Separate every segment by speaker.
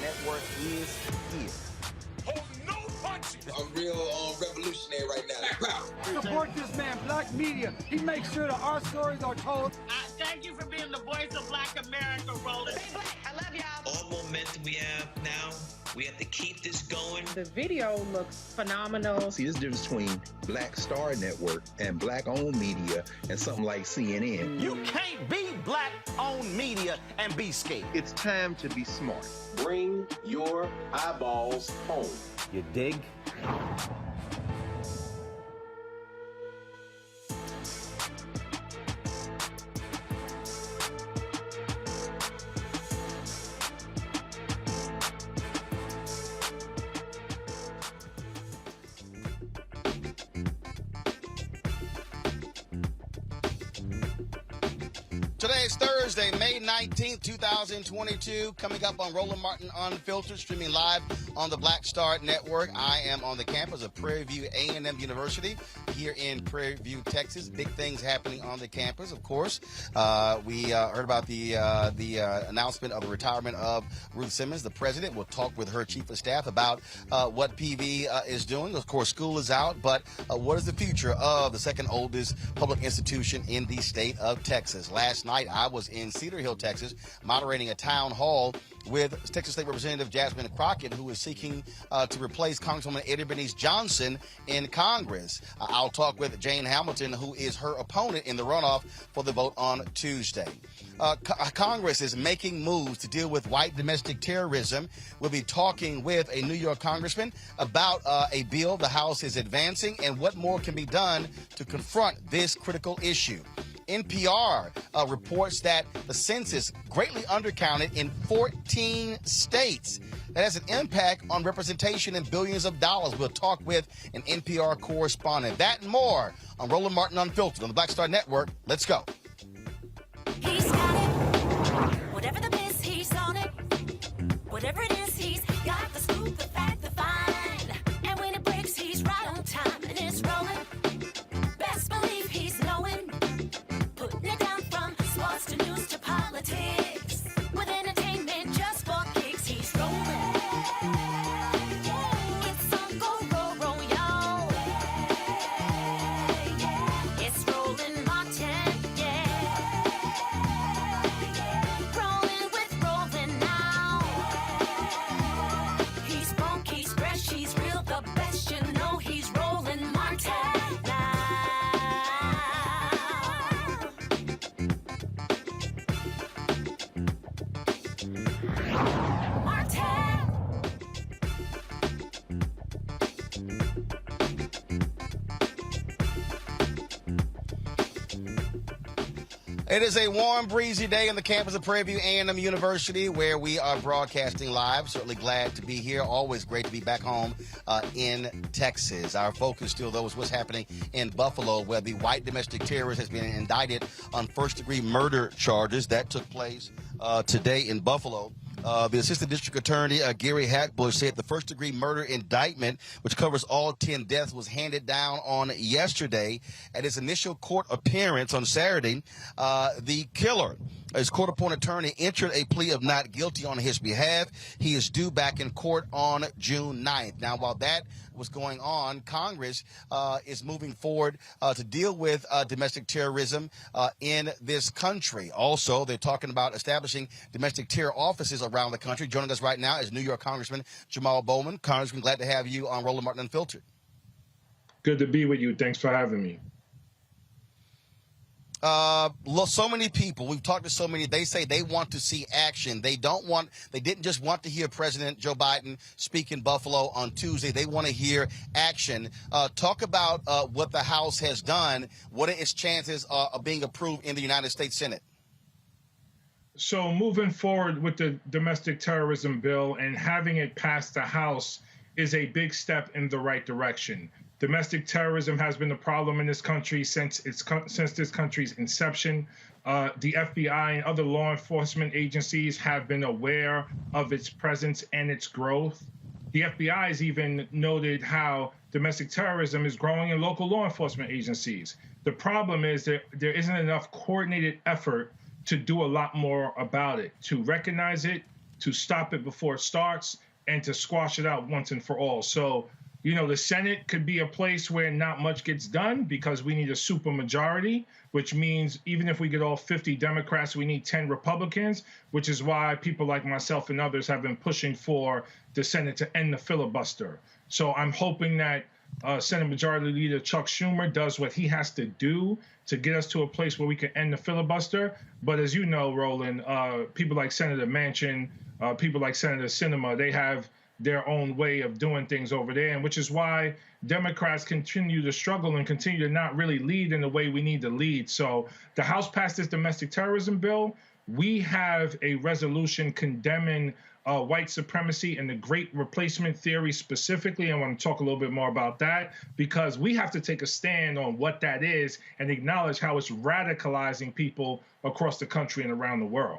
Speaker 1: Network is here.
Speaker 2: Hold no punches.
Speaker 3: I'm real revolutionary right now.
Speaker 4: Support this man, Black Media. He makes sure that our stories are told.
Speaker 5: Thank you for being the voice of Black America, Roland.
Speaker 6: Stay black.
Speaker 1: momentum we have now. We have to keep this going.
Speaker 5: The video looks phenomenal.
Speaker 6: See, there's a difference between Black Star Network and Black-owned media and something like CNN.
Speaker 7: You can't be Black-owned media and be scared.
Speaker 8: It's time to be smart.
Speaker 9: Bring your eyeballs home.
Speaker 7: You dig?
Speaker 10: Today is Thursday, May 19th, 2022. Coming up on Roland Martin Unfiltered, streaming live on the Black Star Network. I am on the campus of Prairie A M University here in Prairie View, Texas. Big things happening on the campus, of course. We heard about the announcement of the retirement of Ruth Simmons, the president. We'll talk with her chief of staff about what PV is doing. Of course, school is out, but what is the future of the second oldest public institution in the state of Texas? Last night, I was in Cedar Hill, Texas, moderating a town hall with Texas State Representative Jasmine Crockett, who is seeking to replace Congresswoman Eddie Bernice Johnson in Congress. I'll talk with Jane Hamilton, who is her opponent in the runoff for the vote on Tuesday. Congress is making moves to deal with white domestic terrorism. We'll be talking with a New York congressman about a bill the House is advancing and what more can be done to confront this critical issue. NPR reports that the census greatly undercounted in 14 states. That has an impact on representation and billions of dollars. We'll talk with an NPR correspondent. That and more on Roland Martin Unfiltered on the Black Star Network. Let's go.
Speaker 11: He's got it. Whatever the biz, he's on it. Whatever it is, he's got the scoop, the fact, the find. And when it breaks, he's right on time and it's rolling. Best believe he's knowing. Putting it down from sports to news to politics. With entertainment just for kicks, he's rolling. It's on go, roll, roll, y'all. It's Roland Martin, yeah. Rolling with Roland now. He's funk, he's fresh, he's real, the best, you know he's Roland Martin now.
Speaker 10: It is a warm, breezy day on the campus of Prairie A M University where we are broadcasting live. Certainly glad to be here. Always great to be back home in Texas. Our focus still, though, is what's happening in Buffalo, where the white domestic terrorist has been indicted on first-degree murder charges. That took place today in Buffalo. The Assistant District Attorney, Gary Hackbush, said the first-degree murder indictment, which covers all 10 deaths, was handed down on yesterday. At his initial court appearance on Saturday, the killer, his court-appointed attorney, entered a plea of not guilty on his behalf. He is due back in court on June 9th. Now, while that was going on, Congress is moving forward to deal with domestic terrorism in this country. Also, they're talking about establishing domestic terror offices around the country. Joining us right now is New York Congressman Jamaal Bowman. Congressman, glad to have you on Roland Martin Unfiltered.
Speaker 12: Good to be with you. Thanks for having me.
Speaker 10: So many people, we've talked to so many, they say they want to see action. They didn't just want to hear President Joe Biden speak in Buffalo on Tuesday. They want to hear action. Talk about what the House has done. What are its chances of being approved in the United States Senate?
Speaker 12: So moving forward with the domestic terrorism bill and having it pass the House is a big step in the right direction. Domestic terrorism has been a problem in this country since this country's inception. The FBI and other law enforcement agencies have been aware of its presence and its growth. The FBI has even noted how domestic terrorism is growing in local law enforcement agencies. The problem is that there isn't enough coordinated effort to do a lot more about it, to recognize it, to stop it before it starts, and to squash it out once and for all. So The Senate could be a place where not much gets done because we need a supermajority, which means even if we get all 50 Democrats, we need 10 Republicans, which is why people like myself and others have been pushing for the Senate to end the filibuster. So I'm hoping that Senate Majority Leader Chuck Schumer does what he has to do to get us to a place where we can end the filibuster. But as you know, Roland, people like Senator Manchin, people like Senator Sinema, they have their own way of doing things over there, and which is why Democrats continue to struggle and continue to not really lead in the way we need to lead. So the House passed this domestic terrorism bill. We have a resolution condemning white supremacy and the great replacement theory specifically. I want to talk a little bit more about that because we have to take a stand on what that is and acknowledge how it's radicalizing people across the country and around the world.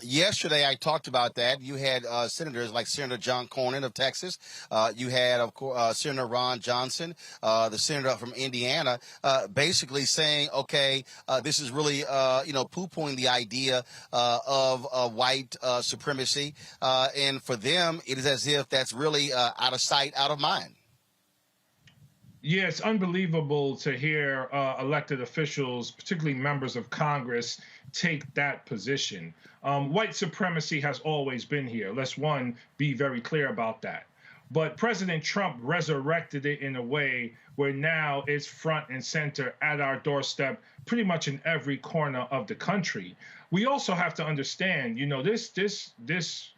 Speaker 10: Yesterday, I talked about that. You had senators like Senator John Cornyn of Texas. You had, of course, Senator Ron Johnson, the senator from Indiana, basically saying, okay, this is really, poo-pooing the idea of white supremacy. And for them, it is as if that's really out of sight, out of mind.
Speaker 12: Yeah, it's unbelievable to hear elected officials, particularly members of Congress, take that position. White supremacy has always been here. Let's, be very clear about that. But President Trump resurrected it in a way where now it's front and center at our doorstep, pretty much in every corner of the country. We also have to understand, this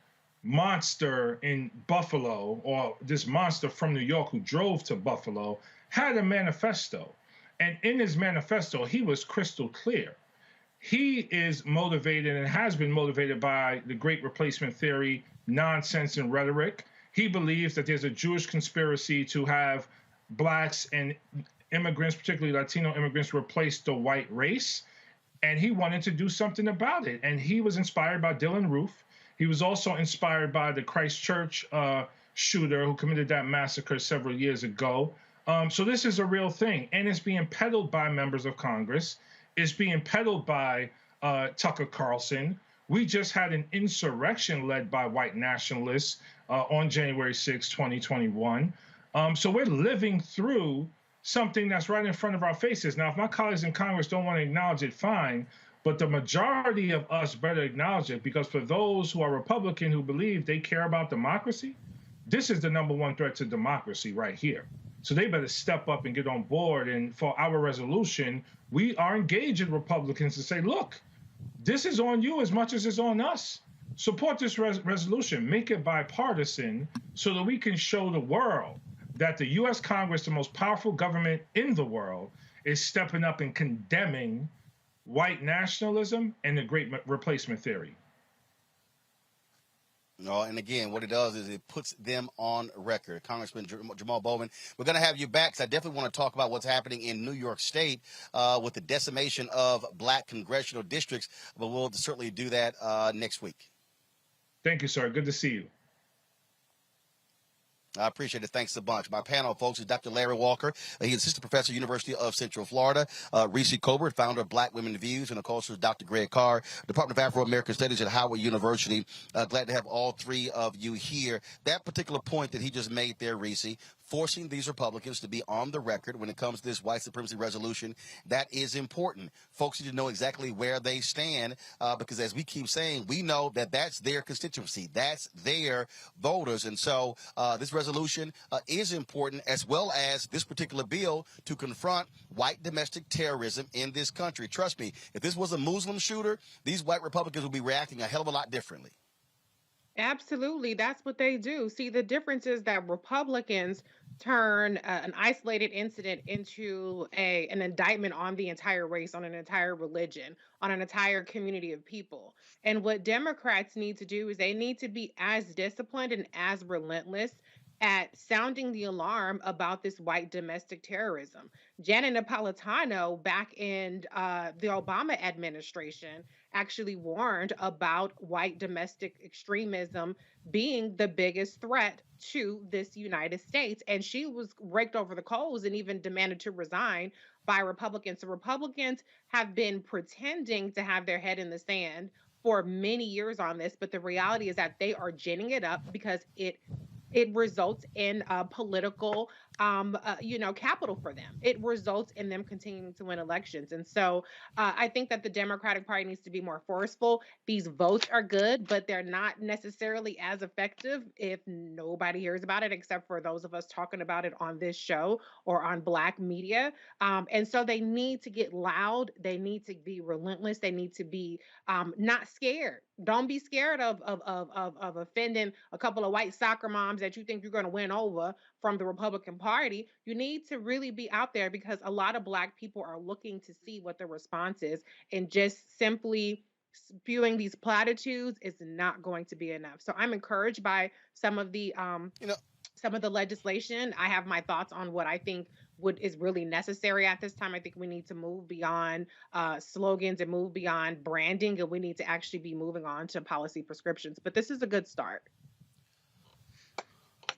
Speaker 12: monster in Buffalo, or this monster from New York who drove to Buffalo, had a manifesto. And in his manifesto, he was crystal clear. He is motivated and has been motivated by the great replacement theory, nonsense and rhetoric. He believes that there's a Jewish conspiracy to have blacks and immigrants, particularly Latino immigrants, replace the white race. And he wanted to do something about it. And he was inspired by Dylan Roof. He was also inspired by the Christchurch shooter who committed that massacre several years ago. So this is a real thing. And it's being peddled by members of Congress. It's being peddled by Tucker Carlson. We just had an insurrection led by white nationalists on January 6, 2021. So we're living through something that's right in front of our faces. Now, if my colleagues in Congress don't want to acknowledge it, fine. But the majority of us better acknowledge it, because for those who are Republican who believe they care about democracy, this is the #1 threat to democracy right here. So they better step up and get on board. And for our resolution, we are engaging Republicans to say, look, this is on you as much as it's on us. Support this resolution, make it bipartisan so that we can show the world that the U.S. Congress, the most powerful government in the world, is stepping up and condemning white nationalism and the great replacement theory.
Speaker 10: No, and again, what it does is it puts them on record. Congressman Jamaal Bowman, we're going to have you back because I definitely want to talk about what's happening in New York State with the decimation of black congressional districts, but we'll certainly do that next week.
Speaker 12: Thank you, sir. Good to see you.
Speaker 10: I appreciate it. Thanks a bunch. My panel, folks, is Dr. Larry Walker. He's assistant professor, University of Central Florida. Reese Colbert, founder of Black Women Views. And, of course, Dr. Greg Carr, Department of Afro-American Studies at Howard University. Glad to have all three of you here. That particular point that he just made there, Reese, forcing these Republicans to be on the record when it comes to this white supremacy resolution, that is important. Folks need to know exactly where they stand because, as we keep saying, we know that that's their constituency. That's their voters. And so this resolution is important, as well as this particular bill to confront white domestic terrorism in this country. Trust me, if this was a Muslim shooter, these white Republicans would be reacting a hell of a lot differently.
Speaker 5: Absolutely. That's what they do. See, the difference is that Republicans turn an isolated incident into an indictment on the entire race, on an entire religion, on an entire community of people. And what Democrats need to do is they need to be as disciplined and as relentless at sounding the alarm about this white domestic terrorism. Janet Napolitano, back in the Obama administration, actually warned about white domestic extremism being the biggest threat to this United States. And she was raked over the coals and even demanded to resign by Republicans. So Republicans have been pretending to have their head in the sand for many years on this, but the reality is that they are ginning it up because it it results in political capital for them. It results in them continuing to win elections. And so I think that the Democratic Party needs to be more forceful. These votes are good, but they're not necessarily as effective if nobody hears about it except for those of us talking about it on this show or on Black media. And so they need to get loud. They need to be relentless. They need to be not scared. Don't be scared of offending a couple of white soccer moms that you think you're going to win over from the Republican Party. You need to really be out there because a lot of Black people are looking to see what the response is, and just simply spewing these platitudes is not going to be enough. So I'm encouraged by some of the some of the legislation. I have my thoughts on what I think is really necessary at this time. I think we need to move beyond slogans and move beyond branding, and we need to actually be moving on to policy prescriptions. But this is a good start.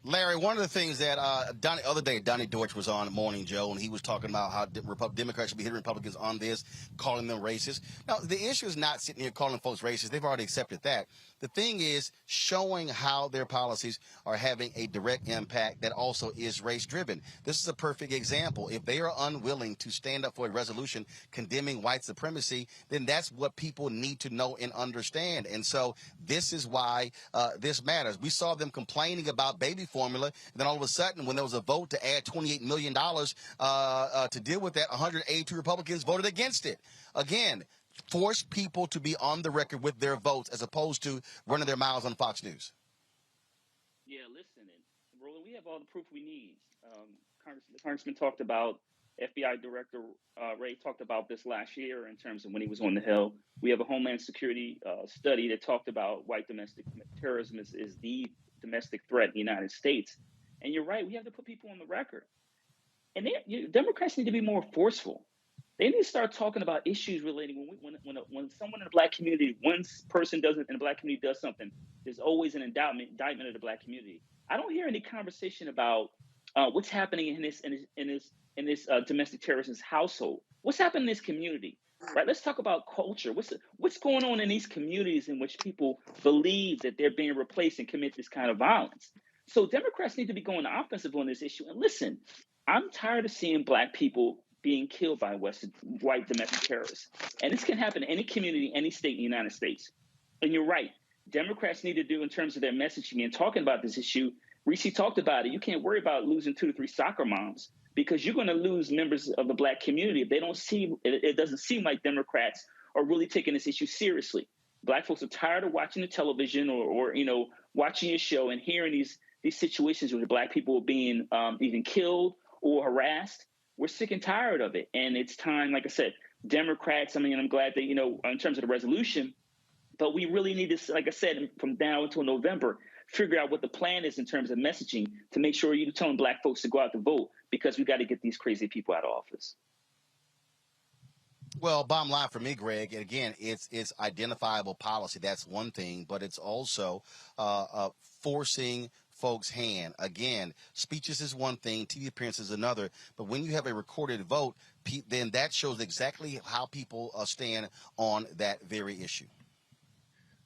Speaker 10: Larry, one of the things that other day, Donnie Deutsch was on Morning Joe, and he was talking about how Democrats should be hitting Republicans on this, calling them racist. Now, the issue is not sitting here calling folks racist. They've already accepted that. The thing is showing how their policies are having a direct impact that also is race-driven. This is a perfect example. If they are unwilling to stand up for a resolution condemning white supremacy, then that's what people need to know and understand. And so this is why this matters. We saw them complaining about baby formula, and then all of a sudden, when there was a vote to add $28 million to deal with that, 182 Republicans voted against it. Again, force people to be on the record with their votes as opposed to running their mouths on Fox News.
Speaker 8: Yeah, listen, Roland, we have all the proof we need. The Congressman talked about, FBI Director Ray talked about this last year in terms of when he was on the Hill. We have a Homeland Security study that talked about white domestic terrorism is the domestic threat in the United States. And you're right, we have to put people on the record. And Democrats need to be more forceful. They need to start talking about issues relating when someone in the Black community, one person in the Black community does something, there's always an indictment of the Black community. I don't hear any conversation about what's happening in this domestic terrorist's household. What's happening in this community? Right? Let's talk about culture. What's going on in these communities in which people believe that they're being replaced and commit this kind of violence? So Democrats need to be going offensive on this issue. And listen, I'm tired of seeing Black people being killed by white domestic terrorists. And this can happen in any community, any state in the United States. And you're right. Democrats need to do in terms of their messaging and talking about this issue. Reese talked about it. You can't worry about losing 2 to 3 soccer moms because you're going to lose members of the Black community if they don't see it. Doesn't seem like Democrats are really taking this issue seriously. Black folks are tired of watching the television or watching your show and hearing these situations where the Black people are being even killed or harassed. We're sick and tired of it. And it's time, like I said, Democrats, I'm glad that, in terms of the resolution, but we really need to, like I said, from now until November, figure out what the plan is in terms of messaging to make sure you're telling Black folks to go out to vote because we got to get these crazy people out of office.
Speaker 10: Well, bottom line for me, Greg, and again, it's identifiable policy. That's one thing, but it's also forcing folks' hand. Again, speeches is one thing, TV appearances is another, but when you have a recorded vote, then that shows exactly how people stand on that very issue.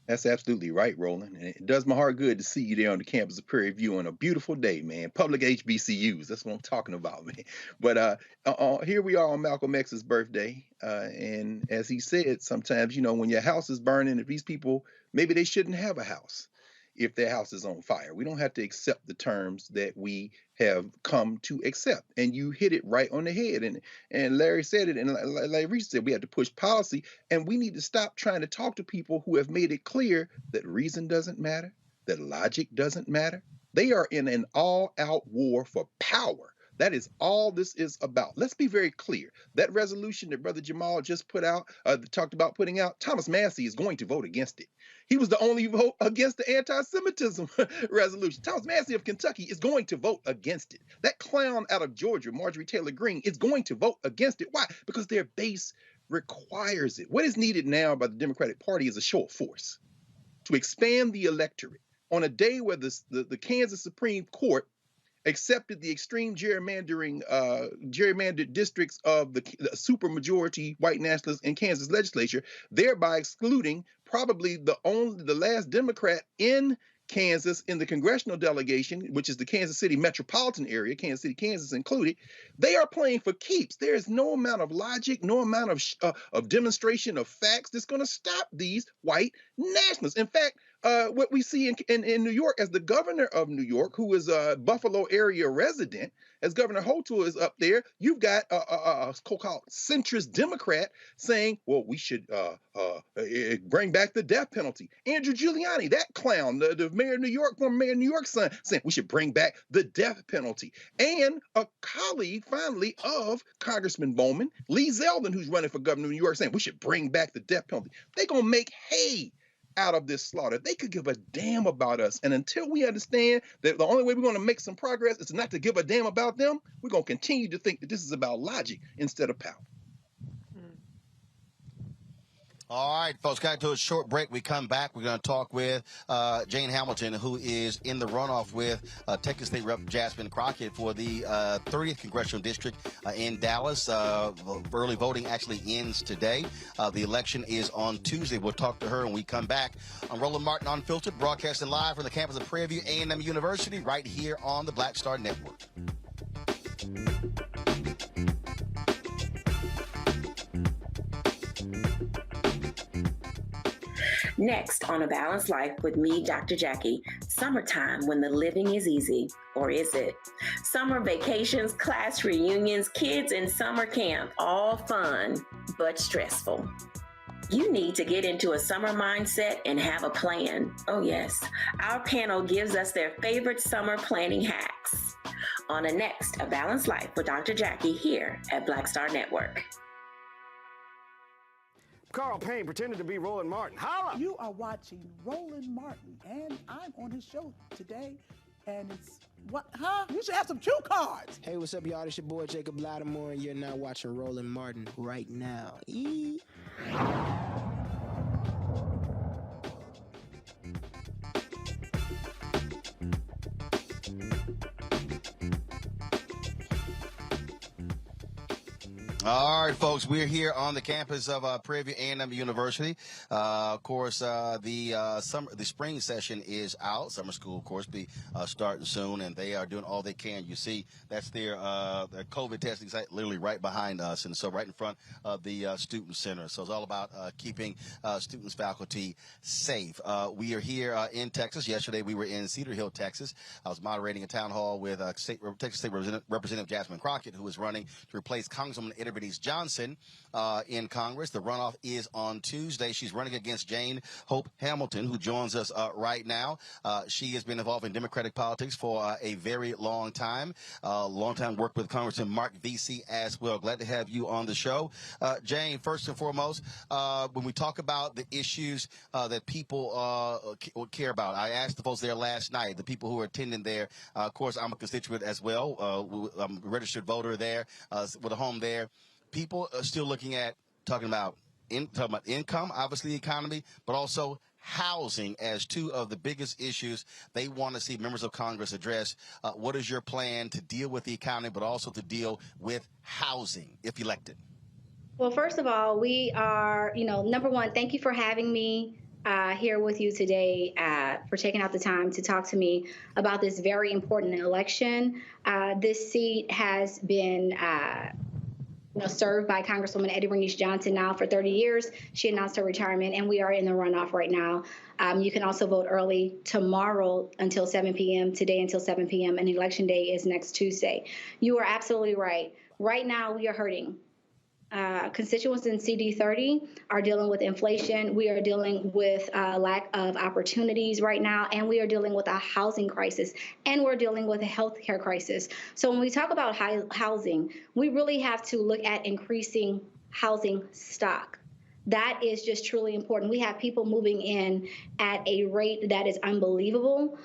Speaker 6: That's absolutely right, Roland. And it does my heart good to see you there on the campus of Prairie View on a beautiful day, man. Public HBCUs, that's what I'm talking about, man. But here we are on Malcolm X's birthday. And as he said, sometimes, when your house is burning, if these people, maybe they shouldn't have a house if their house is on fire. We don't have to accept the terms that we have come to accept. And you hit it right on the head. And Larry said it, and like Reese said, we have to push policy, and we need to stop trying to talk to people who have made it clear that reason doesn't matter, that logic doesn't matter. They are in an all-out war for power. That is all this is about. Let's be very clear. That resolution that Brother Jamaal just put out, talked about putting out, Thomas Massey is going to vote against it. He was the only vote against the anti-Semitism resolution. Thomas Massey of Kentucky is going to vote against it. That clown out of Georgia, Marjorie Taylor Greene, is going to vote against it. Why? Because their base requires it. What is needed now by the Democratic Party is a show of force to expand the electorate on a day where the Kansas Supreme Court accepted the extreme gerrymandered districts of the supermajority white nationalists in Kansas legislature, thereby excluding probably the last Democrat in Kansas in the congressional delegation, which is the Kansas City metropolitan area, Kansas City, Kansas included, they are playing for keeps. There is no amount of logic, no amount of demonstration of facts that's going to stop these white nationalists. In fact, what we see in New York, as the governor of New York, who is a Buffalo area resident, as Governor Hochul is up there, you've got a so-called centrist Democrat saying, well, we should bring back the death penalty. Andrew Giuliani, that clown, the mayor of New York, former mayor of New York's son, saying we should bring back the death penalty. And a colleague, finally, of Congressman Bowman, Lee Zeldin, who's running for governor of New York, saying we should bring back the death penalty. They're going to make hay out of this slaughter. They could give a damn about us. And until we understand that the only way we're going to make some progress is not to give a damn about them, we're going to continue to think that this is about logic instead of power.
Speaker 10: All right, folks, got to do a short break. We come back. We're going to talk with Jane Hamilton, who is in the runoff with Texas State Rep Jasmine Crockett for the 30th Congressional District in Dallas. Early voting actually ends today. The election is on Tuesday. We'll talk to her when we come back on Roland Martin Unfiltered, broadcasting live from the campus of Prairie A M University right here on the Black Star Network.
Speaker 13: Next on A Balanced Life with me, Dr. Jackie, summertime when the living is easy, or is it? Summer vacations, class reunions, kids in summer camp, all fun, but stressful. You need to get into a summer mindset and have a plan. Oh yes, our panel gives us their favorite summer planning hacks. On the next A Balanced Life with Dr. Jackie here at Black Star Network.
Speaker 14: Carl Payne pretended to be Roland Martin. Holla!
Speaker 15: You are watching Roland Martin, and I'm on his show today, and it's, what, huh? You should have some cue cards.
Speaker 16: Hey, what's up, y'all? It's your boy, Jacob Lattimore, and you're now watching Roland Martin right now.
Speaker 10: All right, folks, we're here on the campus of Prairie A M University. Of course, the spring session is out. Summer school, of course, be starting soon, and they are doing all they can. You see, that's their COVID testing site literally right behind us, and so right in front of the student center. So it's all about keeping students, faculty safe. We are here in Texas. Yesterday, we were in Cedar Hill, Texas. I was moderating a town hall with Texas State Representative Jasmine Crockett, who is running to replace Congresswoman Johnson in Congress. The runoff is on Tuesday. She's running against Jane Hope Hamilton, who joins us right now. She has been involved in Democratic politics for a very long time. Worked with Congressman Mark Vesey as well. Glad to have you on the show. Jane, first and foremost, when we talk about the issues that people care about, I asked the folks there last night, the people who are attending there. Of course, I'm a constituent as well. I'm a registered voter there with a home there. People are still talking about income, obviously the economy, but also housing as two of the biggest issues they want to see members of Congress address. What is your plan to deal with the economy, but also to deal with housing if elected?
Speaker 17: Well, first of all, we are, number one, thank you for having me here with you today, for taking out the time to talk to me about this very important election. This seat has been served by Congresswoman Eddie Bernice Johnson now for 30 years. She announced her retirement, and we are in the runoff right now. You can also vote early tomorrow until 7 p.m., today until 7 p.m., and Election Day is next Tuesday. You are absolutely right. Right now, we are hurting. Constituents in CD30 are dealing with inflation. We are dealing with lack of opportunities right now, and we are dealing with a housing crisis, and we're dealing with a healthcare crisis. So when we talk about housing, we really have to look at increasing housing stock. That is just truly important. We have people moving in at a rate that is unbelievable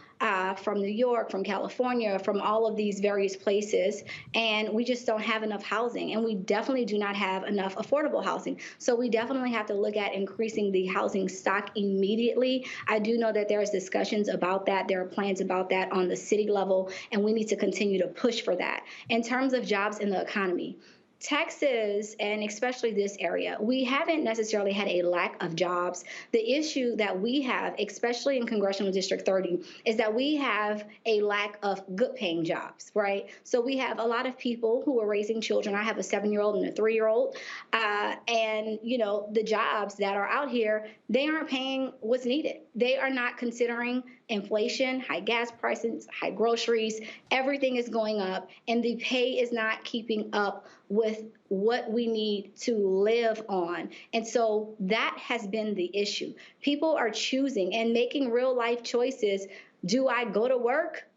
Speaker 17: from New York, from California, from all of these various places, and we just don't have enough housing, and we definitely do not have enough affordable housing. So we definitely have to look at increasing the housing stock immediately. I do know that there's discussions about that. There are plans about that on the city level, and we need to continue to push for that. In terms of jobs in the economy, Texas, and especially this area, we haven't necessarily had a lack of jobs. The issue that we have, especially in Congressional District 30, is that we have a lack of good paying jobs, right? So we have a lot of people who are raising children. I have a 7-year-old and a 3-year-old. And, you know, the jobs that are out here, they aren't paying what's needed. They are not considering inflation, high gas prices, high groceries, everything is going up, and the pay is not keeping up with what we need to live on. And so that has been the issue. People are choosing and making real life choices. Do I go to work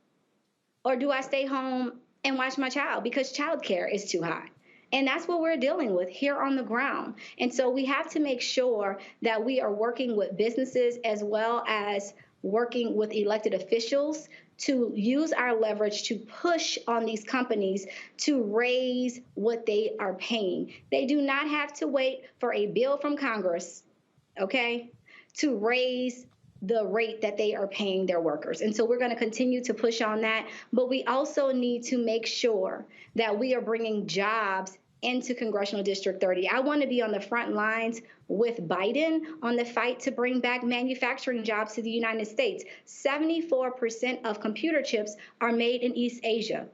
Speaker 17: or do I stay home and watch my child because childcare is too high? And that's what we're dealing with here on the ground. And so we have to make sure that we are working with businesses as well as working with elected officials to use our leverage to push on these companies to raise what they are paying. They do not have to wait for a bill from Congress, okay, to raise the rate that they are paying their workers. And so we're going to continue to push on that. But we also need to make sure that we are bringing jobs into Congressional District 30. I want to be on the front lines with Biden on the fight to bring back manufacturing jobs to the United States. 74% of computer chips are made in East Asia.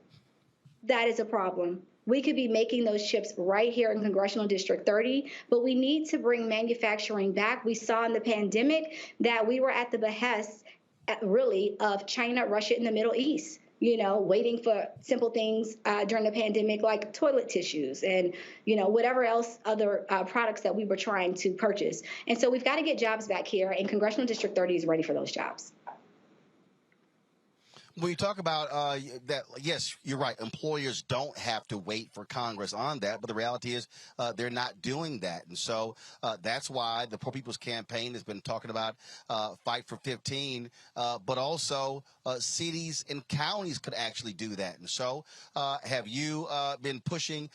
Speaker 17: That is a problem. We could be making those chips right here in Congressional District 30, but we need to bring manufacturing back. We saw in the pandemic that we were at the behest, really, of China, Russia, and the Middle East. You know, waiting for simple things during the pandemic like toilet tissues and, you know, whatever else other products that we were trying to purchase. And so we've got to get jobs back here, and Congressional District 30 is ready for those jobs.
Speaker 10: When you talk about that, yes, you're right. Employers don't have to wait for Congress on that. But the reality is they're not doing that. And so that's why the Poor People's Campaign has been talking about Fight for 15. But also cities and counties could actually do that. And so have you been pushing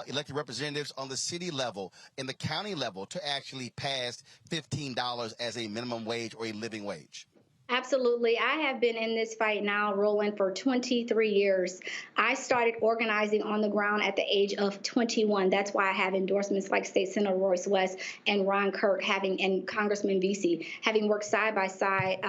Speaker 10: elected representatives on the city level and the county level to actually pass $15 as a minimum wage or a living wage?
Speaker 17: Absolutely. I have been in this fight now, Roland, for 23 years. I started organizing on the ground at the age of 21. That's why I have endorsements like State Senator Royce West and Ron Kirk and Congressman Vesey, having worked side by side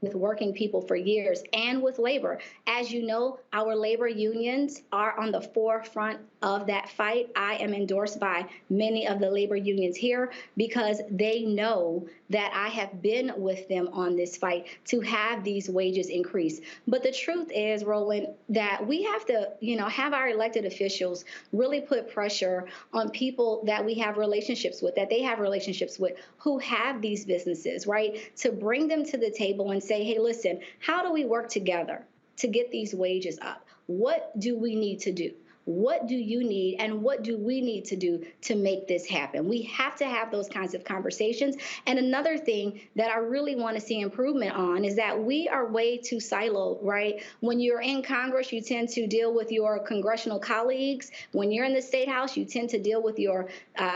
Speaker 17: with working people for years and with labor. As you know, our labor unions are on the forefront of that fight. I am endorsed by many of the labor unions here because they know that I have been with them on this fight to have these wages increase. But the truth is, Roland, that we have to, you know, have our elected officials really put pressure on people that we have relationships with, that they have relationships with, who have these businesses, right? To bring them to the table and say, hey, listen, how do we work together to get these wages up? What do we need to do? What do you need and what do we need to do to make this happen? We have to have those kinds of conversations. And another thing that I really want to see improvement on is that we are way too siloed, right? When you're in Congress, you tend to deal with your congressional colleagues. When you're in the State House, you tend to deal with your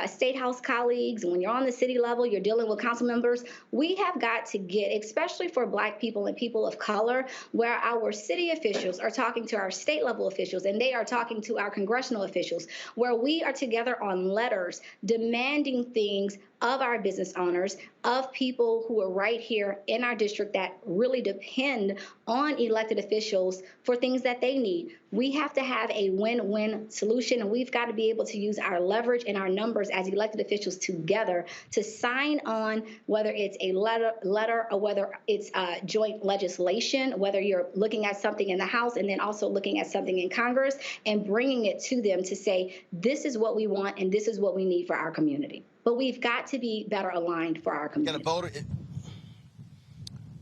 Speaker 17: State House colleagues. When you're on the city level, you're dealing with council members. We have got to get, especially for Black people and people of color, where our city officials are talking to our state level officials and they are talking to our congressional officials, where we are together on letters demanding things of our business owners, of people who are right here in our district that really depend on elected officials for things that they need. We have to have a win-win solution, and we've got to be able to use our leverage and our numbers as elected officials together to sign on, whether it's a letter or whether it's joint legislation, whether you're looking at something in the House and then also looking at something in Congress and bringing it to them to say, this is what we want and this is what we need for our community. But we've got to be better aligned for our community.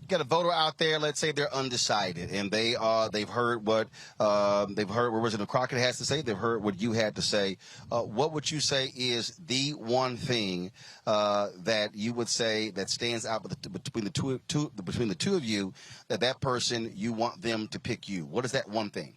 Speaker 10: Got a voter out there, let's say they're undecided, and they've heard what Representative Crockett has to say. They've heard what you had to say. What would you say is the one thing that you would say that stands out between the two of you, that person you want them to pick you? What is that one thing?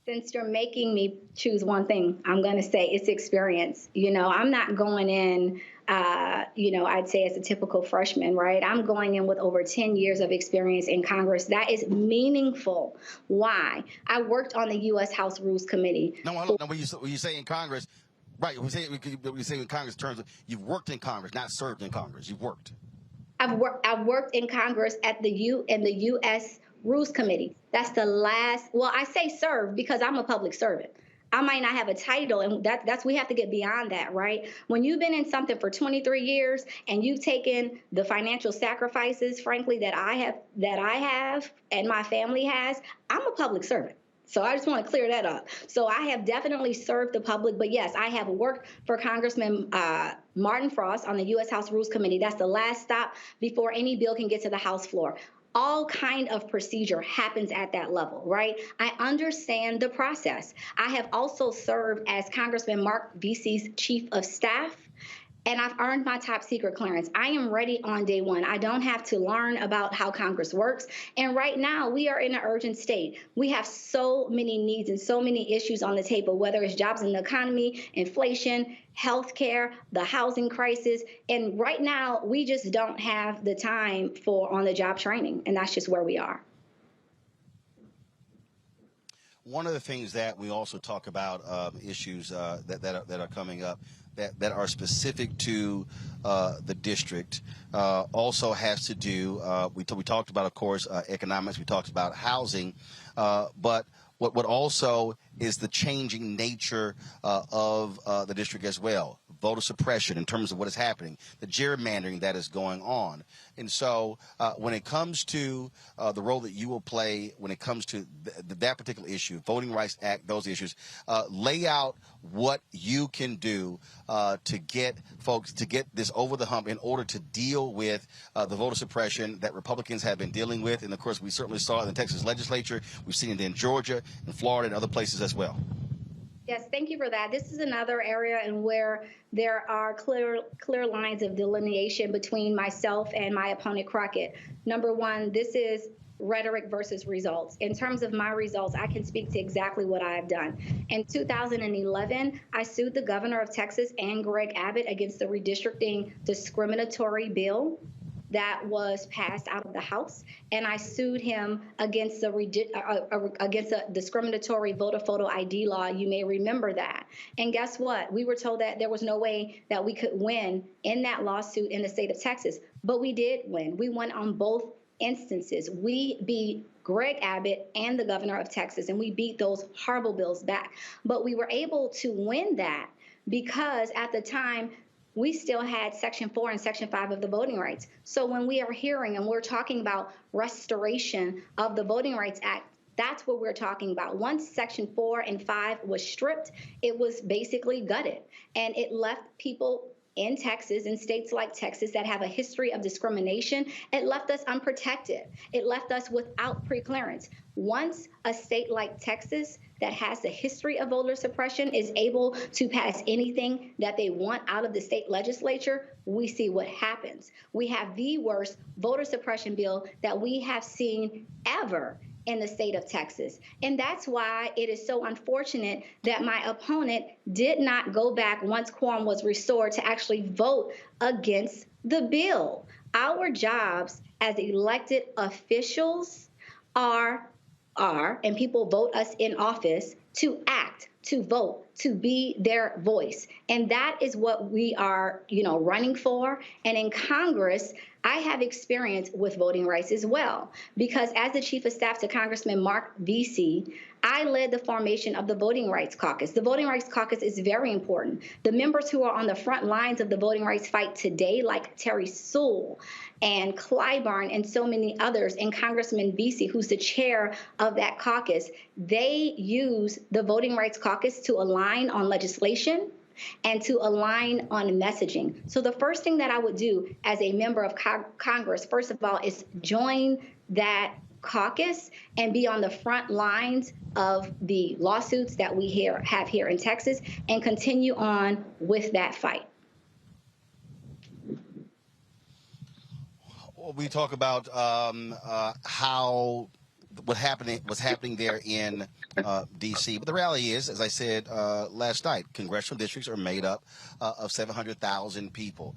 Speaker 17: Since you're making me choose one thing, I'm going to say it's experience. You know, I'm not going in, I'd say as a typical freshman, right? I'm going in with over 10 years of experience in Congress. That is meaningful. Why? I worked on the U.S. House Rules Committee.
Speaker 10: No, when you say in Congress, Right. We're saying in Congress in terms of you've worked in Congress, not served in Congress. You've worked.
Speaker 17: I've worked in Congress at the U.S. Rules Committee. That's the last. Well, I say serve because I'm a public servant. I might not have a title, and that's we have to get beyond that, right? When you've been in something for 23 years and you've taken the financial sacrifices, frankly, that I have and my family has, I'm a public servant. So I just want to clear that up. So I have definitely served the public, but yes, I have worked for Congressman Martin Frost on the U.S. House Rules Committee. That's the last stop before any bill can get to the House floor. All kind of procedure happens at that level, right? I understand the process. I have also served as Congressman Mark Vesey's chief of staff, and I've earned my top secret clearance. I am ready on day one. I don't have to learn about how Congress works. And right now, we are in an urgent state. We have so many needs and so many issues on the table, whether it's jobs in the economy, inflation, healthcare, the housing crisis. And right now, we just don't have the time for on-the-job training. And that's just where we are.
Speaker 10: One of the things that we also talk about, issues that are coming up, that are specific to the district, also has to do, we talked about, of course, economics, we talked about housing, but what also is the changing nature of the district as well. Voter suppression in terms of what is happening, the gerrymandering that is going on. And so when it comes to the role that you will play when it comes to that particular issue, Voting Rights Act, those issues, lay out what you can do to get folks to get this over the hump in order to deal with the voter suppression that Republicans have been dealing with. And, of course, we certainly saw it in the Texas legislature. We've seen it in Georgia, in Florida, and other places as well.
Speaker 17: Yes, thank you for that. This is another area in where there are clear lines of delineation between myself and my opponent, Crockett. Number one, this is rhetoric versus results. In terms of my results, I can speak to exactly what I have done. In 2011, I sued the governor of Texas and Greg Abbott against the redistricting discriminatory bill that was passed out of the House, and I sued him against a discriminatory voter photo ID law. You may remember that. And guess what? We were told that there was no way that we could win in that lawsuit in the state of Texas, but we did win. We won on both instances. We beat Greg Abbott and the governor of Texas, and we beat those horrible bills back. But we were able to win that because at the time, we still had Section 4 and Section 5 of the Voting Rights. So when we are hearing and we're talking about restoration of the Voting Rights Act, that's what we're talking about. Once Section 4 and 5 was stripped, it was basically gutted. And it left people in Texas, in states like Texas that have a history of discrimination, it left us unprotected. It left us without preclearance. Once a state like Texas that has a history of voter suppression is able to pass anything that they want out of the state legislature, we see what happens. We have the worst voter suppression bill that we have seen ever in the state of Texas. And that's why it is so unfortunate that my opponent did not go back once quorum was restored to actually vote against the bill. Our jobs as elected officials are, and people vote us in office, to act, to vote, to be their voice. And that is what we are, running for. And in Congress, I have experience with voting rights as well, because as the chief of staff to Congressman Mark Vesey, I led the formation of the Voting Rights Caucus. The Voting Rights Caucus is very important. The members who are on the front lines of the voting rights fight today, like Terry Sewell and Clyburn and so many others, and Congressman Vesey, who's the chair of that caucus, they use the Voting Rights Caucus to align on legislation and to align on messaging. So the first thing that I would do as a member of Congress, first of all, is join that caucus and be on the front lines of the lawsuits that we have here in Texas and continue on with that fight.
Speaker 10: We talk about how what's happening there in D.C. But the reality is, as I said last night, congressional districts are made up of 700,000 people.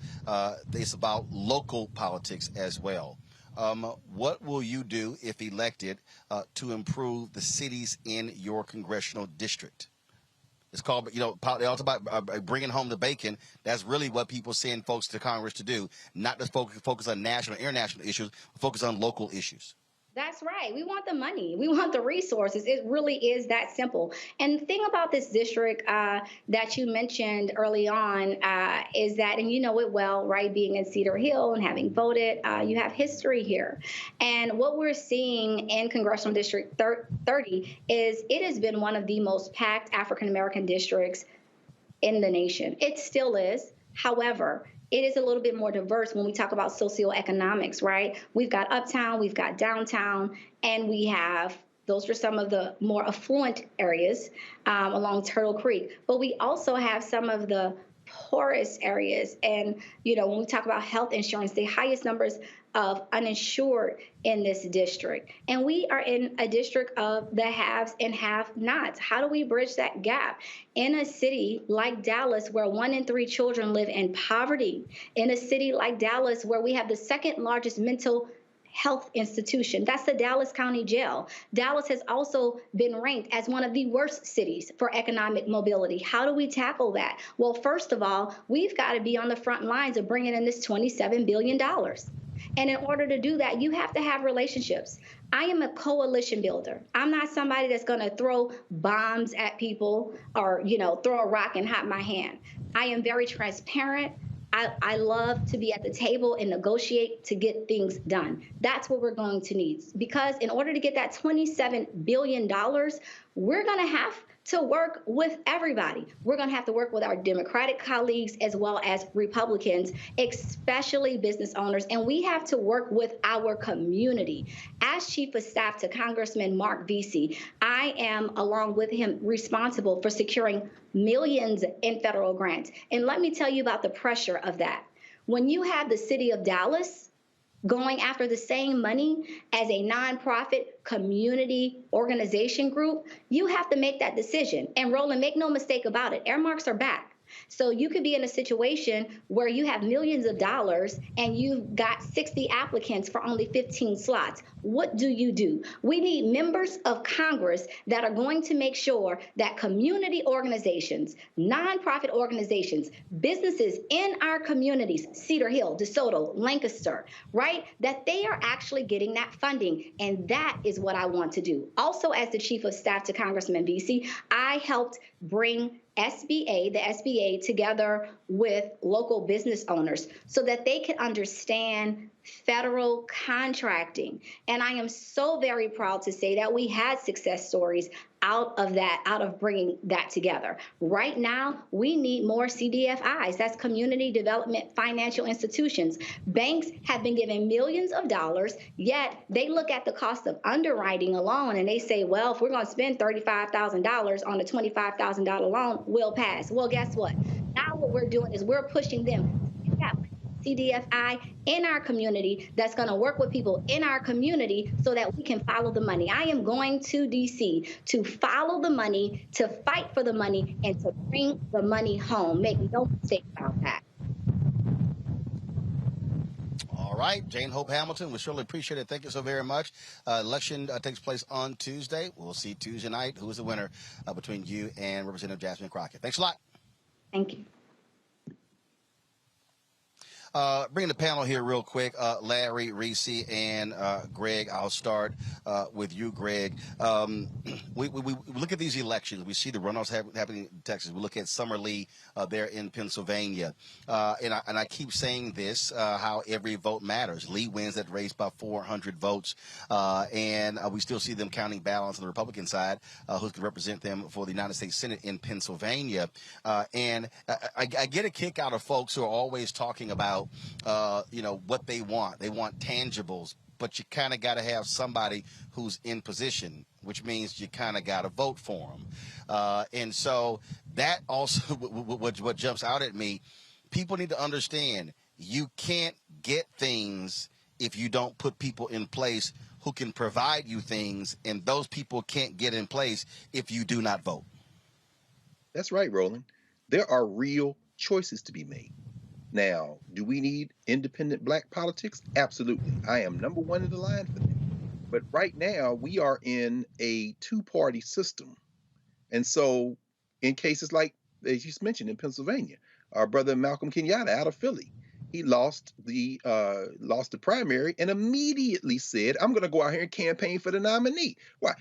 Speaker 10: It's about local politics as well. What will you do, if elected, to improve the cities in your congressional district? It's called, they also about bringing home the bacon. That's really what people send folks to Congress to do, not to focus on national, international issues, focus on local issues.
Speaker 17: That's right. We want the money. We want the resources. It really is that simple. And the thing about this district that you mentioned early on is that, and you know it well, right, being in Cedar Hill and having voted, you have history here. And what we're seeing in Congressional District 30 is it has been one of the most packed African-American districts in the nation. It still is. However, it is a little bit more diverse when we talk about socioeconomics, right? We've got uptown, we've got downtown, and we have, those are some of the more affluent areas along Turtle Creek. But we also have some of the poorest areas. And, when we talk about health insurance, the highest numbers of uninsured in this district. And we are in a district of the haves and have-nots. How do we bridge that gap? In a city like Dallas, where 1 in 3 children live in poverty, in a city like Dallas, where we have the second largest mental health institution. That's the Dallas County Jail. Dallas has also been ranked as one of the worst cities for economic mobility. How do we tackle that? Well, first of all, we've got to be on the front lines of bringing in this $27 billion. And in order to do that, you have to have relationships. I am a coalition builder. I'm not somebody that's going to throw bombs at people or, throw a rock and hide my hand. I am very transparent. I love to be at the table and negotiate to get things done. That's what we're going to need. Because in order to get that $27 billion, we're going to have to work with everybody. We're going to have to work with our Democratic colleagues as well as Republicans, especially business owners, and we have to work with our community. As Chief of Staff to Congressman Mark Vesey, I am, along with him, responsible for securing millions in federal grants. And let me tell you about the pressure of that. When you have the city of Dallas going after the same money as a nonprofit community organization group, you have to make that decision. And Roland, make no mistake about it, earmarks are back. So you could be in a situation where you have millions of dollars and you've got 60 applicants for only 15 slots. What do you do? We need members of Congress that are going to make sure that community organizations, nonprofit organizations, businesses in our communities, Cedar Hill, DeSoto, Lancaster, right, that they are actually getting that funding. And that is what I want to do. Also, as the Chief of Staff to Congressman Vesey, I helped bring the SBA together with local business owners so that they could understand federal contracting. And I am so very proud to say that we had success stories out of bringing that together. Right now, we need more CDFIs. That's community development financial institutions. Banks have been given millions of dollars, yet they look at the cost of underwriting alone and they say, well, if we're going to spend $35,000 on a $25,000 loan, we'll pass. Well, guess what? Now what we're doing is we're pushing them to get CDFI in our community that's going to work with people in our community so that we can follow the money. I am going to D.C. to follow the money, to fight for the money, and to bring the money home. Make no mistake about that.
Speaker 10: All right, Jane Hope Hamilton, we surely appreciate it. Thank you so very much. Election takes place on Tuesday. We'll see Tuesday night who is the winner between you and Representative Jasmine Crockett. Thanks a lot.
Speaker 17: Thank you.
Speaker 10: Bringing the panel here real quick, Larry, Reese, and Greg. I'll start with you, Greg. We look at these elections. We see the runoffs happening in Texas. We look at Summer Lee there in Pennsylvania. And I keep saying this, how every vote matters. Lee wins that race by 400 votes. And we still see them counting ballots on the Republican side, who can represent them for the United States Senate in Pennsylvania. And I get a kick out of folks who are always talking about what they want. They want tangibles, but you kind of got to have somebody who's in position, which means you kind of got to vote for them. And so that also, what jumps out at me, people need to understand you can't get things if you don't put people in place who can provide you things, and those people can't get in place if you do not vote.
Speaker 6: That's right, Roland. There are real choices to be made. Now, do we need independent black politics? Absolutely. I am number one in the line for that. But right now, we are in a two-party system. And so in cases like, as you mentioned, in Pennsylvania. Our brother Malcolm Kenyatta out of Philly, he lost the primary and immediately said, I'm going to go out here and campaign for the nominee. Why?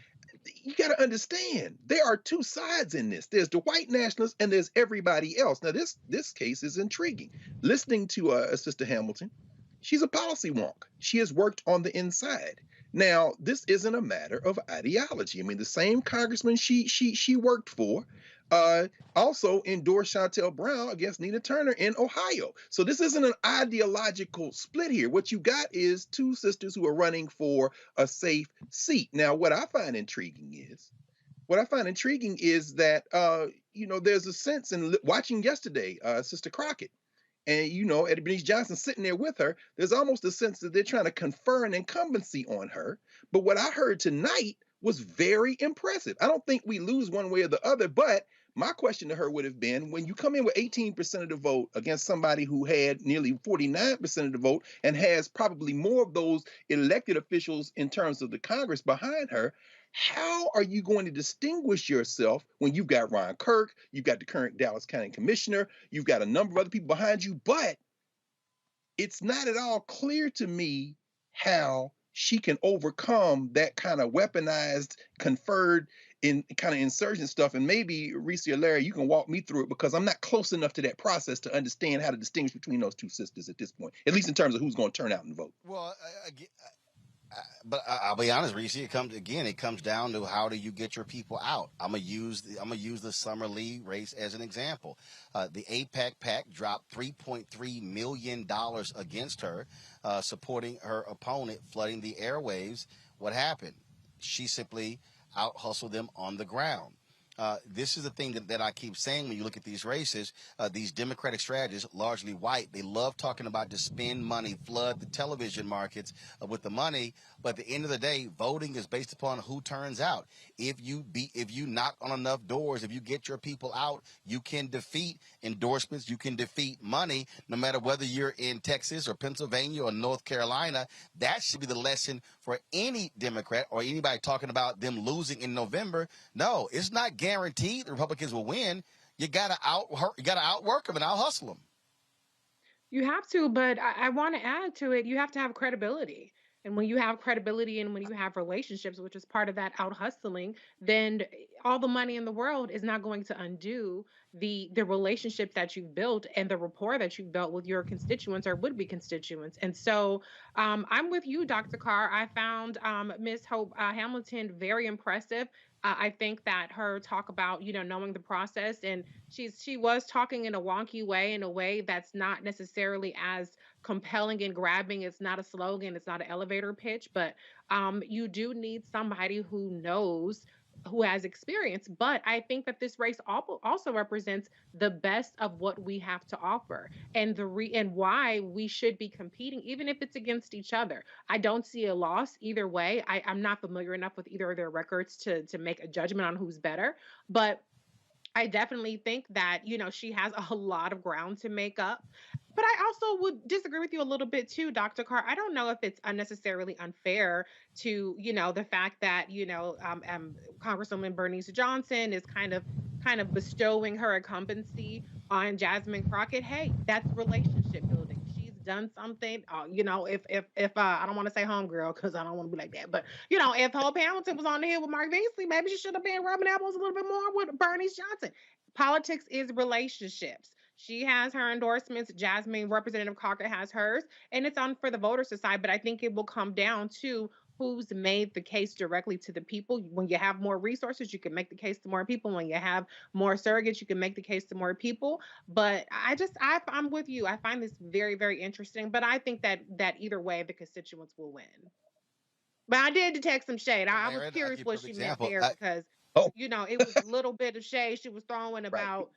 Speaker 6: You got to understand, there are two sides in this. There's the white nationalists and there's everybody else. Now, this case is intriguing. Listening to Sister Hamilton, she's a policy wonk. She has worked on the inside. Now, this isn't a matter of ideology. I mean, the same congressman she worked for also endorsed Shontel Brown against Nina Turner in Ohio. So this isn't an ideological split here. What you got is two sisters who are running for a safe seat. Now, what I find intriguing is that, there's a sense in watching yesterday, Sister Crockett, and, Eddie Bernice Johnson sitting there with her, there's almost a sense that they're trying to confer an incumbency on her. But what I heard tonight was very impressive. I don't think we lose one way or the other, but my question to her would have been, when you come in with 18% of the vote against somebody who had nearly 49% of the vote and has probably more of those elected officials in terms of the Congress behind her, how are you going to distinguish yourself when you've got Ron Kirk, you've got the current Dallas County Commissioner, you've got a number of other people behind you, but it's not at all clear to me how she can overcome that kind of weaponized, conferred in kind of insurgent stuff. And maybe Reese or Larry, you can walk me through it, because I'm not close enough to that process to understand how to distinguish between those two sisters at this point, at least in terms of who's going to turn out and vote.
Speaker 10: Well, but I'll be honest, Reese. It comes down to, how do you get your people out? I'm gonna use the Summer Lee race as an example. The AIPAC PAC dropped $3.3 million against her, supporting her opponent, flooding the airwaves. What happened? She simply out hustled them on the ground. This is the thing that I keep saying when you look at these races. These Democratic strategists, largely white, they love talking about to spend money, flood the television markets with the money. But at the end of the day, voting is based upon who turns out. If you knock on enough doors, if you get your people out, you can defeat endorsements, you can defeat money, no matter whether you're in Texas or Pennsylvania or North Carolina. That should be the lesson for any Democrat or anybody talking about them losing in November. No, it's not guaranteed the Republicans will win. You gotta outwork them and out hustle them.
Speaker 5: You have to, but I want to add to it, you have to have credibility. And when you have credibility and when you have relationships, which is part of that out hustling, then all the money in the world is not going to undo the relationships that you've built and the rapport that you've built with your constituents or would-be constituents. And so I'm with you, Dr. Carr. I found Ms. Hope Hamilton very impressive. I think that her talk about, knowing the process, and she was talking in a wonky way, in a way that's not necessarily as compelling and grabbing. It's not a slogan. It's not an elevator pitch, but you do need somebody who knows, who has experience. But I think that this race also represents the best of what we have to offer, and and why we should be competing, even if it's against each other. I don't see a loss either way. I'm not familiar enough with either of their records to make a judgment on who's better, but I definitely think that, she has a lot of ground to make up. But I also would disagree with you a little bit too, Dr. Carr. I don't know if it's unnecessarily unfair to, the fact that, Congresswoman Bernice Johnson is kind of bestowing her incumbency on Jasmine Crockett. Hey, that's relationship building. She's done something. If I don't want to say homegirl because I don't want to be like that, but if Hope Hamilton was on the hill with Mark Beasley, maybe she should have been rubbing elbows a little bit more with Bernice Johnson. Politics is relationships. She has her endorsements. Jasmine, Representative Crockett, has hers, and it's on for the voters to decide. But I think it will come down to who's made the case directly to the people. When you have more resources, you can make the case to more people. When you have more surrogates, you can make the case to more people. But I'm with you. I find this very, very interesting. But I think that either way, the constituents will win. But I did detect some shade. I was curious what she meant there, because it was a little bit of shade she was throwing about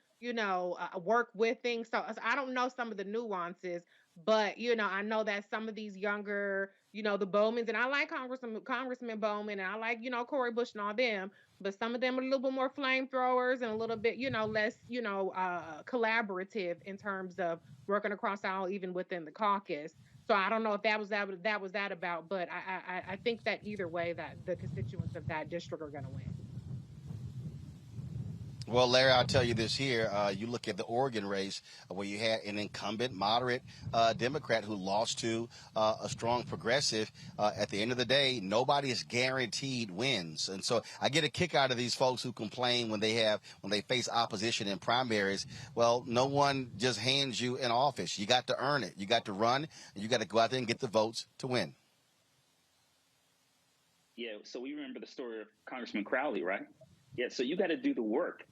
Speaker 5: work with things. So I don't know some of the nuances, but I know that some of these younger, the Bowmans, and I like Congressman Bowman, and I like, Cori Bush and all them, but some of them are a little bit more flamethrowers and a little bit, less, collaborative in terms of working across aisle, even within the caucus. So I don't know if that was that about, but I think that either way that the constituents of that district are going to win.
Speaker 10: Well, Larry, I'll tell you this here. You look at the Oregon race where you had an incumbent moderate Democrat who lost to a strong progressive. At the end of the day, nobody is guaranteed wins. And so I get a kick out of these folks who complain when they face opposition in primaries. Well, no one just hands you an office. You got to earn it. You got to run. And you got to go out there and get the votes to win.
Speaker 8: Yeah, so we remember the story of Congressman Crowley, right? Yeah, so you got to do the work.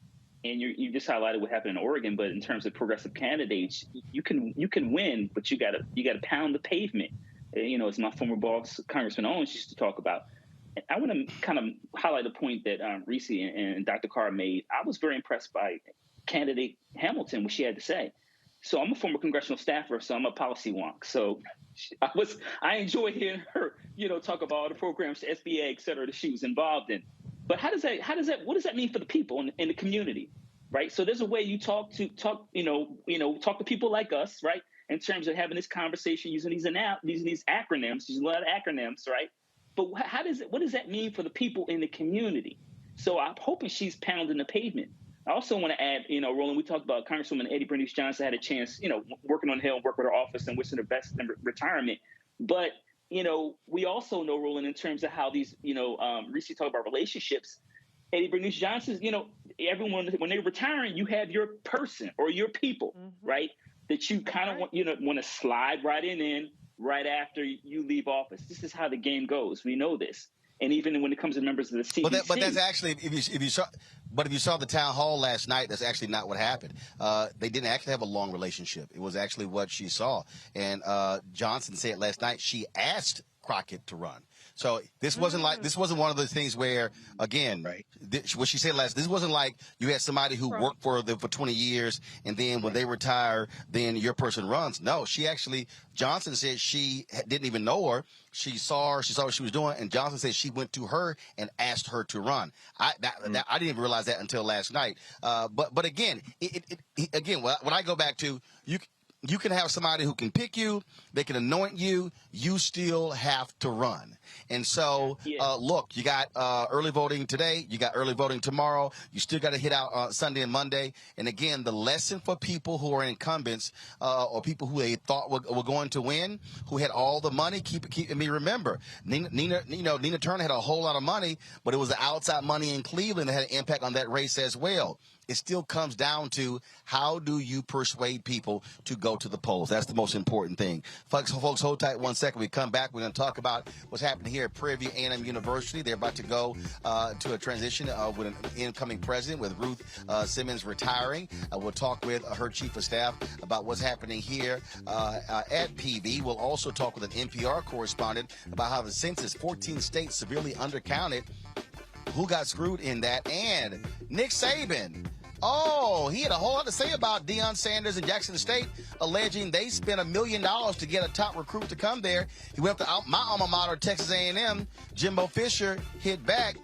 Speaker 8: And you just highlighted what happened in Oregon, but in terms of progressive candidates, you can win, but you got to pound the pavement. You know, as my former boss, Congressman Owens, used to talk about. And I want to kind of highlight a point that Reese and Dr. Carr made. I was very impressed by candidate Hamilton, what she had to say. So I'm a former congressional staffer, so I'm a policy wonk. So I enjoy hearing her, talk about all the programs, the SBA, et cetera, that she was involved in. But what does that mean for the people in the community, right? So there's a way you talk to people like us, right? In terms of having this conversation using these acronyms, using a lot of acronyms, right? But what does that mean for the people in the community? So I'm hoping she's pounding the pavement. I also want to add, Roland, we talked about Congresswoman Eddie Bernice Johnson had a chance, working on the Hill, work with her office and wishing her best in retirement. But we also know, Roland, in terms of how these, Reese talked about relationships. Eddie Bernice Johnson, everyone, when they're retiring, you have your person or your people, right? That you kind of want to slide right in right after you leave office. This is how the game goes. We know this. And even when it comes to members of the CDC.
Speaker 10: But that's actually, if you saw the town hall last night, that's actually not what happened. They didn't actually have a long relationship. It was actually what she saw. And Johnson said last night she asked Crockett to run. So this wasn't one of those things where, again, what she said this wasn't like you had somebody who worked for them for 20 years and then when they retire, then your person runs. No, Johnson said she didn't even know her. She saw what she was doing, and Johnson said she went to her and asked her to run. I didn't even realize that until last night. But again, when I go back to you can have somebody who can pick you, they can anoint you, you still have to run. And so, look, you got early voting today, you got early voting tomorrow, you still got to hit out Sunday and Monday. And again, the lesson for people who are incumbents or people who they thought were going to win, who had all the money, remember, Nina Turner had a whole lot of money, but it was the outside money in Cleveland that had an impact on that race as well. It still comes down to how do you persuade people to go to the polls. That's the most important thing. Folks, hold tight 1 second. We come back. We're going to talk about what's happening here at Prairie A M University. They're about to go to a transition with an incoming president, with Ruth Simmons retiring. We'll talk with her chief of staff about what's happening here at PV. We'll also talk with an NPR correspondent about how the census, 14 states severely undercounted. Who got screwed in that? And Nick Saban. Oh, he had a whole lot to say about Deion Sanders and Jackson State, alleging they spent $1 million to get a top recruit to come there. He went to my alma mater, Texas A&M. Jimbo Fisher hit back.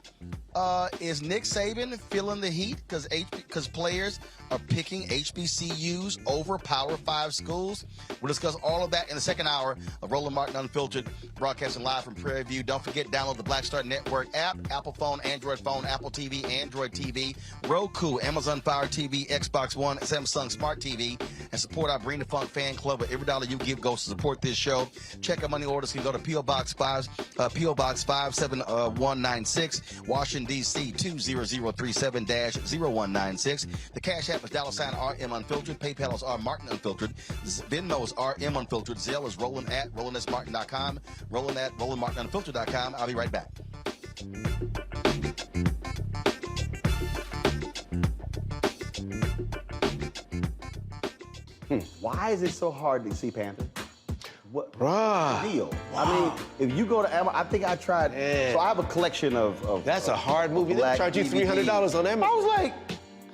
Speaker 10: Is Nick Saban feeling the heat because players are picking HBCUs over Power 5 schools? We'll discuss all of that in the second hour of Roland Martin Unfiltered, broadcasting live from Prairie View. Don't forget, download the Black Star Network app, Apple phone, Android phone, Apple TV, Android TV, Roku, Amazon Fire TV, Xbox One, Samsung Smart TV, and support our Bring the Funk fan club, where every dollar you give goes to support this show. Check our money orders. You can go to P.O. Box 57196, Washington, D.C. 20037-0196. The Cash App is $RM Unfiltered. PayPal is R Martin Unfiltered. Venmo is RM Unfiltered. Zelle is Roland at RolandSMartin.com. Roland at RolandMartinUnfiltered.com. I'll be right back.
Speaker 18: Why is it so hard to see Panther? What the deal? Wow. I mean, if you go to Amazon, I think I tried. So I have a collection of
Speaker 14: That's a hard movie. They charge you $300 on Amazon.
Speaker 18: I was like,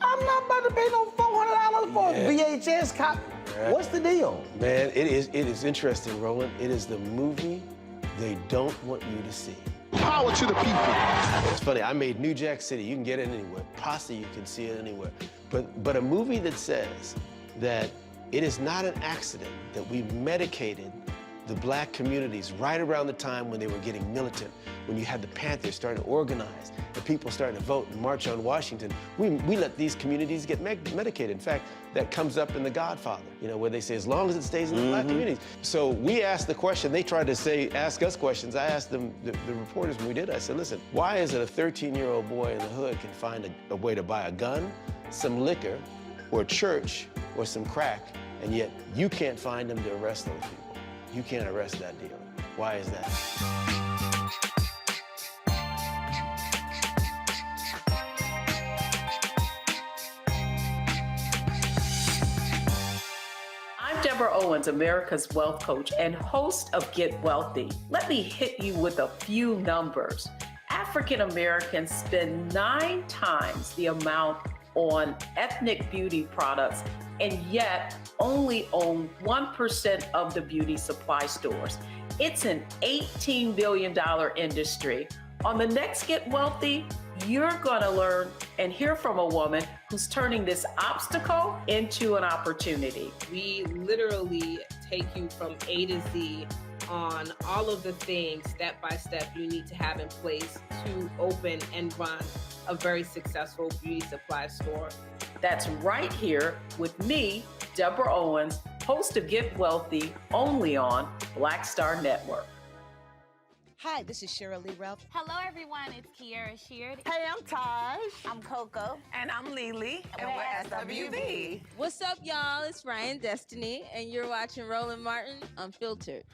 Speaker 18: I'm not about to pay no $400 for a VHS copy. Yeah. What's the deal?
Speaker 14: Man, it is interesting, Roland. It is the movie they don't want you to see. Power to the people. It's funny, I made New Jack City. You can get it anywhere. Posse, you can see it anywhere. But a movie that says that it is not an accident that we medicated the black communities right around the time when they were getting militant, when you had the Panthers starting to organize, and people starting to vote and march on Washington. We let these communities get medicated. In fact, that comes up in The Godfather, you know, where they say, as long as it stays in the black communities. So we asked the question, they tried to ask us questions. I asked them, the reporters when we did, I said, listen, why is it a 13-year-old boy in the hood can find a way to buy a gun, some liquor, or a church, or some crack, and yet you can't find them to arrest those people? You can't arrest that dealer. Why is that?
Speaker 19: I'm Deborah Owens, America's Wealth Coach and host of Get Wealthy. Let me hit you with a few numbers. African Americans spend 9 times the amount on ethnic beauty products and yet only own 1% of the beauty supply stores. It's an $18 billion industry. On the next Get Wealthy, you're gonna learn and hear from a woman who's turning this obstacle into an opportunity.
Speaker 20: We literally take you from A to Z on all of the things step by step you need to have in place to open and run a very successful beauty supply store.
Speaker 19: That's right here with me, Deborah Owens, host of Get Wealthy, only on Black Star Network.
Speaker 21: Hi, this is Cheryl Lee Ralph.
Speaker 22: Hello, everyone. It's Kiara Sheard.
Speaker 21: Hey, I'm Taj.
Speaker 22: I'm Coco.
Speaker 21: And I'm Lily. And we're SWV.
Speaker 23: What's up, y'all? It's Ryan Destiny, and you're watching Roland Martin Unfiltered.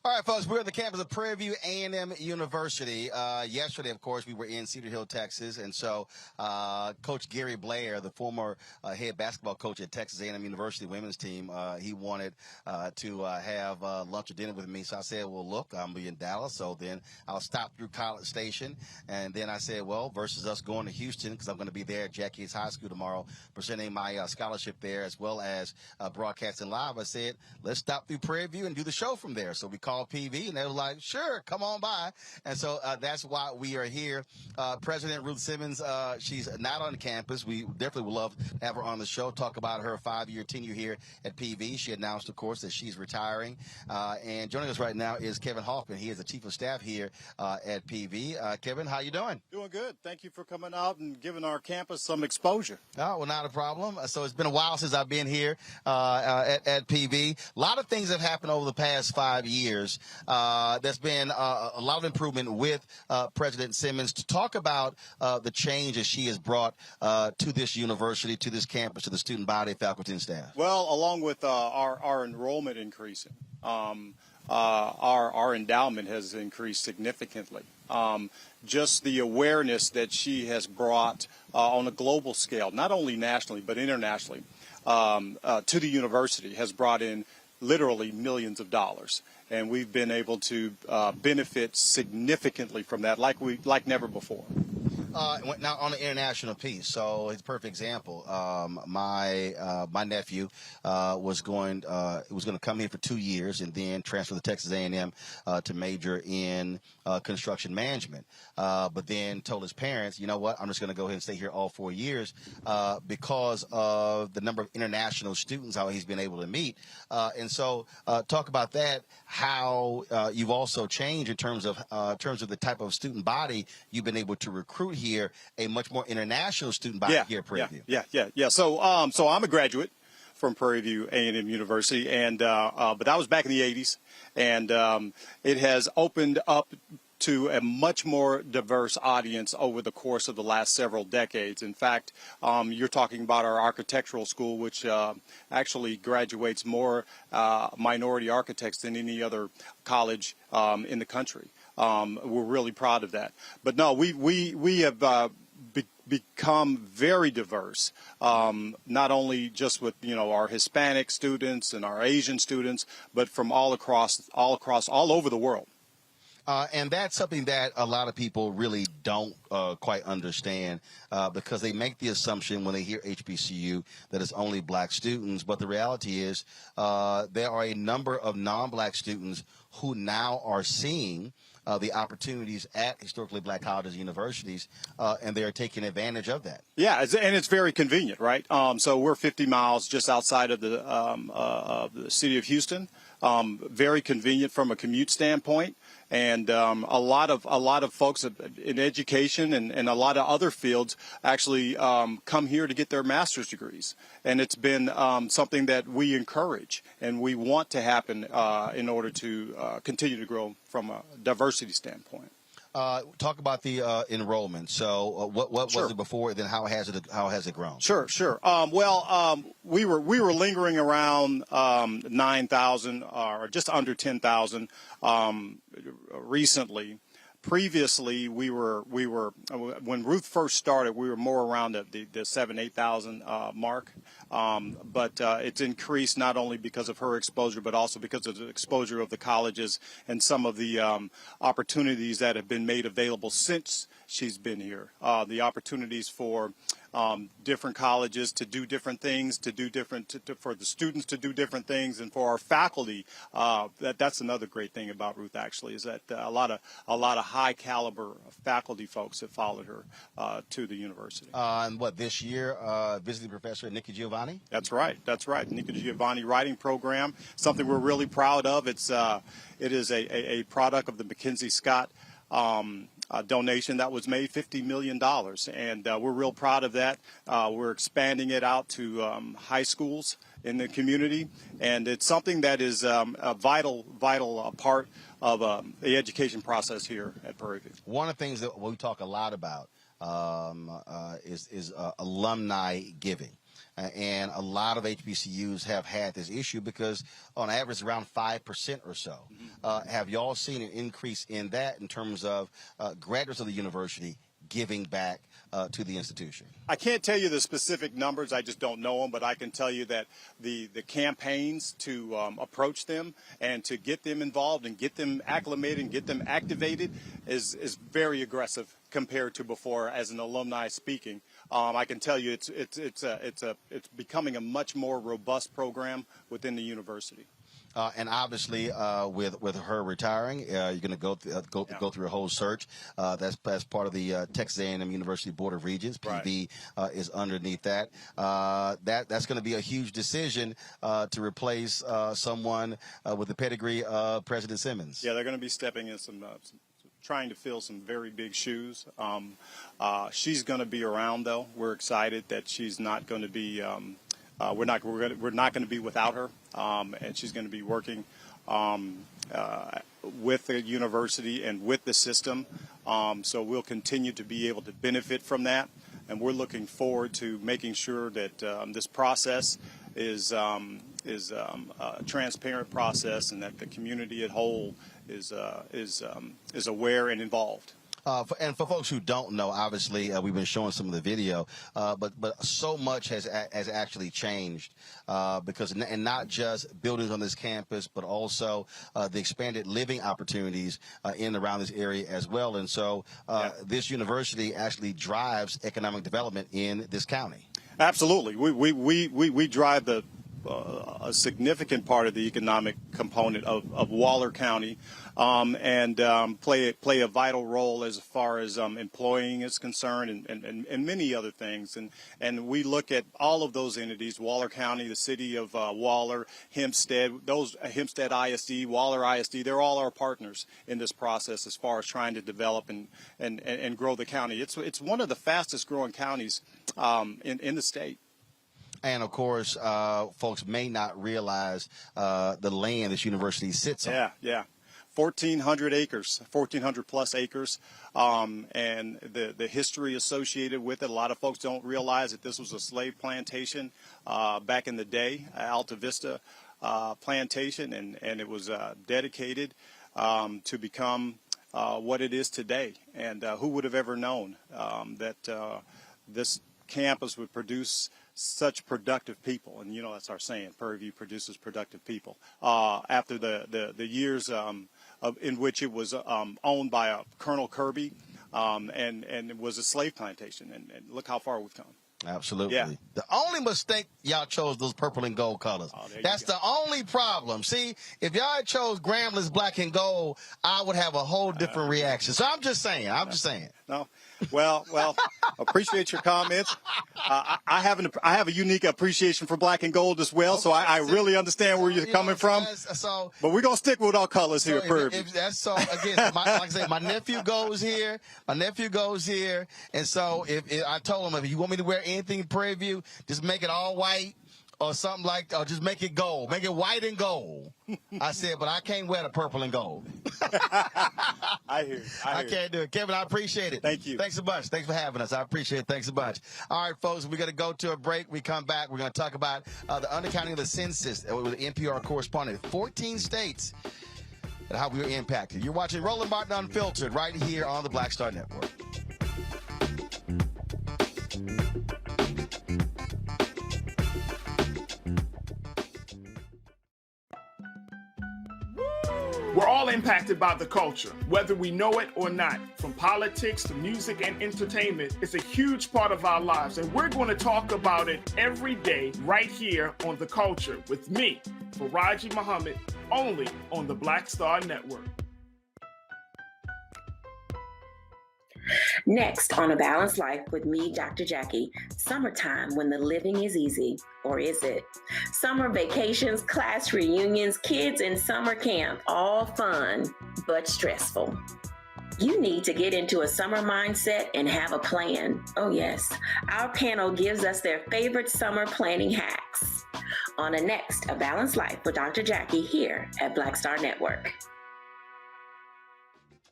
Speaker 10: All right, folks, we're at the campus of Prairie A M University. Yesterday, of course, we were in Cedar Hill, Texas, and so Coach Gary Blair, the former head basketball coach at Texas A&M University women's team, he wanted to have lunch or dinner with me. So I said, well, look, I'm going to be in Dallas, so then I'll stop through College Station. And then I said, well, versus us going to Houston, because I'm going to be there at Jack Yates High School tomorrow, presenting my scholarship there as well as broadcasting live. I said, let's stop through Prairie View and do the show from there. So we called PV, and they were like, sure, come on by. And so that's why we are here. President Ruth Simmons, she's not on campus. We definitely would love to have her on the show, talk about her 5-year tenure here at PV. She announced, of course, that she's retiring. And joining us right now is Kevin Hoffman. He is the chief of staff here at PV. Kevin, how you doing?
Speaker 24: Doing good. Thank you for coming out and giving our campus some exposure.
Speaker 10: Oh, well, not a problem. So it's been a while since I've been here at PV. A lot of things have happened over the past 5 years. There's been a lot of improvement with President Simmons. To talk about the changes she has brought to this university, to this campus, to the student body, faculty, and staff.
Speaker 24: Well, along with our enrollment increasing, our endowment has increased significantly. Just the awareness that she has brought on a global scale, not only nationally but internationally, to the university has brought in literally millions of dollars. And we've been able to benefit significantly from that like never before.
Speaker 10: Now on the international piece, so it's a perfect example. My nephew was going to come here for 2 years and then transfer to Texas A&M to major in construction management. But then told his parents, you know what, I'm just going to go ahead and stay here all 4 years because of the number of international students how he's been able to meet. And so talk about that, how you've also changed in terms of the type of student body you've been able to recruit here, a much more international student body here at Prairie View.
Speaker 24: Yeah. So I'm a graduate from Prairie View A&M University, and but that was back in the 80s, and it has opened up to a much more diverse audience over the course of the last several decades. In fact, you're talking about our architectural school, which actually graduates more minority architects than any other college in the country. We're really proud of that. But no, we have become very diverse, not only just with our Hispanic students and our Asian students, but from all over the world.
Speaker 10: And that's something that a lot of people really don't quite understand because they make the assumption when they hear HBCU that it's only black students. But the reality is there are a number of non-black students who now are seeing the opportunities at historically black colleges and universities, and they are taking advantage of that.
Speaker 24: Yeah, and it's very convenient, right? So we're 50 miles just outside of the city of Houston. Very convenient from a commute standpoint. And a lot of folks in education and a lot of other fields actually come here to get their master's degrees. And it's been something that we encourage and we want to happen in order to continue to grow from a diversity standpoint.
Speaker 10: Talk about the enrollment. So, what
Speaker 24: Sure.
Speaker 10: was it before? Then how has it grown?
Speaker 24: Sure. We were lingering around 9,000 or just under 10,000 recently. Previously, we were when Ruth first started, we were more around the 7,000-8,000 mark. But it's increased not only because of her exposure, but also because of the exposure of the colleges and some of the opportunities that have been made available since she's been here. The opportunities for different colleges to do different things, for the students to do different things, and for our faculty. That's another great thing about Ruth, actually, is that a lot of high caliber faculty folks have followed her to the university.
Speaker 10: And this year, visiting professor Nikki Giovanni?
Speaker 24: That's right. Nikki Giovanni writing program, something we're really proud of. It is a product of the Mackenzie Scott donation that was made, $50 million, and we're real proud of that. We're expanding it out to high schools in the community, and it's something that is a vital part of the education process here at Prairie View.
Speaker 10: One of the things that we talk a lot about is alumni giving. And a lot of HBCUs have had this issue because on average around 5% or so. Have y'all seen an increase in that in terms of graduates of the university giving back to the institution?
Speaker 24: I can't tell you the specific numbers. I just don't know them. But I can tell you that the campaigns to approach them and to get them involved and get them acclimated and get them activated is very aggressive compared to before as an alumni speaking. I can tell you it's becoming a much more robust program within the university.
Speaker 10: And obviously, with her retiring, you're going to go through a whole search. That's part of the Texas A&M University Board of Regents. PV is underneath that. That's going to be a huge decision to replace someone with the pedigree of President Simmons.
Speaker 24: Yeah, they're going to be stepping in trying to fill some very big shoes. She's going to be around, though. We're excited that she's not going to be. We're not going to be without her, and she's going to be working with the university and with the system. So we'll continue to be able to benefit from that, and we're looking forward to making sure that this process is a transparent process, and that the community at whole is aware and involved.
Speaker 10: And for folks who don't know, obviously we've been showing some of the video, but so much has actually changed because and not just buildings on this campus, but also the expanded living opportunities in and around this area as well. And so this university actually drives economic development in this county.
Speaker 24: Absolutely, we drive a significant part of the economic component of Waller County, and play a vital role as far as employing is concerned, and many other things. And we look at all of those entities: Waller County, the city of Waller, Hempstead, Hempstead ISD, Waller ISD. They're all our partners in this process as far as trying to develop and grow the county. It's one of the fastest growing counties in the state.
Speaker 10: And, of course, folks may not realize the land this university sits on.
Speaker 24: Yeah. 1,400 acres, 1,400 plus acres, and the history associated with it. A lot of folks don't realize that this was a slave plantation back in the day, Alta Vista plantation, and it was dedicated to become what it is today. And who would have ever known that this campus would produce such productive people? And, you know, that's our saying, Prairie View produces productive people. After the years in which it was owned by Colonel Kirby, and it was a slave plantation. And look how far we've come.
Speaker 10: Absolutely.
Speaker 24: Yeah.
Speaker 10: The only mistake, y'all chose those purple and gold colors. That's the only problem. See, if y'all had chose Gramblin's black and gold, I would have a whole different reaction. So I'm just saying.
Speaker 24: No. Well, appreciate your comments. I have a unique appreciation for black and gold as well, so I really understand where you're coming from. But we're gonna stick with our colors here at Prairie View.
Speaker 10: Again, like I said, my nephew goes here. And so if I told him, if you want me to wear anything in Prairie View, just make it all white. Or something like, or just make it gold. Make it white and gold. I said, but I can't wear the purple and gold.
Speaker 24: I hear you.
Speaker 10: I can't do it. Kevin, I appreciate it.
Speaker 24: Thank you.
Speaker 10: Thanks so much. Thanks for having us. I appreciate it. Thanks so much. All right, folks, we're going to go to a break. We come back. We're going to talk about the undercounting of the census with the NPR correspondent. 14 states and how we were impacted. You're watching Roland Martin Unfiltered right here on the Black Star Network.
Speaker 1: We're all impacted by the culture, whether we know it or not. From politics to music and entertainment, it's a huge part of our lives, and we're going to talk about it every day right here on The Culture with me, Faraji Muhammad, only on the Black Star Network.
Speaker 13: Next on A Balanced Life with me, Dr. Jackie, summertime when the living is easy, or is it? Summer vacations, class reunions, kids in summer camp, all fun, but stressful. You need to get into a summer mindset and have a plan. Oh yes, our panel gives us their favorite summer planning hacks. On a next A Balanced Life with Dr. Jackie here at Black Star Network.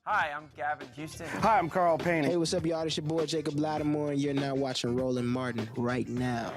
Speaker 2: Hi, I'm Gavin Houston.
Speaker 16: Hi, I'm Carl Payne. Hey, what's up, y'all? It's your boy Jacob Lattimore, and you're now watching Roland Martin right now.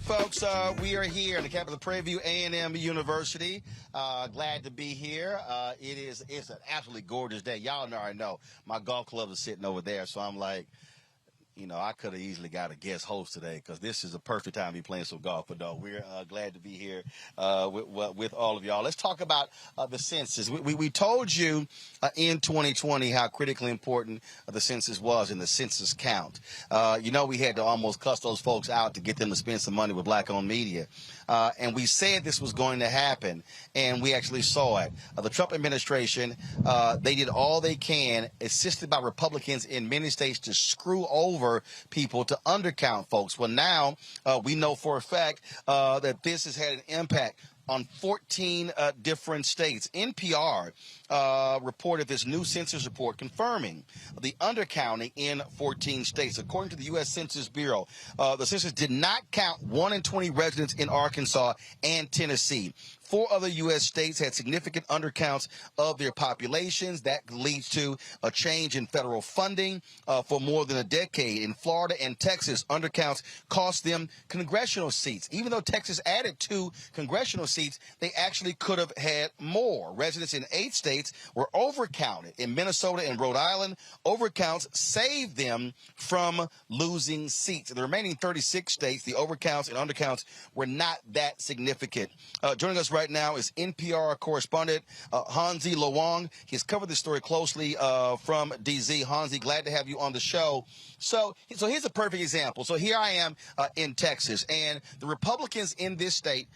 Speaker 10: Folks, we are here in the campus of Prairie A M University. Glad to be here. It's an absolutely gorgeous day. Y'all already know my golf club is sitting over there, so I'm like, you know, I could have easily got a guest host today because this is a perfect time to be playing some golf. But no, we're glad to be here with all of y'all. Let's talk about the census. We told you in 2020 how critically important the census was and the census count. You know, we had to almost cuss those folks out to get them to spend some money with black-owned media. And we said this was going to happen, and we actually saw it. The Trump administration, they did all they can, assisted by Republicans in many states, to screw over people, to undercount folks. Well, now we know for a fact that this has had an impact on 14 different states. NPR reported this new census report confirming the undercounting in 14 states. According to the U.S. Census Bureau, the census did not count 1 in 20 residents in Arkansas and Tennessee. 4 other U.S. states had significant undercounts of their populations. That leads to a change in federal funding for more than a decade. In Florida and Texas, undercounts cost them congressional seats. Even though Texas added 2 congressional seats, they actually could have had more. Residents in 8 states were overcounted. In Minnesota and Rhode Island, overcounts saved them from losing seats. In the remaining 36 states, the overcounts and undercounts were not that significant. Joining us right now is NPR correspondent Hansi Lowong. He's covered this story closely from DZ. Hansi, glad to have you on the show. So here's a perfect example. So here I am in Texas, and the Republicans in this state,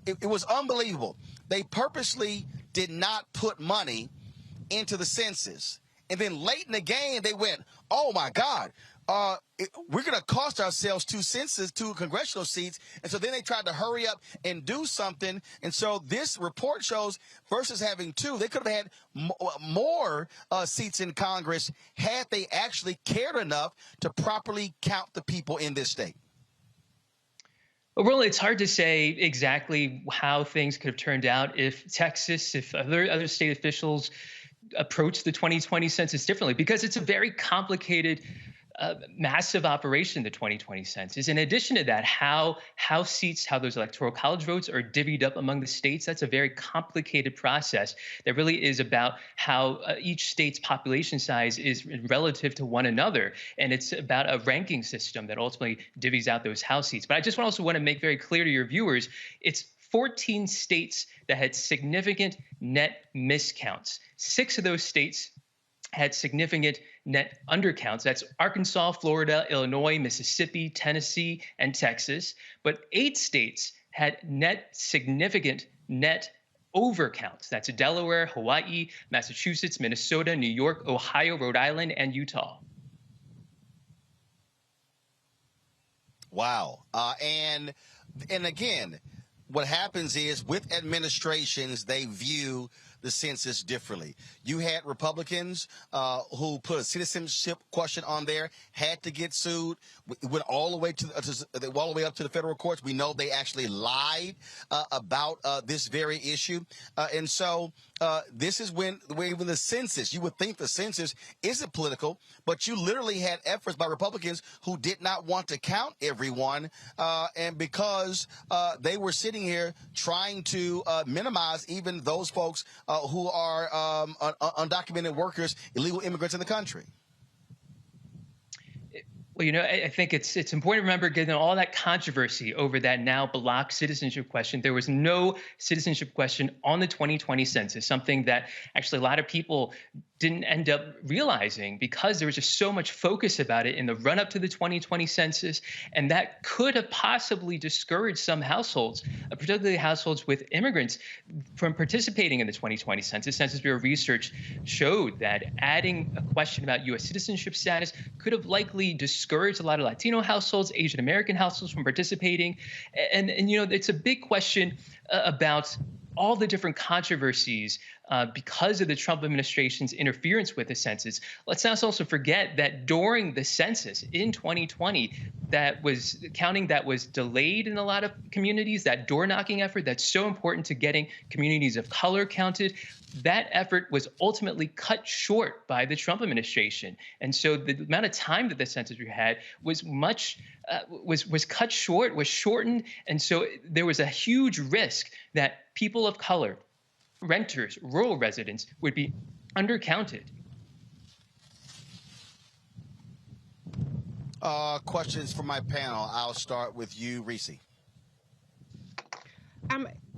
Speaker 10: it was unbelievable. They purposely did not put money into the census. And then late in the game, they went, oh, my God, we're going to cost ourselves 2 congressional seats. And so then they tried to hurry up and do something. And so this report shows versus having 2, they could have had more seats in Congress had they actually cared enough to properly count the people in this state.
Speaker 3: Well, it's hard to say exactly how things could have turned out if Texas, if other state officials approached the 2020 census differently, because it's a very complicated, massive operation, the 2020 census. In addition to that, how House seats, how those electoral college votes are divvied up among the states, that's a very complicated process that really is about how each state's population size is relative to one another. And it's about a ranking system that ultimately divvies out those House seats. But I just also want to make very clear to your viewers, it's 14 states that had significant net miscounts. 6 of those states had significant net undercounts. That's Arkansas, Florida, Illinois, Mississippi, Tennessee, and Texas. But 8 states had significant net overcounts. That's Delaware, Hawaii, Massachusetts, Minnesota, New York, Ohio, Rhode Island, and Utah.
Speaker 10: Wow. And again, what happens is with administrations, they view the census differently. You had Republicans who put a citizenship question on there, had to get sued. It went all the way all the way up to the federal courts. We know they actually lied about this very issue, and so this is when the census. You would think the census isn't political, but you literally had efforts by Republicans who did not want to count everyone, and because they were sitting here trying to minimize even those folks who are undocumented workers, illegal immigrants in the country.
Speaker 3: Well, I think it's important to remember, given all that controversy over that now blocked citizenship question, there was no citizenship question on the 2020 census, something that actually a lot of people didn't end up realizing because there was just so much focus about it in the run-up to the 2020 census, and that could have possibly discouraged some households, particularly households with immigrants, from participating in the 2020 census. Census Bureau research showed that adding a question about U.S. citizenship status could have likely discouraged a lot of Latino households, Asian American households from participating, and it's a big question about all the different controversies because of the Trump administration's interference with the census. Let's not also forget that during the census in 2020, counting that was delayed in a lot of communities, that door-knocking effort that's so important to getting communities of color counted, that effort was ultimately cut short by the Trump administration. And so the amount of time that the census had was was cut short, was shortened. And so there was a huge risk that people of color, renters, rural residents would be undercounted.
Speaker 10: Questions for my panel. I'll start with you, Reese.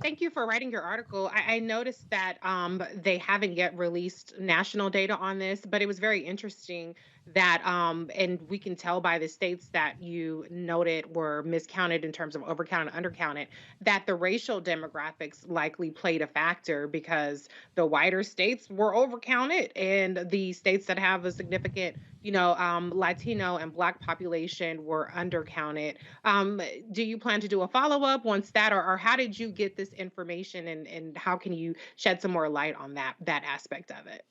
Speaker 5: Thank you for writing your article. I noticed that they haven't yet released national data on this, but it was very interesting that, and we can tell by the states that you noted were miscounted in terms of overcounted and undercounted, that the racial demographics likely played a factor because the whiter states were overcounted and the states that have a significant, Latino and Black population were undercounted. Do you plan to do a follow-up once that, or how did you get this information, and how can you shed some more light on that aspect of it?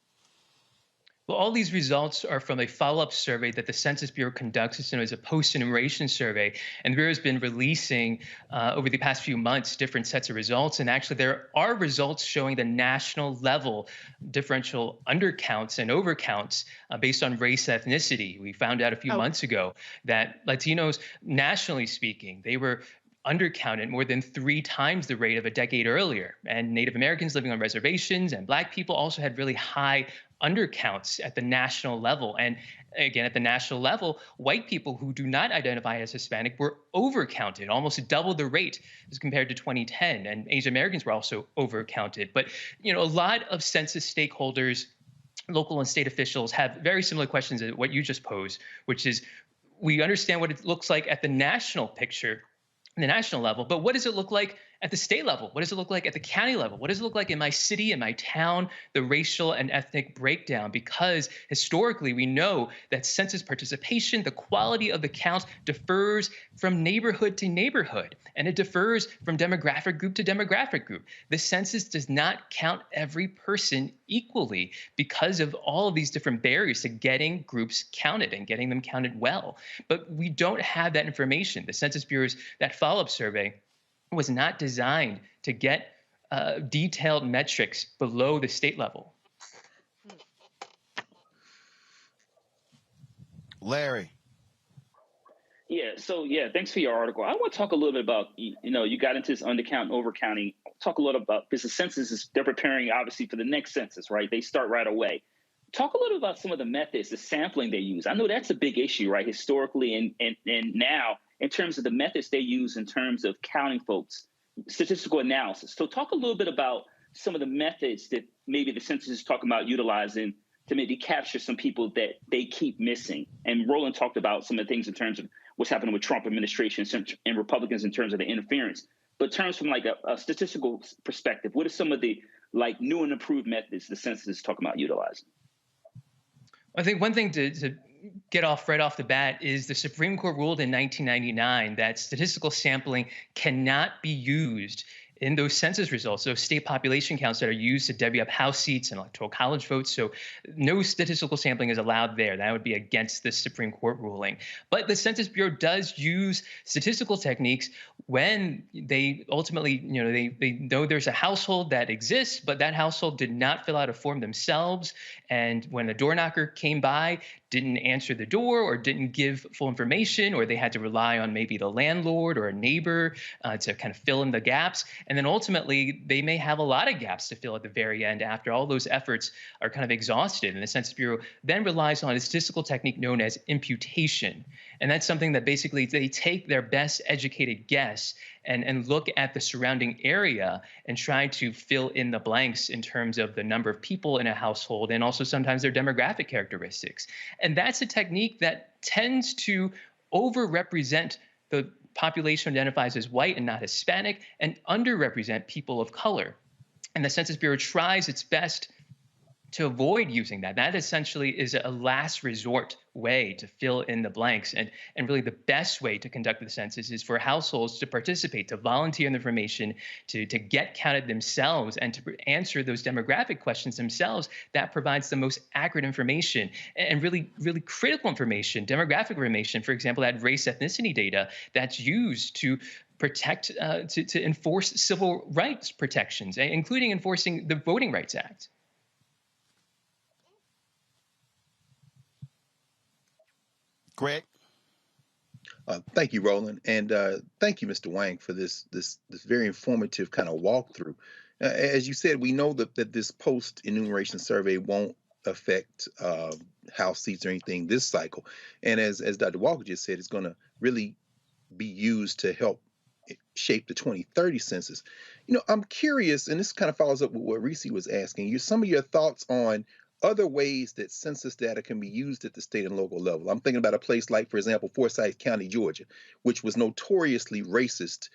Speaker 3: Well, all these results are from a follow-up survey that the Census Bureau conducts. It's known as a post-enumeration survey. And the Bureau has been releasing over the past few months different sets of results. And actually, there are results showing the national level differential undercounts and overcounts based on race ethnicity. We found out a few months ago that Latinos, nationally speaking, they were undercounted more than 3 times the rate of a decade earlier. And Native Americans living on reservations and Black people also had really high undercounts at the national level. And again, at the national level, white people who do not identify as Hispanic were overcounted, almost double the rate as compared to 2010. And Asian Americans were also overcounted. But, a lot of census stakeholders, local and state officials, have very similar questions to what you just posed, which is, we understand what it looks like at the national picture, the national level, but what does it look like at the state level? What does it look like at the county level? What does it look like in my city, in my town, the racial and ethnic breakdown? Because historically, we know that census participation, the quality of the count differs from neighborhood to neighborhood, and it differs from demographic group to demographic group. The census does not count every person equally because of all of these different barriers to getting groups counted and getting them counted well. But we don't have that information. The Census Bureau's, that follow-up survey was not designed to get detailed metrics below the state level.
Speaker 10: Larry.
Speaker 8: Yeah, so thanks for your article. I want to talk a little bit about, you got into this undercount and overcounting. Talk a little about, because the census they're preparing obviously for the next census, right? They start right away. Talk a little about some of the methods, the sampling they use. I know that's a big issue, right? Historically and now, in terms of the methods they use in terms of counting folks, statistical analysis. So talk a little bit about some of the methods that maybe the census is talking about utilizing to maybe capture some people that they keep missing. And Roland talked about some of the things in terms of what's happening with Trump administration and Republicans in terms of the interference. But in terms from like a statistical perspective, what are some of the like new and improved methods the census is talking about utilizing?
Speaker 3: I think one thing to get off right off the bat is the Supreme Court ruled in 1999 that statistical sampling cannot be used in those census results, those state population counts that are used to divvy up House seats and electoral college votes. So no statistical sampling is allowed there. That would be against the Supreme Court ruling. But the Census Bureau does use statistical techniques when they ultimately, they know there's a household that exists, but that household did not fill out a form themselves. And when the door knocker came by, didn't answer the door or didn't give full information, or they had to rely on maybe the landlord or a neighbor to kind of fill in the gaps. And then ultimately, they may have a lot of gaps to fill at the very end after all those efforts are kind of exhausted. And the Census Bureau then relies on a statistical technique known as imputation. And that's something that basically they take their best educated guess and look at the surrounding area and try to fill in the blanks in terms of the number of people in a household and also sometimes their demographic characteristics. And that's a technique that tends to overrepresent the population identifies as white and not Hispanic and underrepresent people of color. And the Census Bureau tries its best to avoid using that. That essentially is a last resort way to fill in the blanks. And really the best way to conduct the census is for households to participate, to volunteer information, to get counted themselves and to answer those demographic questions themselves. That provides the most accurate information and really, really critical information, demographic information, for example, that race ethnicity data that's used to protect, to enforce civil rights protections, including enforcing the Voting Rights Act.
Speaker 10: Greg.
Speaker 6: Thank you, Roland, and thank you, Mr. Wang, for this very informative kind of walkthrough. As you said, we know that this post-enumeration survey won't affect House seats or anything this cycle, and as Dr. Walker just said, it's going to really be used to help shape the 2030 census. I'm curious, and this kind of follows up with what Reese was asking you. Some of your thoughts on other ways that census data can be used at the state and local level. I'm thinking about a place like, for example, Forsyth County, Georgia, which was notoriously racist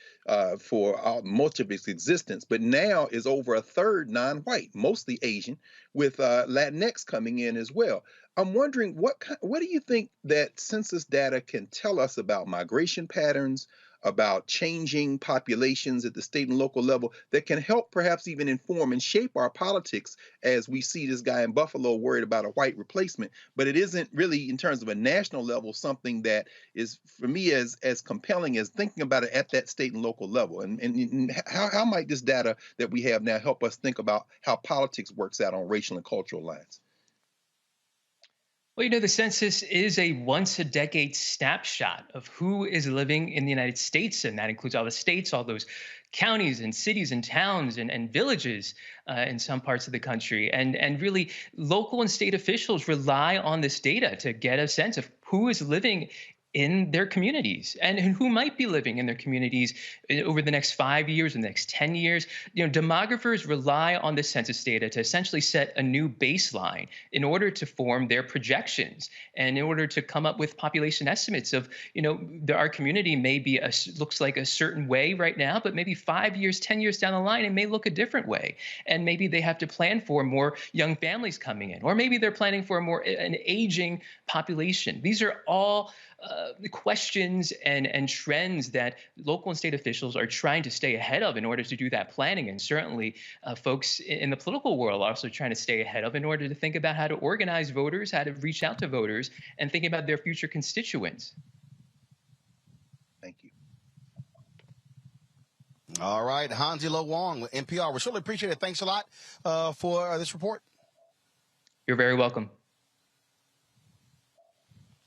Speaker 6: for much of its existence, but now is over a third non-white, mostly Asian, with Latinx coming in as well. I'm wondering, what do you think that census data can tell us about migration patterns, about changing populations at the state and local level that can help perhaps even inform and shape our politics as we see this guy in Buffalo worried about a white replacement? But it isn't really, in terms of a national level, something that is, for me, as compelling as thinking about it at that state and local level. And how might this data that we have now help us think about how politics works out on racial and cultural lines?
Speaker 3: Well, the census is a once-a-decade snapshot of who is living in the United States, and that includes all the states, all those counties and cities and towns and villages in some parts of the country. And really, local and state officials rely on this data to get a sense of who is living in their communities and who might be living in their communities over the next 5 years, the next 10 years. Demographers rely on the census data to essentially set a new baseline in order to form their projections and in order to come up with population estimates of, our community may be looks like a certain way right now, but maybe 5 years, 10 years down the line, it may look a different way. And maybe they have to plan for more young families coming in, or maybe they're planning for an aging population. These are all questions and trends that local and state officials are trying to stay ahead of in order to do that planning. And certainly folks in the political world are also trying to stay ahead of in order to think about how to organize voters, how to reach out to voters, and think about their future constituents.
Speaker 6: Thank you.
Speaker 10: All right, Hansi-Lo Wong with NPR. We surely appreciate it. Thanks a lot for this report.
Speaker 3: You're very welcome.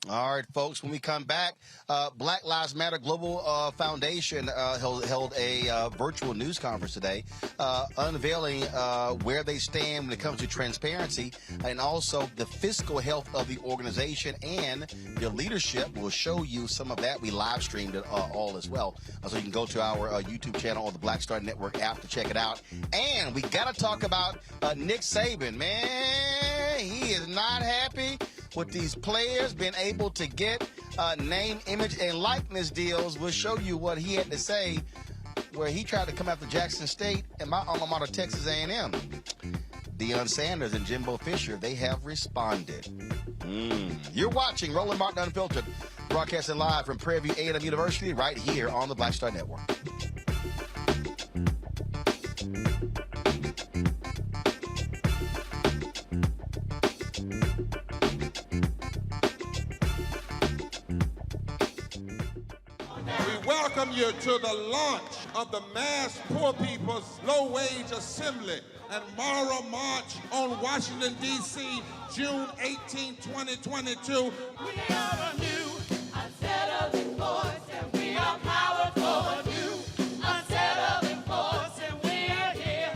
Speaker 10: All right, folks, when we come back, Black Lives Matter Global Foundation held a virtual news conference today, unveiling where they stand when it comes to transparency and also the fiscal health of the organization and their leadership. We'll show you some of that. We live streamed it all as well. So you can go to our YouTube channel or the Black Star Network app to check it out. And we got to talk about Nick Saban. Man, he is not happy with these players being able to get name, image, and likeness deals. We'll show you what he had to say where he tried to come after Jackson State and my alma mater, Texas A&M. Deion Sanders and Jimbo Fisher, they have responded. You're watching Roland Martin Unfiltered, broadcasting live from Prairie A M University right here on the Black Star Network.
Speaker 4: Welcome you to the launch of the Mass Poor People's Low Wage Assembly and Moral March on Washington, D.C., June 18, 2022. We are a new, unsettling force, and we are powerful. New, unsettling force, and we are here.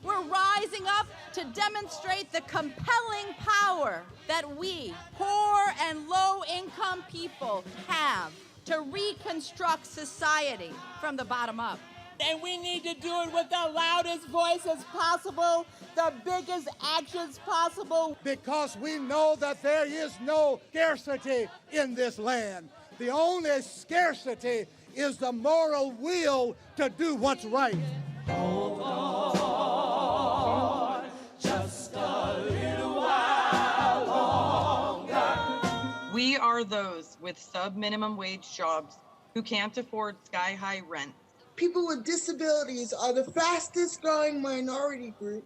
Speaker 7: We're rising up to demonstrate the compelling power that we, poor and low-income people, have to reconstruct society from the bottom up.
Speaker 9: And we need to do it with the loudest voices possible, the biggest actions possible.
Speaker 11: Because we know that there is no scarcity in this land. The only scarcity is the moral will to do what's right.
Speaker 4: Hold on, just a little while longer.
Speaker 25: We are those with sub-minimum wage jobs who can't afford sky-high rent.
Speaker 26: People with disabilities are the fastest growing minority group.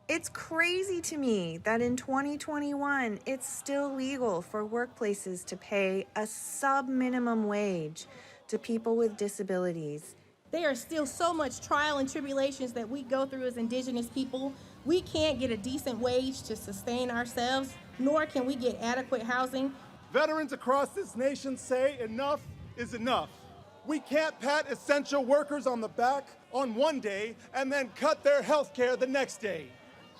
Speaker 27: It's crazy to me that in 2021, it's still legal for workplaces to pay a sub-minimum wage to people with disabilities.
Speaker 28: There are still so much trial and tribulations that we go through as Indigenous people. We can't get a decent wage to sustain ourselves, nor can we get adequate housing.
Speaker 11: Veterans across this nation say enough is enough. We can't pat essential workers on the back on one day and then cut their health care the next day.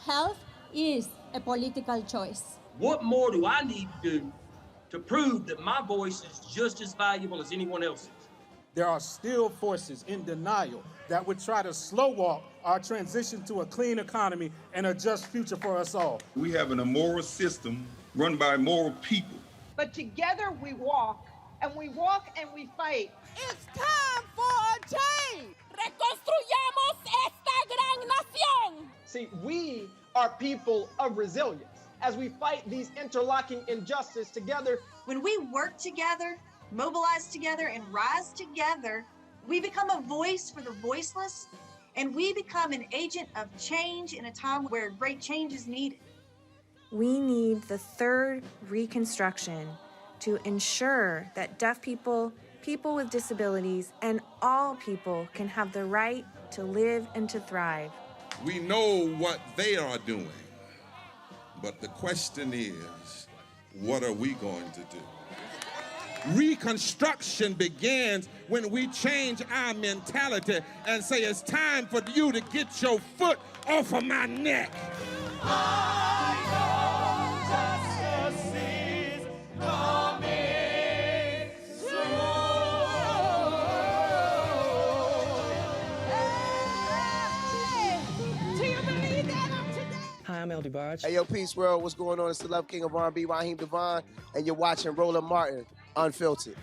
Speaker 29: Health is a political choice.
Speaker 30: What more do I need to do to prove that my voice is just as valuable as anyone else's?
Speaker 11: There are still forces in denial that would try to slow walk our transition to a clean economy and a just future for us all.
Speaker 4: We have an immoral system run by immoral people.
Speaker 31: But together we walk, and we walk and we fight.
Speaker 7: It's time for a change! Reconstruyamos esta gran nación!
Speaker 31: See, we are people of resilience. As we fight these interlocking injustices together,
Speaker 32: when we work together, mobilize together, and rise together, we become a voice for the voiceless, and we become an agent of change in a time where great change is needed.
Speaker 27: We need the third reconstruction to ensure that deaf people, people with disabilities, and all people can have the right to live and to thrive.
Speaker 4: We know what they are doing, but the question is, what are we going to do? Reconstruction begins when we change our mentality and say it's time for you to get your foot off of my neck. I know justice is coming.
Speaker 1: Divine.
Speaker 16: Hey, yo, Peace World, what's going on? It's the Love King of R&B, Raheem Devon, and you're watching Roland Martin, Unfiltered.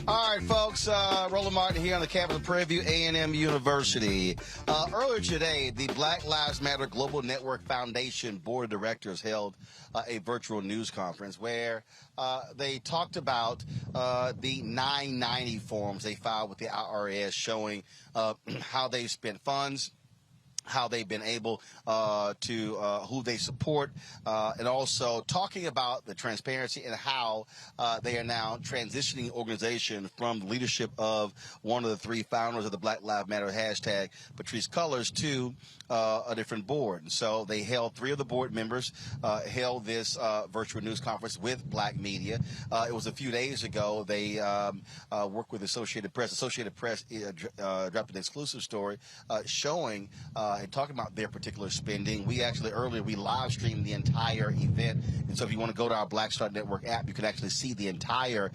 Speaker 10: All right, folks, Roland Martin here on the campus of Prairie A M University. Earlier today, the Black Lives Matter Global Network Foundation Board of Directors held a virtual news conference where they talked about the 990 forms they filed with the IRS showing how they spent funds, how they've been able to who they support, and also talking about the transparency and how they are now transitioning the organization from the leadership of one of the three founders of the Black Lives Matter hashtag, Patrisse Cullors, to a different board. And so they held, three of the board members held this virtual news conference with Black media. It was a few days ago. They worked with Associated Press. Associated Press dropped an exclusive story showing and talking about their particular spending. We actually earlier we live streamed the entire event, and so if you want to go to our Black Star Network app, you can actually see the entire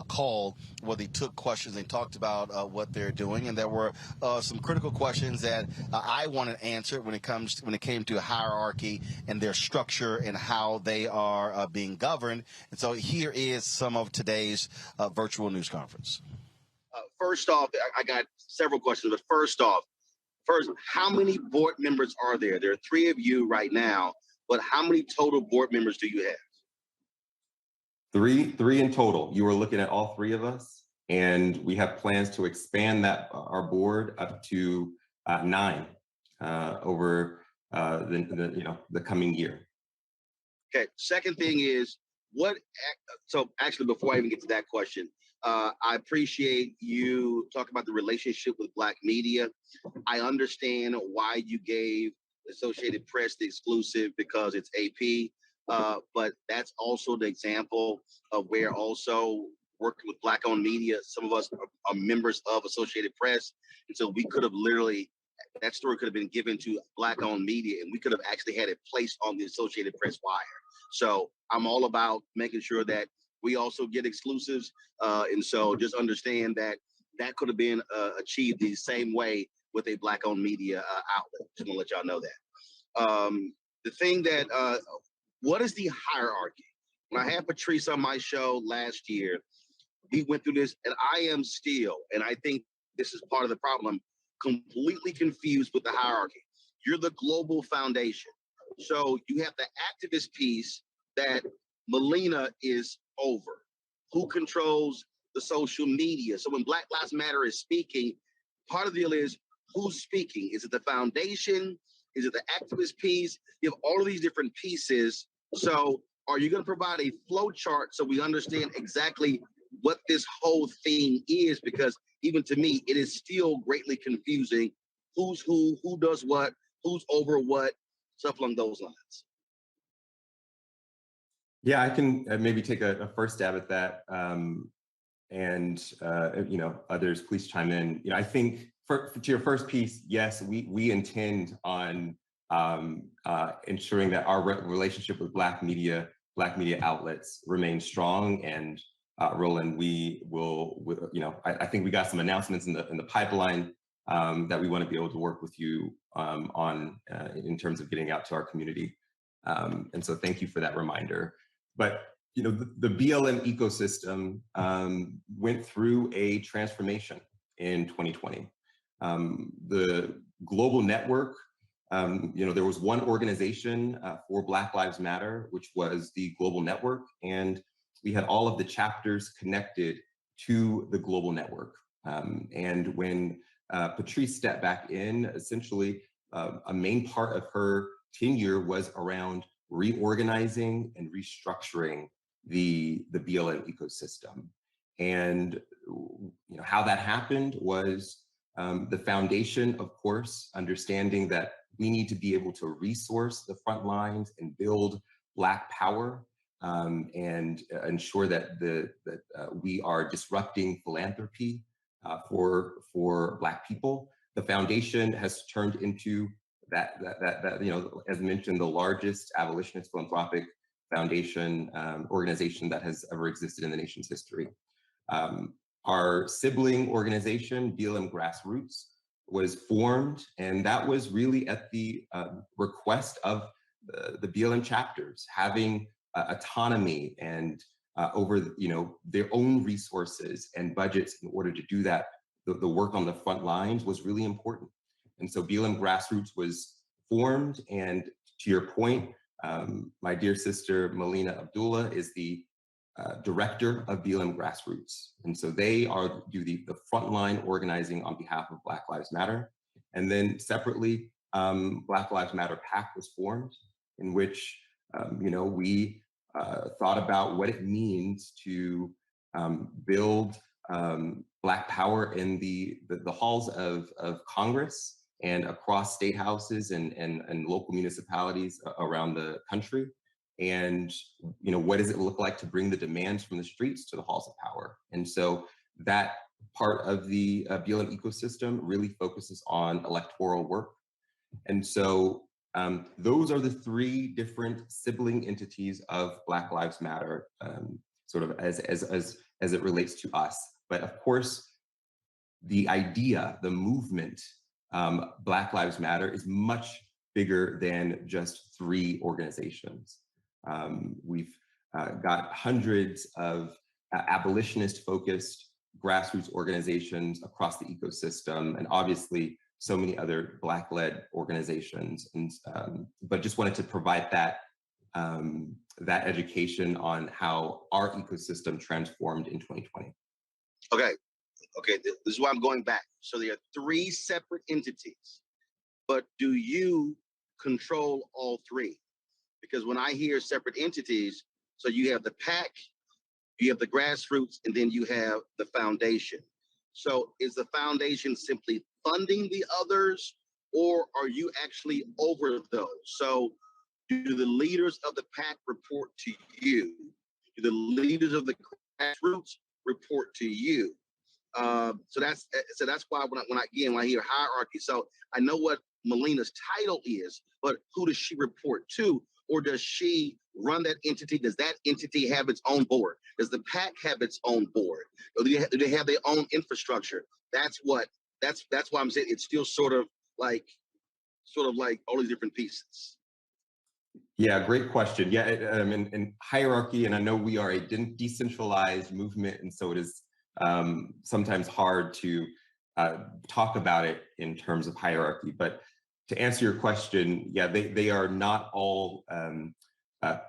Speaker 10: call where they took questions and talked about what they're doing. And there were some critical questions that I wanted answered when it came to hierarchy and their structure and how they are being governed. And so here is some of today's virtual news conference. First off, I got several questions, but first, how many board members are there? There are three of you right now, but how many total board members do you have?
Speaker 12: Three in total. You were looking at all three of us, and we have plans to expand our board up to 9 over the coming year.
Speaker 10: Okay. Second thing is so actually, before I even get to that question, I appreciate you talking about the relationship with Black media. I understand why you gave Associated Press the exclusive because it's AP, but that's also the example of where also working with Black-owned media, some of us are members of Associated Press, and so we could have literally, that story could have been given to Black-owned media, and we could have actually had it placed on the Associated Press wire. So I'm all about making sure that we also get exclusives. And so just understand that could have been achieved the same way with a Black-owned media outlet. Just want to let y'all know that. The thing that, what is the hierarchy? When I had Patrisse on my show last year, we went through this, and I am still, and I think this is part of the problem, completely confused with the hierarchy. You're the global foundation. So you have the activist piece that Melina is over. Who controls the social media? So when Black Lives Matter is speaking, part of the deal is who's speaking? Is it the foundation? Is it the activist piece? You have all of these different pieces. So are you going to provide a flow chart so we understand exactly what this whole thing is? Because even to me, it is still greatly confusing. Who's who does what, who's over what, stuff along those lines.
Speaker 12: Yeah, I can maybe take a first stab at that, and others please chime in. I think to your first piece, yes, we intend on ensuring that our relationship with Black media outlets remain strong. And Roland, we will, I think we got some announcements in the pipeline that we want to be able to work with you on in terms of getting out to our community. And so thank you for that reminder. But the BLM ecosystem went through a transformation in 2020. The global network, there was one organization for Black Lives Matter, which was the Global Network, and we had all of the chapters connected to the global network. And when Patrisse stepped back in, essentially a main part of her tenure was around reorganizing and restructuring the BLM ecosystem. And how that happened was the foundation, of course, understanding that we need to be able to resource the front lines and build Black power and ensure that we are disrupting philanthropy for Black people. The foundation has turned into that as mentioned, the largest abolitionist philanthropic foundation organization that has ever existed in the nation's history. Our sibling organization, BLM Grassroots, was formed, and that was really at the request of the BLM chapters having autonomy and over their own resources and budgets in order to do that. The work on the front lines was really important. And so BLM Grassroots was formed, and to your point, my dear sister Melina Abdullah is the director of BLM Grassroots. And so they do the frontline organizing on behalf of Black Lives Matter. And then separately, Black Lives Matter PAC was formed, in which we thought about what it means to build Black power in the halls of Congress and across state houses and local municipalities around the country. And what does it look like to bring the demands from the streets to the halls of power? And so that part of the BLM ecosystem really focuses on electoral work. And so those are the three different sibling entities of Black Lives Matter, sort of as it relates to us. But of course, the idea, the movement, Black Lives Matter is much bigger than just three organizations. We've got hundreds of abolitionist-focused grassroots organizations across the ecosystem, and obviously so many other Black-led organizations. And but just wanted to provide that that education on how our ecosystem transformed in 2020.
Speaker 10: Okay, this is why I'm going back. So there are three separate entities, but do you control all three? Because when I hear separate entities, so you have the PAC, you have the grassroots, and then you have the foundation. So is the foundation simply funding the others, or are you actually over those? So do the leaders of the PAC report to you? Do the leaders of the grassroots report to you? So that's why when I hear hierarchy, so I know what Melina's title is, but who does she report to? Or does she run that entity? Does that entity have its own board? Does the PAC have its own board? Or do they have their own infrastructure? That's why I'm saying it's still sort of like all these different pieces.
Speaker 12: Yeah, great question. Yeah, and hierarchy, and I know we are a decentralized movement, and so it is sometimes hard to talk about it in terms of hierarchy. But to answer your question, yeah, they are not all, so if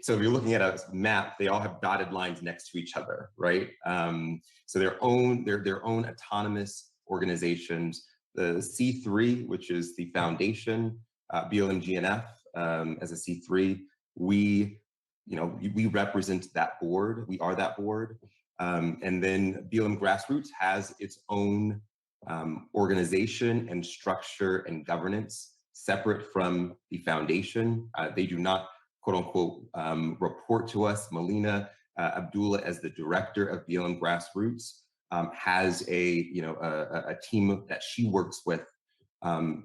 Speaker 12: you're looking at a map, they all have dotted lines next to each other, right? So they're their own autonomous organizations. The C3, which is the foundation, BLMGNF, as a C3, we represent that board. We are that board. And then BLM Grassroots has its own organization and structure and governance separate from the foundation. They do not, quote unquote, report to us. Melina Abdullah, as the director of BLM Grassroots, has a team that she works with,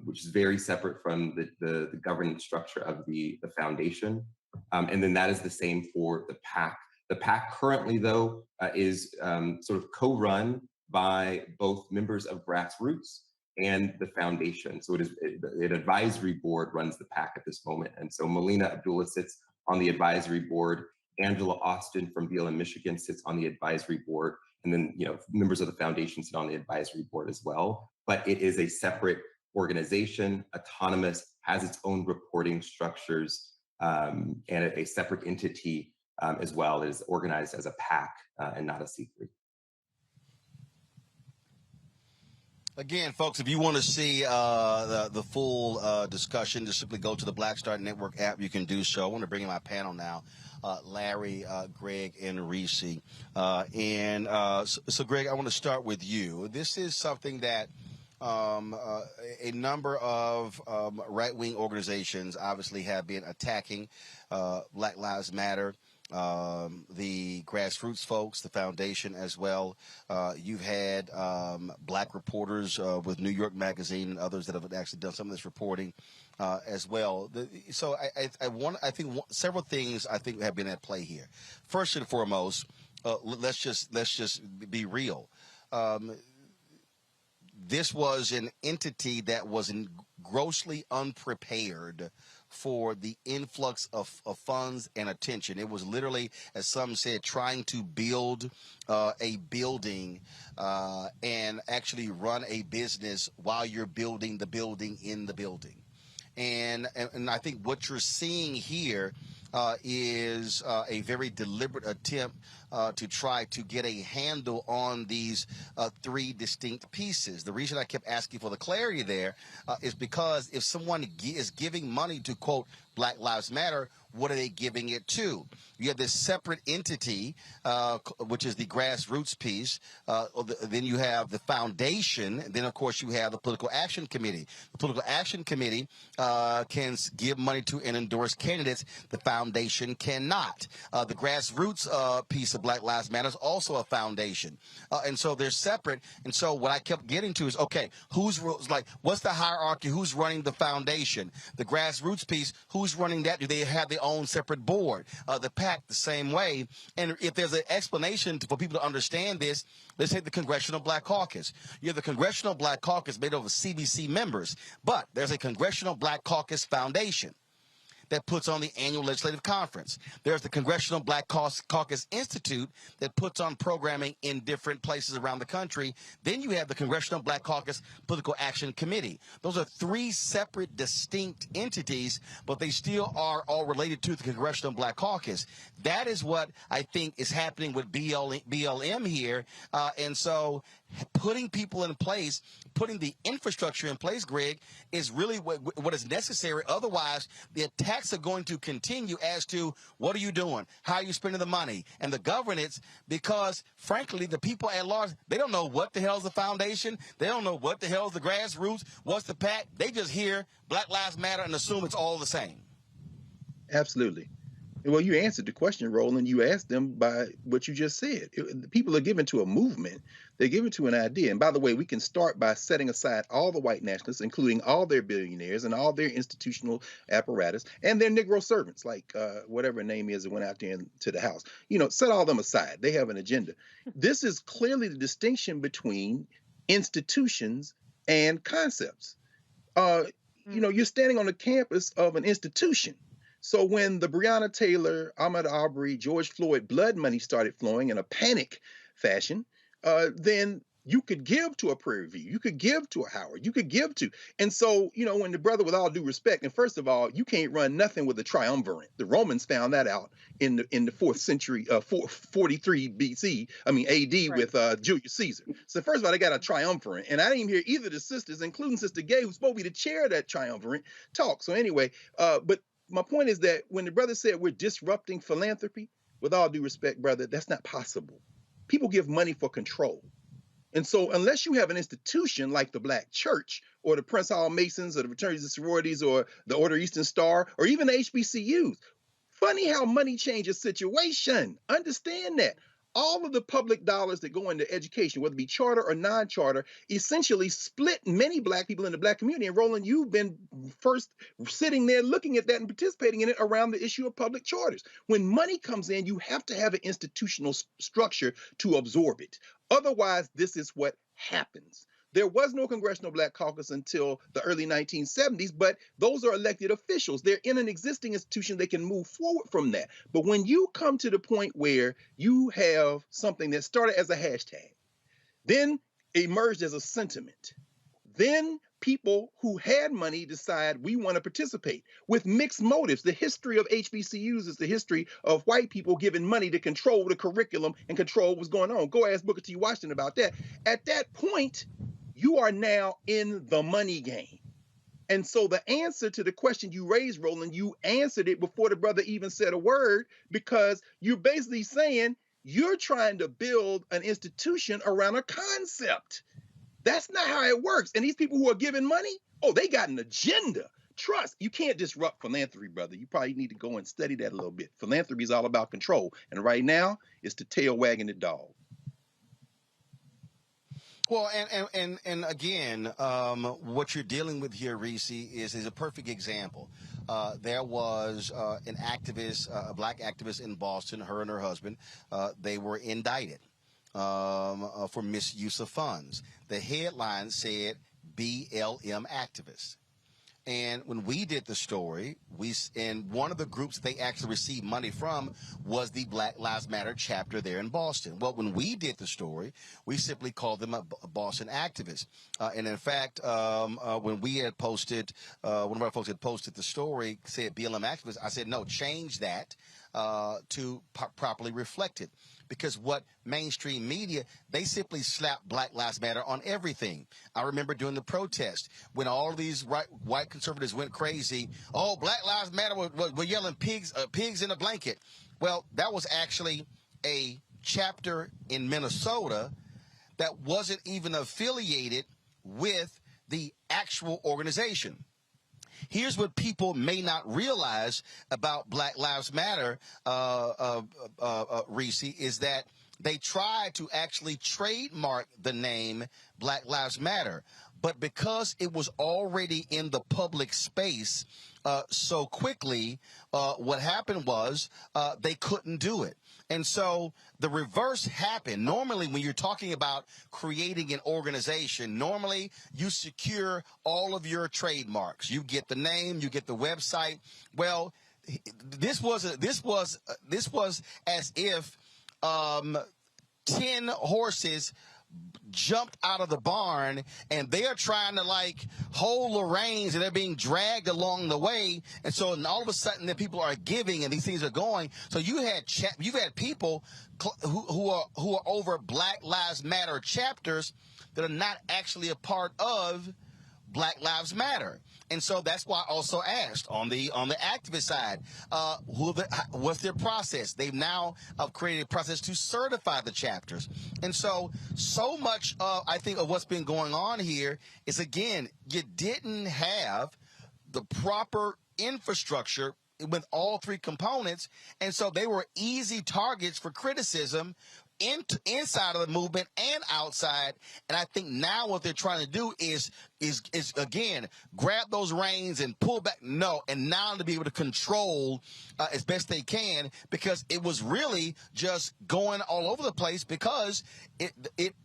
Speaker 12: which is very separate from the governance structure of the foundation. And then that is the same for the PAC. The PAC currently, though, is sort of co-run by both members of Grassroots and the foundation. So an advisory board runs the PAC at this moment. And so Melina Abdullah sits on the advisory board. Angela Austin from BLM Michigan sits on the advisory board. And then, members of the foundation sit on the advisory board as well. But it is a separate organization, autonomous, has its own reporting structures, and a separate entity as well, is organized as a PAC and not a C3.
Speaker 10: Again, folks, if you want to see the full discussion, just simply go to the Black Star Network app. You can do so. I want to bring in my panel now, Larry, Greg, and Reese. So, Greg, I want to start with you. This is something that a number of right-wing organizations obviously have been attacking Black Lives Matter, the grassroots folks, the foundation as well. You've had black reporters with New York Magazine and others that have actually done some of this reporting as well. So I think several things I think have been at play here. First and foremost, let's just be real. This was an entity that was grossly unprepared for the influx of funds and attention. It was literally, as some said, trying to build a building and actually run a business while you're building the building in the building. And I think what you're seeing here is a very deliberate attempt to try to get a handle on these three distinct pieces. The reason I kept asking for the clarity there is because if someone is giving money to, quote, Black Lives Matter, what are they giving it to? You have this separate entity, which is the grassroots piece. Then you have the foundation. Then, of course, you have the Political Action Committee. The Political Action Committee can give money to and endorse candidates. The foundation cannot. The grassroots piece of Black Lives Matter is also a foundation. And so they're separate. And so what I kept getting to is, okay, what's the hierarchy? Who's running the foundation? The grassroots piece, who's running that? Do they have their own separate board? The PAC the same way. And if there's an explanation for people to understand this, let's take the Congressional Black Caucus. You have the Congressional Black Caucus made up of CBC members, but there's a Congressional Black Caucus Foundation that puts on the annual legislative conference. There's the Congressional Black Caucus Institute that puts on programming in different places around the country. Then you have the Congressional Black Caucus Political Action Committee. Those are three separate, distinct entities, but they still are all related to the Congressional Black Caucus. That is what I think is happening with BLM here. And so putting people in place, putting the infrastructure in place, Greg, is really what is necessary. Otherwise, the attacks are going to continue as to what are you doing? How are you spending the money? And the governance, because, frankly, the people at large, they don't know what the hell is the foundation. They don't know what the hell is the grassroots. What's the PAC? They just hear Black Lives Matter and assume it's all the same.
Speaker 6: Absolutely. Well, you answered the question, Roland. You asked them by what you just said. People are given to a movement. They're given to an idea. And by the way, we can start by setting aside all the white nationalists, including all their billionaires and all their institutional apparatus and their Negro servants, like whatever name is that went out there into the House. You know, set all them aside. They have an agenda. This is clearly the distinction between institutions and concepts. You know, you're standing on the campus of an institution. So when the Breonna Taylor, Ahmaud Arbery, George Floyd blood money started flowing in a panic fashion, then you could give to a Prairie View, you could give to a Howard, you could give to. And so, you know, when the brother, with all due respect, and first of all, you can't run nothing with a triumvirate. The Romans found that out in the 4th century, 43 BC, I mean AD, right, with Julius Caesar. So first of all, they got a triumvirate. And I didn't even hear either of the sisters, including Sister Gay, who's supposed to be the chair of that triumvirate, talk. So anyway, but my point is that when the brother said we're disrupting philanthropy, with all due respect, brother, that's not possible. People give money for control. And so unless you have an institution like the Black Church or the Prince Hall Masons or the Fraternities and Sororities or the Order Eastern Star or even the HBCUs, funny how money changes situation. Understand that. All of the public dollars that go into education, whether it be charter or non-charter, essentially split many Black people in the Black community. And Roland, you've been first sitting there looking at that and participating in it around the issue of public charters. When money comes in, you have to have an institutional structure to absorb it. Otherwise, this is what happens. There was no Congressional Black Caucus until the early 1970s, but those are elected officials. They're in an existing institution. They can move forward from that. But when you come to the point where you have something that started as a hashtag, then emerged as a sentiment, then people who had money decide we want to participate with mixed motives. The history of HBCUs is the history of white people giving money to control the curriculum and control what's going on. Go ask Booker T. Washington about that. At that point, you are now in the money game. And so the answer to the question you raised, Roland, you answered it before the brother even said a word, because you're basically saying you're trying to build an institution around a concept. That's not how it works. And these people who are giving money, oh, they got an agenda. Trust. You can't disrupt philanthropy, brother. You probably need to go and study that a little bit. Philanthropy is all about control. And right now, it's the tail wagging the dog.
Speaker 10: Well, and again, what you're dealing with here, Reese, is a perfect example. There was an activist, a black activist in Boston, her and her husband. They were indicted for misuse of funds. The headline said BLM activists. And when we did the story, and one of the groups they actually received money from was the Black Lives Matter chapter there in Boston. Well, when we did the story, we simply called them a Boston activist. And in fact, when we had posted, one of our folks had posted the story, said BLM activist, I said, no, change that to properly reflect it. Because what mainstream media, they simply slap Black Lives Matter on everything. I remember during the protest when all these white conservatives went crazy. Oh, Black Lives Matter were yelling pigs in a blanket. Well, that was actually a chapter in Minnesota that wasn't even affiliated with the actual organization. Here's what people may not realize about Black Lives Matter, Reese, is that they tried to actually trademark the name Black Lives Matter. But because it was already in the public space so quickly, what happened was they couldn't do it. And so the reverse happened. Normally, when you're talking about creating an organization, normally you secure all of your trademarks. You get the name, you get the website. Well, this was as if 10 horses jumped out of the barn and they're trying to like hold the reins and they're being dragged along the way. And so all of a sudden the people are giving and these things are going. So you've had people who are over Black Lives Matter chapters that are not actually a part of Black Lives Matter. And so that's why I also asked on the activist side, what's their process? They've now created a process to certify the chapters. And so much I think of what's been going on here is, again, you didn't have the proper infrastructure with all three components. And so they were easy targets for criticism inside of the movement and outside. And I think now what they're trying to do is again, grab those reins and pull back. No, and now to be able to control as best they can, because it was really just going all over the place because it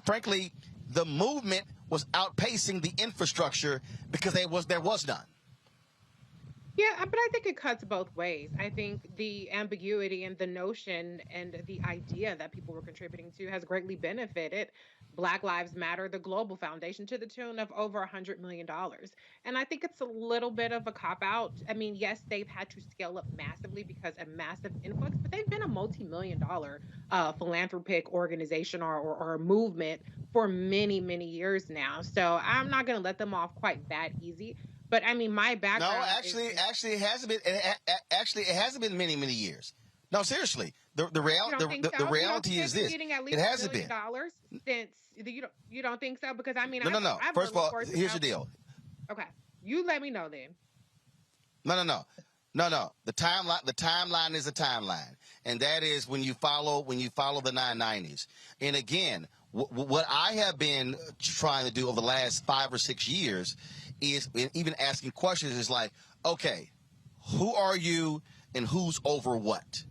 Speaker 10: frankly, the movement was outpacing the infrastructure because there was none.
Speaker 5: Yeah, but I think it cuts both ways. I think the ambiguity and the notion and the idea that people were contributing to has greatly benefited Black Lives Matter, the global foundation, to the tune of over $100 million. And I think it's a little bit of a cop-out. I mean, yes, they've had to scale up massively because a massive influx, but they've been a multi-million-dollar philanthropic organization or movement for many, many years now. So I'm not going to let them off quite that easy. But I mean, my background.
Speaker 10: No, actually, it hasn't been. Actually, it hasn't been many, many years. No, seriously, the reality is this: it hasn't been.
Speaker 5: Since you don't think so? Because I mean,
Speaker 10: no. First of all, here's the deal.
Speaker 5: Okay, you let me know then.
Speaker 10: No. The timeline is a timeline, and that is when you follow the 990s. And again, what I have been trying to do over the last 5 or 6 years is even asking questions is like, okay, who are you and who's over what?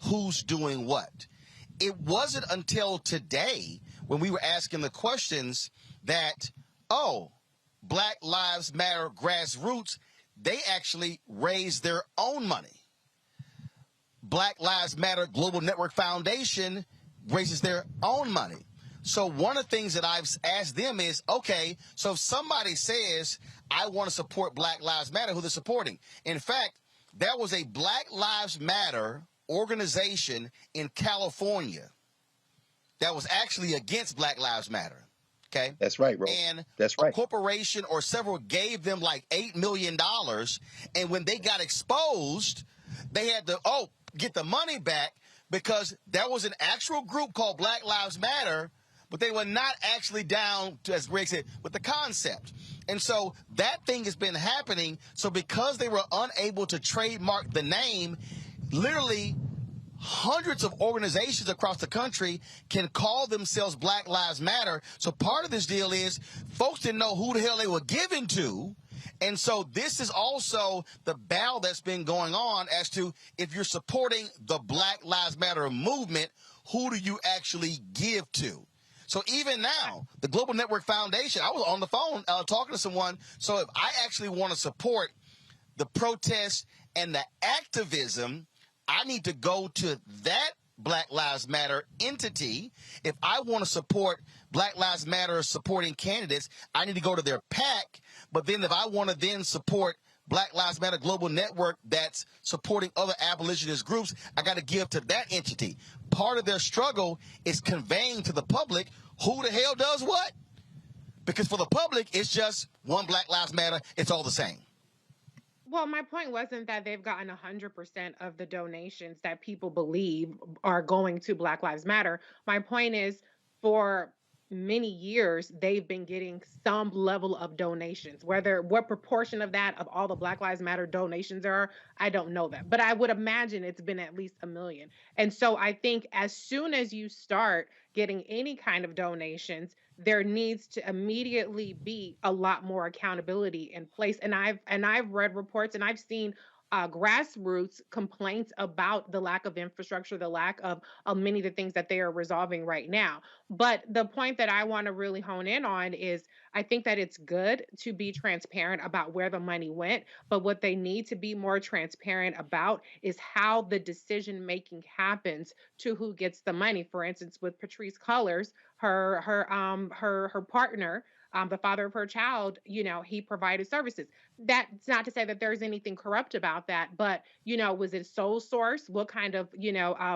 Speaker 10: Who's doing what? It wasn't until today when we were asking the questions that, oh, Black Lives Matter grassroots, they actually raised their own money. Black Lives Matter Global Network Foundation raises their own money. So one of the things that I've asked them is, okay, so if somebody says, I want to support Black Lives Matter, who they're supporting. In fact, there was a Black Lives Matter organization in California that was actually against Black Lives Matter. Okay.
Speaker 6: That's right, bro.
Speaker 10: And
Speaker 6: that's right.
Speaker 10: A corporation or several gave them like $8 million. And when they got exposed, they had to, get the money back because there was an actual group called Black Lives Matter, but they were not actually down to, as Greg said, with the concept. And so that thing has been happening. So because they were unable to trademark the name, literally hundreds of organizations across the country can call themselves Black Lives Matter. So part of this deal is folks didn't know who the hell they were giving to. And so this is also the battle that's been going on as to if you're supporting the Black Lives Matter movement, who do you actually give to? So even now, the Global Network Foundation, I was on the phone talking to someone. So if I actually want to support the protests and the activism, I need to go to that Black Lives Matter entity. If I want to support Black Lives Matter supporting candidates, I need to go to their PAC. But then if I want to then support Black Lives Matter Global Network that's supporting other abolitionist groups, I got to give to that entity. Part of their struggle is conveying to the public who the hell does what. Because for the public, it's just one Black Lives Matter. It's all the same.
Speaker 5: Well, my point wasn't that they've gotten 100% of the donations that people believe are going to Black Lives Matter. My point is, for many years, they've been getting some level of donations. What proportion of that, of all the Black Lives Matter donations are, I don't know that. But I would imagine it's been at least 1 million. And so I think as soon as you start getting any kind of donations, there needs to immediately be a lot more accountability in place. And I've read reports and I've seen grassroots complaints about the lack of infrastructure, the lack of many of the things that they are resolving right now. But the point that I want to really hone in on is I think that it's good to be transparent about where the money went, but what they need to be more transparent about is how the decision making happens to who gets the money. For instance, with Patrisse Cullors, her partner, the father of her child, he provided services. That's not to say that there's anything corrupt about that, but, was it sole source? What kind of,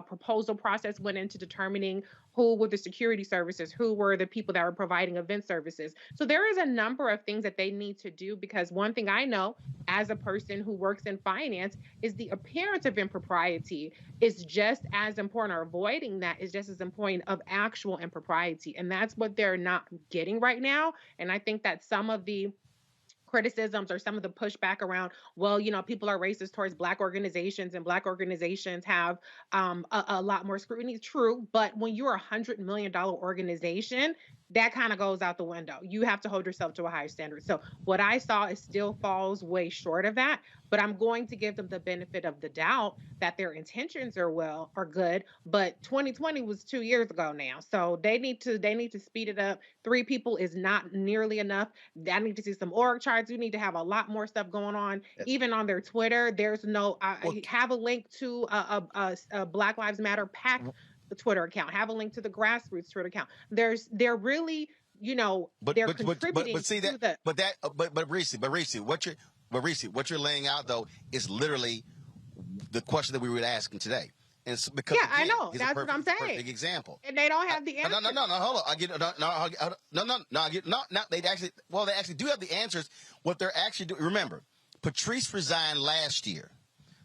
Speaker 5: proposal process went into determining who were the security services, who were the people that were providing event services? So there is a number of things that they need to do, because one thing I know as a person who works in finance is the appearance of impropriety is just as important, or avoiding that is just as important of actual impropriety. And that's what they're not getting right now. And I think that some of the criticisms or some of the pushback around, well, people are racist towards Black organizations and Black organizations have a lot more scrutiny. True. But when you're $100 million organization, that kind of goes out the window. You have to hold yourself to a higher standard. So what I saw is still falls way short of that, but I'm going to give them the benefit of the doubt that their intentions are good. But 2020 was 2 years ago now. So they need to speed it up. 3 people is not nearly enough. I need to see some org charts. You need to have a lot more stuff going on. Even on their Twitter, there's no, have a link to a Black Lives Matter PAC Twitter account, have a link to the grassroots Twitter account. They're really, they're contributing to the.
Speaker 10: But Reese, what you're laying out though is literally the question that we were asking today. And it's because
Speaker 5: I know that's what I'm saying.
Speaker 10: Perfect example.
Speaker 5: And they don't have the answer.
Speaker 10: No, hold on. They actually do have the answers. What they're actually doing. Remember, Patrisse resigned last year,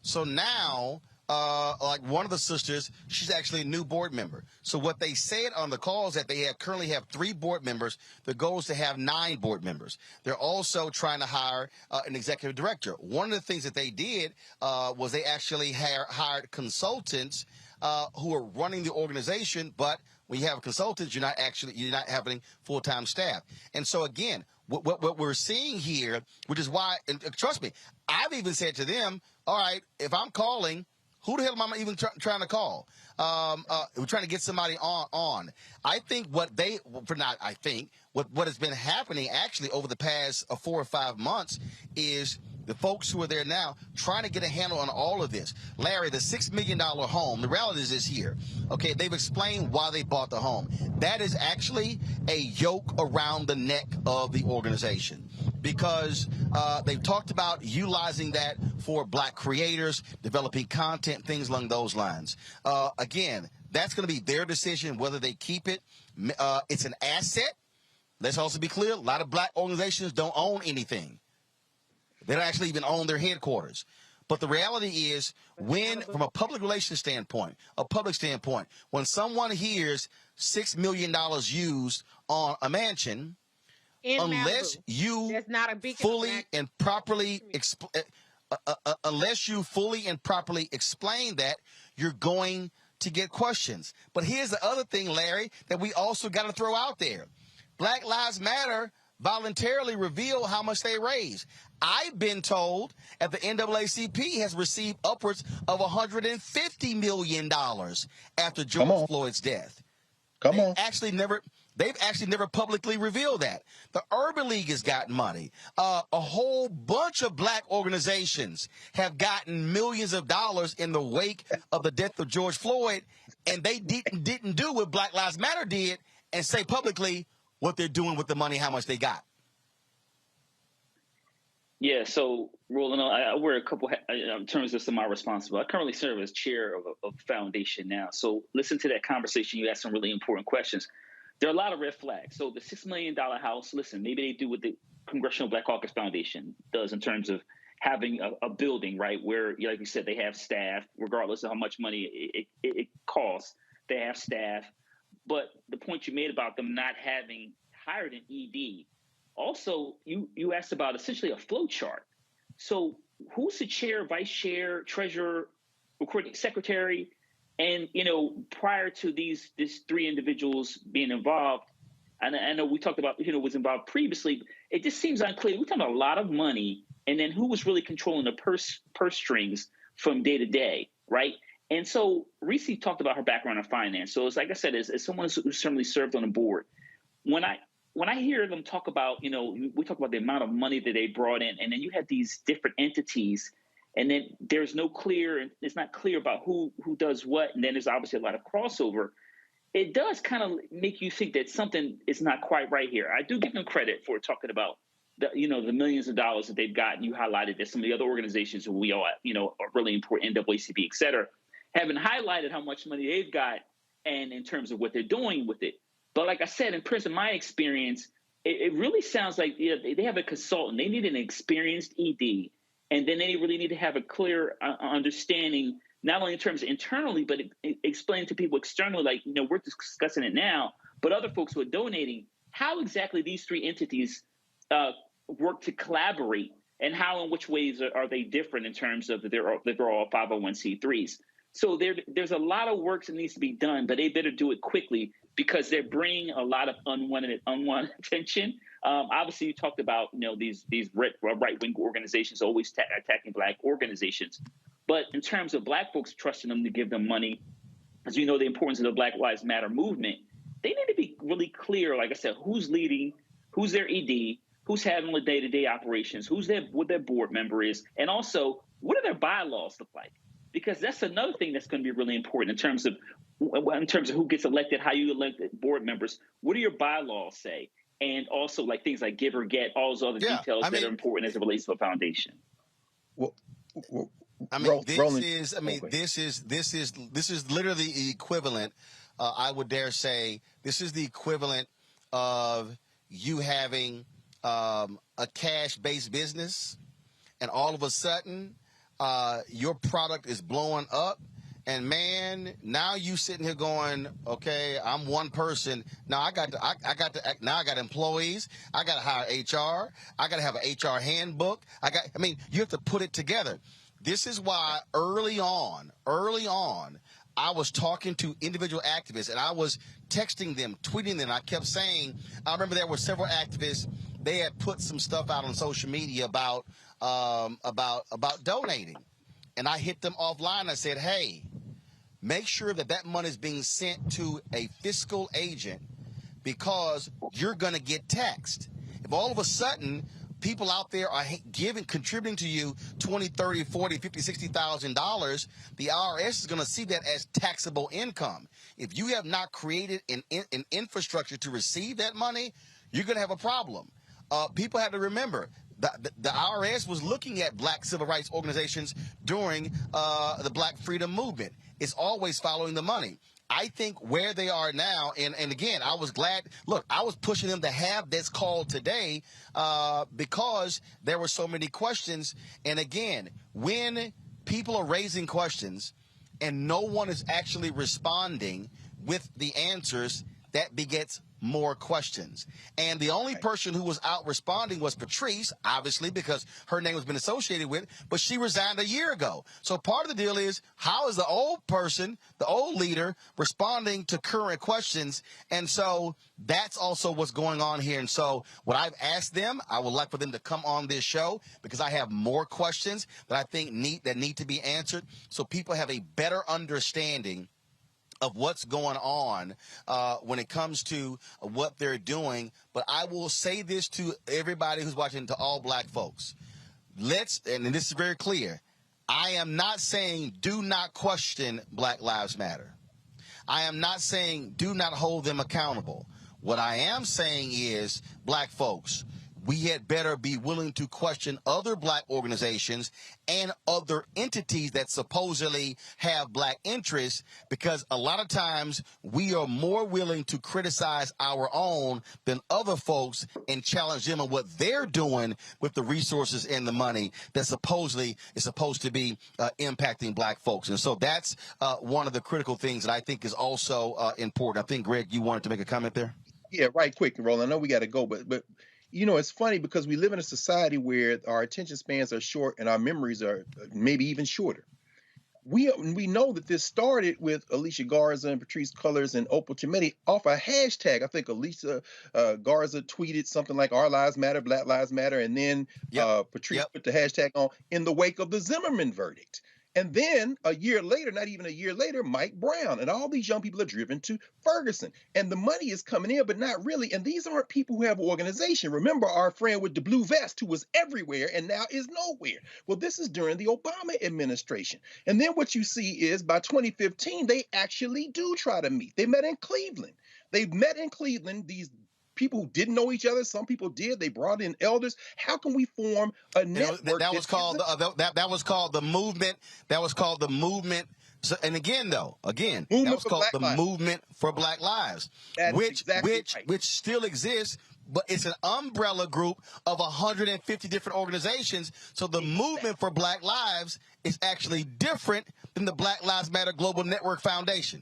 Speaker 10: so now. Like one of the sisters, she's actually a new board member. So what they said on the call is that they currently have 3 board members. The goal is to have 9 board members. They're also trying to hire an executive director. One of the things that they did was they actually hired consultants who are running the organization. But when you have consultants, you're not having full-time staff. And so again, what we're seeing here, which is why, and trust me, I've even said to them, all right, if I'm calling, who the hell am I even trying to call? We're trying to get somebody on. I think what has been happening actually over the past 4 or 5 months is the folks who are there now trying to get a handle on all of this. Larry, the $6 million home, the reality is this here. Okay, they've explained why they bought the home. That is actually a yoke around the neck of the organization, because they've talked about utilizing that for Black creators, developing content, things along those lines. Again, that's going to be their decision whether they keep it. It's an asset. Let's also be clear, a lot of Black organizations don't own anything. They don't actually even own their headquarters. But the reality is, when, from a public relations standpoint, when someone hears $6 million used on a mansion, unless you fully and properly explain that, you're going to get questions. But here's the other thing, Larry, that we also got to throw out there. Black Lives Matter voluntarily reveal how much they raise. I've been told that the NAACP has received upwards of $150 million after George Floyd's death. They've actually never publicly revealed that. The Urban League has gotten money. A whole bunch of black organizations have gotten millions of dollars in the wake of the death of George Floyd, and they didn't do what Black Lives Matter did and say publicly what they're doing with the money, how much they got.
Speaker 8: Yeah, so Roland, I wear a couple in terms of some of my responsibility. I currently serve as chair of a foundation now. So listen to that conversation. You asked some really important questions. There are a lot of red flags. So the $6 million house, listen, maybe they do what the Congressional Black Caucus Foundation does in terms of having a building, right, where, like you said, they have staff, regardless of how much money it costs, they have staff. But the point you made about them not having hired an ED, also, you asked about essentially a flow chart. So who's the chair, vice chair, treasurer, recording secretary? And, prior to these three individuals being involved, and I know we talked about, was involved previously, it just seems unclear. We're talking about a lot of money, and then who was really controlling the purse strings from day to day, right? And so Reese talked about her background in finance. So it's like I said, as someone who certainly served on the board, when I hear them talk about, we talk about the amount of money that they brought in, and then you have these different entities, and then it's not clear about who does what, and then there's obviously a lot of crossover. It does kind of make you think that something is not quite right here. I do give them credit for talking about the millions of dollars that they've gotten. You highlighted that some of the other organizations who we all, are really important, NAACP, et cetera, haven't highlighted how much money they've got and in terms of what they're doing with it. But like I said, in terms of my experience, it really sounds like they have a consultant. They need an experienced ED, and then they really need to have a clear understanding, not only in terms of internally, but explain to people externally, like, we're discussing it now, but other folks who are donating, how exactly these three entities work to collaborate, and how and which ways are they different in terms of that they're all 501c3s. So there's a lot of work that needs to be done, but they better do it quickly because they're bringing a lot of unwanted attention. Obviously, you talked about these right-wing organizations always attacking Black organizations, but in terms of Black folks trusting them to give them money, as you know, the importance of the Black Lives Matter movement, they need to be really clear. Like I said, who's leading, who's their ED, who's having the day-to-day operations, what their board member is, and also what do their bylaws look like? Because that's another thing that's going to be really important in terms of who gets elected, how you elect board members. What do your bylaws say? And also like things like give or get, all those other details that are important as it relates to a foundation.
Speaker 10: Well, this is literally the equivalent. I would dare say this is the equivalent of you having a cash-based business, and all of a sudden your product is blowing up, and man, now you sitting here going, okay, I'm one person. Now I got employees. I got to hire HR. I got to have an HR handbook. You have to put it together. This is why early on, I was talking to individual activists, and I was texting them, tweeting them. I kept saying, I remember there were several activists. They had put some stuff out on social media about donating, and I hit them offline. I said, hey, make sure that money is being sent to a fiscal agent, because you're going to get taxed. If all of a sudden people out there are contributing to you $20, $30, $40, $50, $60,000, the IRS is going to see that as taxable income. If you have not created an infrastructure to receive that money, you're going to have a problem. People have to remember the IRS was looking at Black civil rights organizations during the Black freedom movement. It's always following the money. I think where they are now, and again, I was glad. Look, I was pushing them to have this call today because there were so many questions. And again, when people are raising questions and no one is actually responding with the answers, that begets more questions. And the only person who was out responding was Patrice, obviously, because her name has been associated with it, but she resigned a year ago. So part of the deal is, how is the old person, the old leader, responding to current questions? And so that's also what's going on here. And so what I've asked them, I would like for them to come on this show because I have more questions that I think need to be answered so people have a better understanding of what's going on when it comes to what they're doing. But I will say this to everybody who's watching, to all black folks. And this is very clear, I am not saying do not question Black Lives Matter. I am not saying do not hold them accountable. What I am saying is, black folks, we had better be willing to question other black organizations and other entities that supposedly have black interests, because a lot of times we are more willing to criticize our own than other folks and challenge them on what they're doing with the resources and the money that supposedly is supposed to be impacting black folks. And so that's one of the critical things that I think is also important. I think, Greg, you wanted to make a comment there?
Speaker 6: Yeah, right quick, Roland. I know we got to go, but you know, it's funny because we live in a society where our attention spans are short and our memories are maybe even shorter. We know that this started with Alicia Garza and Patrice Cullors and Opal Tometi off a hashtag. I think Alicia Garza tweeted something like "Our Lives Matter, Black Lives Matter," and then Patrice put the hashtag on in the wake of the Zimmerman verdict. And then a year later, not even a year later, Mike Brown and all these young people are driven to Ferguson. And the money is coming in, but not really. And these aren't people who have an organization. Remember our friend with the blue vest who was everywhere and now is nowhere. Well, this is during the Obama administration. And then what you see is by 2015, they actually do try to meet. They met in Cleveland. They met in Cleveland, these people who didn't know each other. Some people did. They brought in elders. How can we form a network?
Speaker 10: That was called the movement. That was called the movement. So, and again, that was called the Movement for Black Lives, which still exists, but it's an umbrella group of 150 different organizations. So the Movement for Black Lives is actually different than the Black Lives Matter Global Network Foundation.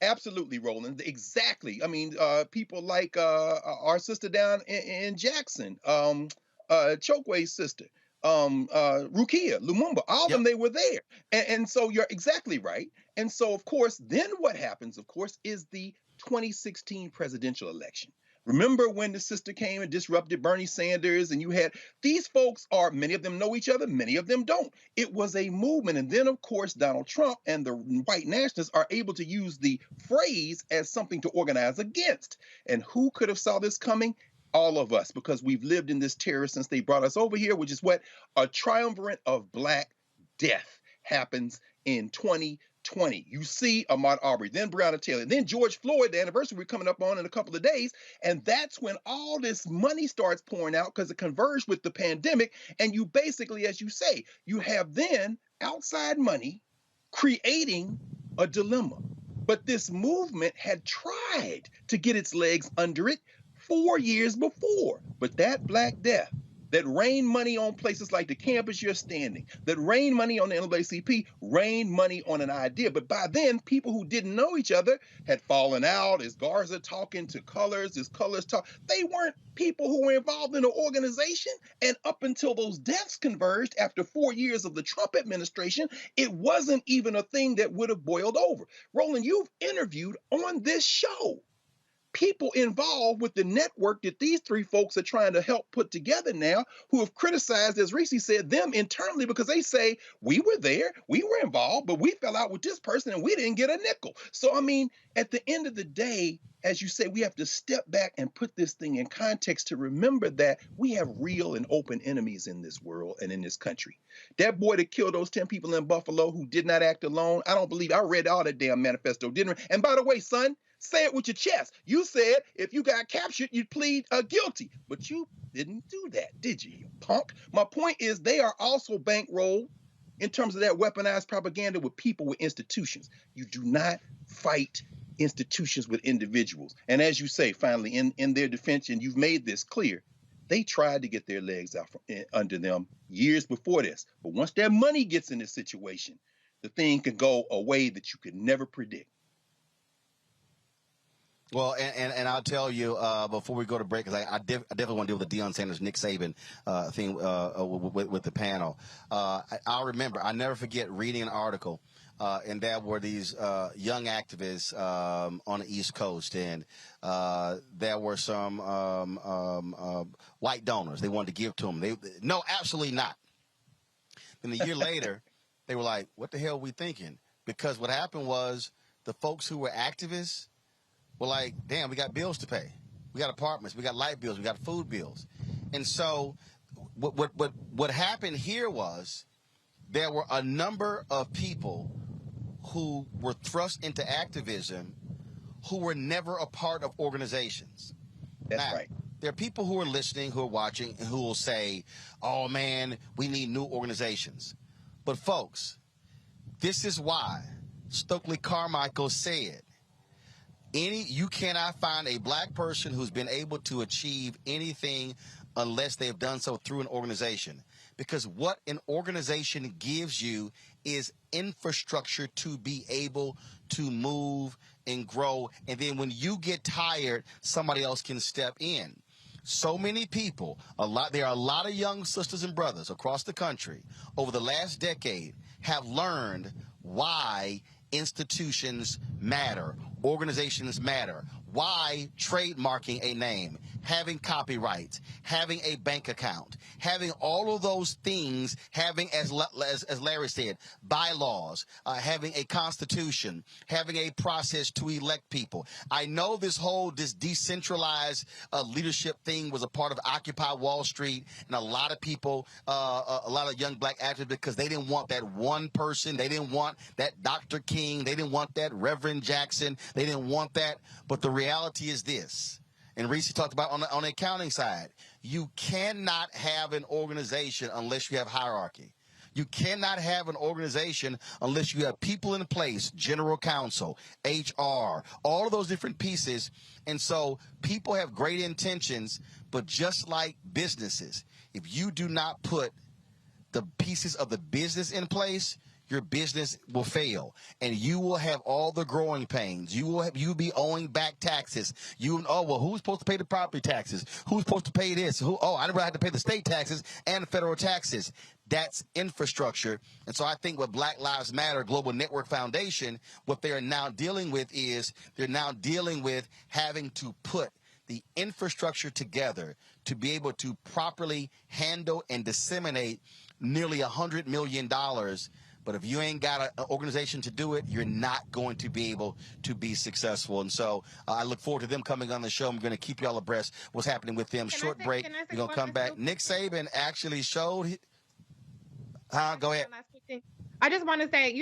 Speaker 6: Absolutely, Roland. Exactly. I mean, people like our sister down in Jackson, Chokwe's sister, Rukia Lumumba, all of them, they were there. And so you're exactly right. And so, of course, then what happens, of course, is the 2016 presidential election. Remember when the sister came and disrupted Bernie Sanders, and you had these folks many of them know each other, many of them don't. It was a movement. And then, of course, Donald Trump and the white nationalists are able to use the phrase as something to organize against. And who could have saw this coming? All of us, because we've lived in this terror since they brought us over here, which is what a triumvirate of Black death happens in 2020. You see Ahmaud Arbery, then Breonna Taylor, then George Floyd, the anniversary we're coming up on in a couple of days. And that's when all this money starts pouring out because it converged with the pandemic. And you basically, as you say, you have then outside money creating a dilemma. But this movement had tried to get its legs under it 4 years before. But that Black death that rained money on places like the campus you're standing, that rained money on the NAACP, rained money on an idea. But by then, people who didn't know each other had fallen out. Is Garza talking to Cullors? Is Cullors talk? They weren't people who were involved in the organization. And up until those deaths converged after 4 years of the Trump administration, it wasn't even a thing that would have boiled over. Roland, you've interviewed on this show people involved with the network that these three folks are trying to help put together now, who have criticized, as Reese said, them internally because they say, we were there, we were involved, but we fell out with this person and we didn't get a nickel. So, I mean, at the end of the day, as you say, we have to step back and put this thing in context to remember that we have real and open enemies in this world and in this country. That boy that killed those 10 people in Buffalo who did not act alone, I don't believe, I read all that damn manifesto, didn't I? And by the way, son, say it with your chest. You said if you got captured, you'd plead guilty. But you didn't do that, did you, you punk? My point is they are also bankrolled in terms of that weaponized propaganda with people, with institutions. You do not fight institutions with individuals. And as you say, finally, in their defense, and you've made this clear, they tried to get their legs out from under them years before this. But once their money gets in this situation, the thing can go a way that you could never predict.
Speaker 10: Well, and I'll tell you before we go to break, because I definitely want to deal with the Deion Sanders, Nick Saban thing with the panel. I'll remember, I'll never forget reading an article, and there were these young activists on the East Coast, and there were some white donors they wanted to give to them. No, absolutely not. And a year later, they were like, what the hell are we thinking? Because what happened was the folks who were activists were like, damn, we got bills to pay. We got apartments, we got light bills, we got food bills. And so what happened here was there were a number of people who were thrust into activism who were never a part of organizations.
Speaker 6: That's right.
Speaker 10: There are people who are listening, who are watching, and who will say, oh, man, we need new organizations. But, folks, this is why Stokely Carmichael said, you cannot find a black person who's been able to achieve anything unless they've done so through an organization. Because what an organization gives you is infrastructure to be able to move and grow. And then when you get tired, somebody else can step in. So many people, there are a lot of young sisters and brothers across the country over the last decade have learned why institutions matter, organizations matter, why trademarking a name, having copyrights, having a bank account, having all of those things, having, as Larry said, bylaws, having a constitution, having a process to elect people. I know this decentralized leadership thing was a part of Occupy Wall Street, and a lot of people, a lot of young black activists, because they didn't want that one person, they didn't want that Dr. King, they didn't want that Reverend Jackson, they didn't want that. But the reality is this, and Reese talked about on the accounting side, you cannot have an organization unless you have hierarchy. You cannot have an organization unless you have people in place, general counsel, HR, all of those different pieces. And so people have great intentions, but just like businesses, if you do not put the pieces of the business in place, your business will fail, and you will have all the growing pains. You'll be owing back taxes. Who's supposed to pay the property taxes? Who's supposed to pay this? I never had to pay the state taxes and the federal taxes. That's infrastructure. And so I think what Black Lives Matter Global Network Foundation, what they are now dealing with is they're now dealing with having to put the infrastructure together to be able to properly handle and disseminate nearly $100 million. But if you ain't got an organization to do it, you're not going to be able to be successful. And so I look forward to them coming on the show. I'm going to keep you all abreast what's happening with them. Short break. We're going to come back. Nick Saban actually showed. Go ahead.
Speaker 5: I just want to say,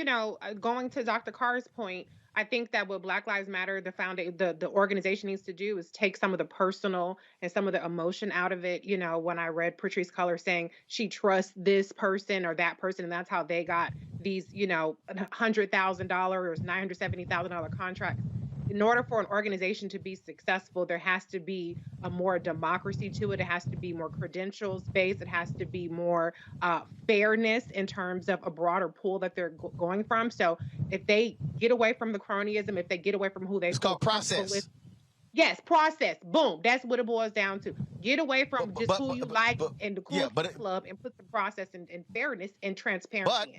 Speaker 5: going to Dr. Carr's point, I think that what Black Lives Matter, the organization needs to do is take some of the personal and some of the emotion out of it. When I read Patrice Cullors saying she trusts this person or that person, and that's how they got these, $100,000 or $970,000 contracts. In order for an organization to be successful, there has to be a more democracy to it. It has to be more credentials based. It has to be more fairness in terms of a broader pool that they're going from. So if they get away from the cronyism, if they get away from who they—
Speaker 10: it's called process.
Speaker 5: Yes, process. Boom. That's what it boils down to. Get away from who you like and the cool club, and put the process and fairness and transparency in.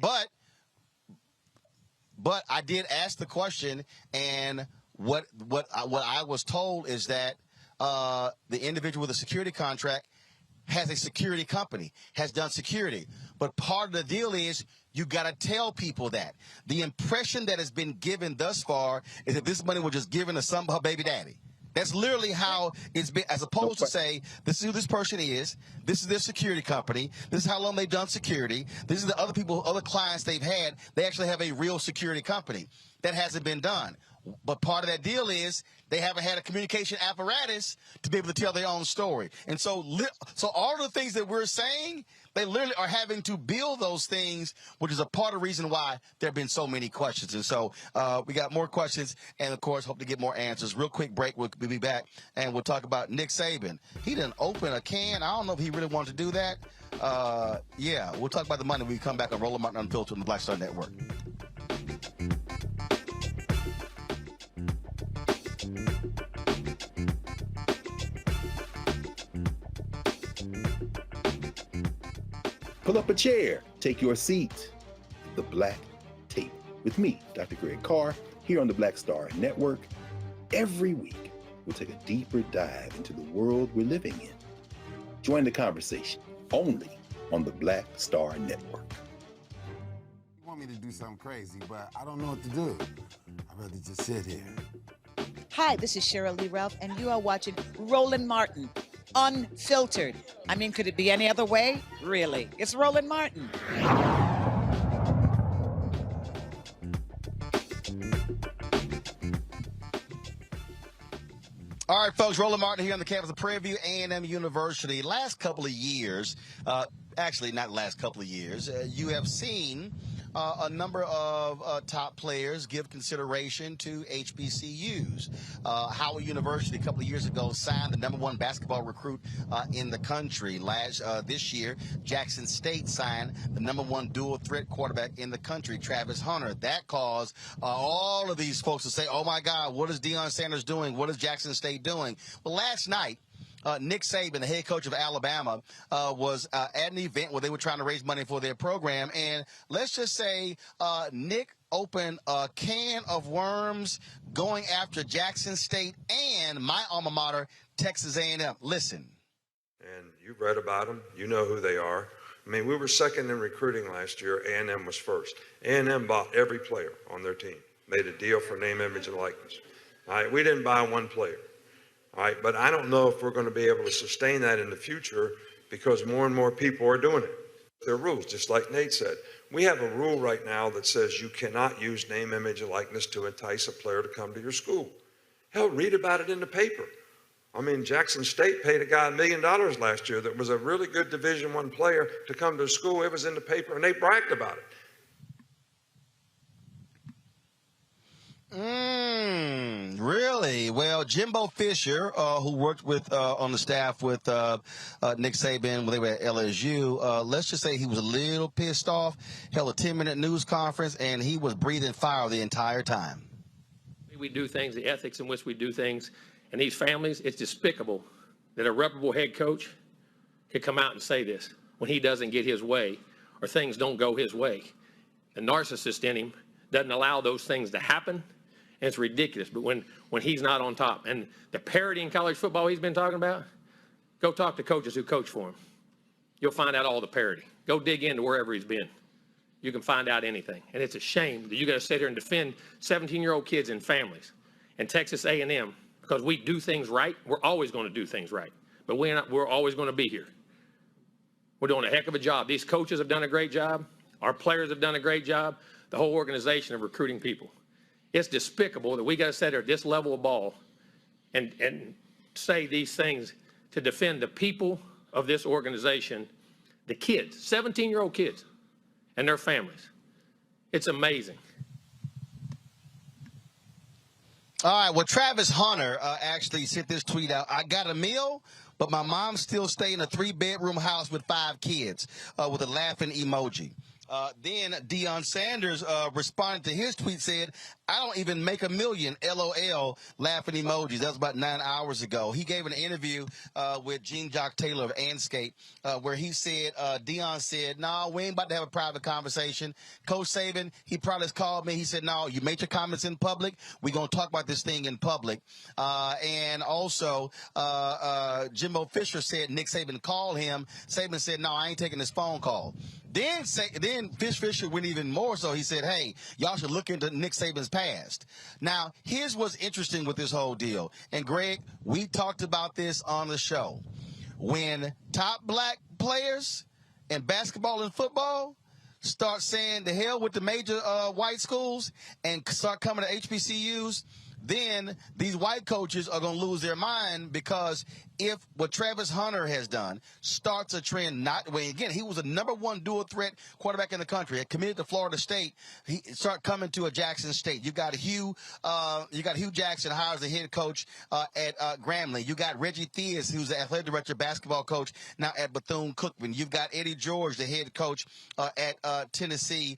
Speaker 10: But I did ask the question, and what I was told is that the individual with a security contract has a security company, has done security. But part of the deal is you got to tell people that. The impression that has been given thus far is that this money was just given to some baby daddy. That's literally how it's been, as opposed to say, this is who this person is, this is their security company, this is how long they've done security, this is the other people, other clients they've had. They actually have a real security company. That hasn't been done. But part of that deal is they haven't had a communication apparatus to be able to tell their own story. And so all of the things that we're saying, They literally are having to build those things, which is a part of the reason why there have been so many questions. And so we got more questions and, of course, hope to get more answers. Real quick break. We'll be back, and we'll talk about Nick Saban. He didn't open a can. I don't know if he really wanted to do that. Yeah, we'll talk about the money when we come back on Roland Martin Unfiltered on the Black Star Network.
Speaker 6: Pull up a chair, take your seat. The Black Tape with me, Dr. Greg Carr, here on the Black Star Network. Every week, we'll take a deeper dive into the world we're living in. Join the conversation only on the Black Star Network.
Speaker 1: You want me to do something crazy, but I don't know what to do. I'd rather just sit here.
Speaker 13: Hi, this is Cheryl Lee Ralph, and you are watching Roland Martin, Unfiltered. I mean, could it be any other way? Really? It's Roland Martin.
Speaker 10: All right, folks, Roland Martin here on the campus of Prairie A M University. Last couple of years, actually not last couple of years, you have seen a number of top players give consideration to HBCUs. Howard University a couple of years ago signed the #1 basketball recruit in the country. This year, Jackson State signed the #1 dual threat quarterback in the country, Travis Hunter. That caused all of these folks to say, oh my God, what is Deion Sanders doing? What is Jackson State doing? Well, last night, Nick Saban, the head coach of Alabama, was at an event where they were trying to raise money for their program. And let's just say Nick opened a can of worms going after Jackson State and my alma mater, Texas A&M. Listen.
Speaker 14: And you've read about them. You know who they are. I mean, we were second in recruiting last year. A&M was first. A&M bought every player on their team, made a deal for name, image, and likeness. All right, we didn't buy one player. All right, but I don't know if we're going to be able to sustain that in the future because more and more people are doing it. There are rules, just like Nate said. We have a rule right now that says you cannot use name, image, and likeness to entice a player to come to your school. Hell, read about it in the paper. I mean, Jackson State paid a guy $1 million last year that was a really good Division I player to come to school. It was in the paper, and they bragged about it.
Speaker 10: Really? Well, Jimbo Fisher, who worked with on the staff with Nick Saban when they were at LSU, let's just say he was a little pissed off, held a 10-minute news conference, and he was breathing fire the entire time.
Speaker 15: We do things, the ethics in which we do things, and these families, it's despicable that a reputable head coach could come out and say this when he doesn't get his way or things don't go his way. The narcissist in him doesn't allow those things to happen. And it's ridiculous, but when he's not on top. And the parity in college football he's been talking about, go talk to coaches who coach for him. You'll find out all the parity. Go dig into wherever he's been. You can find out anything. And it's a shame that you got to sit here and defend 17-year-old kids and families. And Texas A&M, because we do things right, we're always going to do things right. But we're always going to be here. We're doing a heck of a job. These coaches have done a great job. Our players have done a great job. The whole organization of recruiting people. It's despicable that we got to sit here at this level of ball and say these things to defend the people of this organization, the kids, 17-year-old kids and their families. It's amazing.
Speaker 10: All right, well, Travis Hunter actually sent this tweet out. I got a meal, but my mom still stay in a 3-bedroom house with 5 kids with a laughing emoji. Then Deion Sanders responded to his tweet, said, I don't even make $1 million, LOL, laughing emojis. That was about 9 hours ago. He gave an interview with Jean-Jacques Taylor of Anscape where he said, Deion said, no, we ain't about to have a private conversation. Coach Saban, he probably has called me. He said, no, you made your comments in public. We're going to talk about this thing in public. And also, Jimbo Fisher said Nick Saban called him. Saban said, no, I ain't taking this phone call. Then Fisher went even more so. He said, hey, y'all should look into Nick Saban's past. Now, here's what's interesting with this whole deal. And, Greg, we talked about this on the show. When top black players in basketball and football start saying the hell with the major white schools and start coming to HBCUs, then these white coaches are going to lose their mind, because if what Travis Hunter has done starts a trend, again, he was a #1 dual threat quarterback in the country, had committed to Florida State, he start coming to a Jackson State. You got Hugh Jackson hires the head coach at Grambling. You got Reggie Theus, who's the athletic director, basketball coach now at Bethune-Cookman. You've got Eddie George, the head coach at Tennessee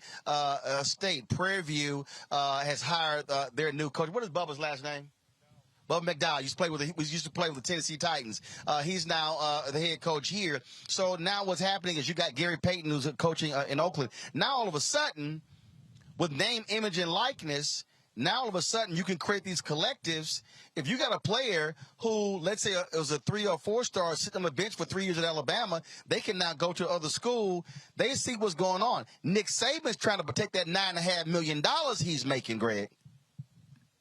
Speaker 10: State. Prairie View has hired their new coach. What is Bubba's last name? Bubba McDowell used to play with the Tennessee Titans. He's now the head coach here. So now what's happening is you got Gary Payton, who's coaching in Oakland. Now all of a sudden, with name, image, and likeness, now all of a sudden you can create these collectives. If you got a player who, let's say it was a 3 or 4 star, sitting on the bench for 3 years at Alabama, they can now go to other school. They see what's going on. Nick Saban's trying to protect that $9.5 million he's making, Greg.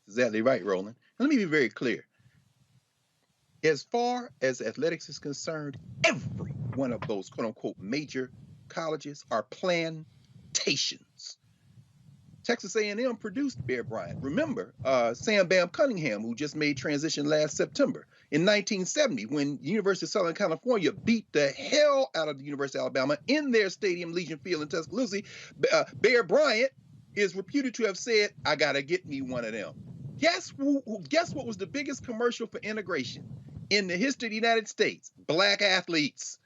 Speaker 6: Exactly right, Roland. Let me be very clear. As far as athletics is concerned, every one of those quote-unquote major colleges are plantations. Texas A&M produced Bear Bryant. Remember, Sam Bam Cunningham, who just made transition last September. In 1970, when University of Southern California beat the hell out of the University of Alabama in their stadium, Legion Field in Tuscaloosa, Bear Bryant is reputed to have said, "I got to get me one of them." Guess what was the biggest commercial for integration in the history of the United States? Black athletes.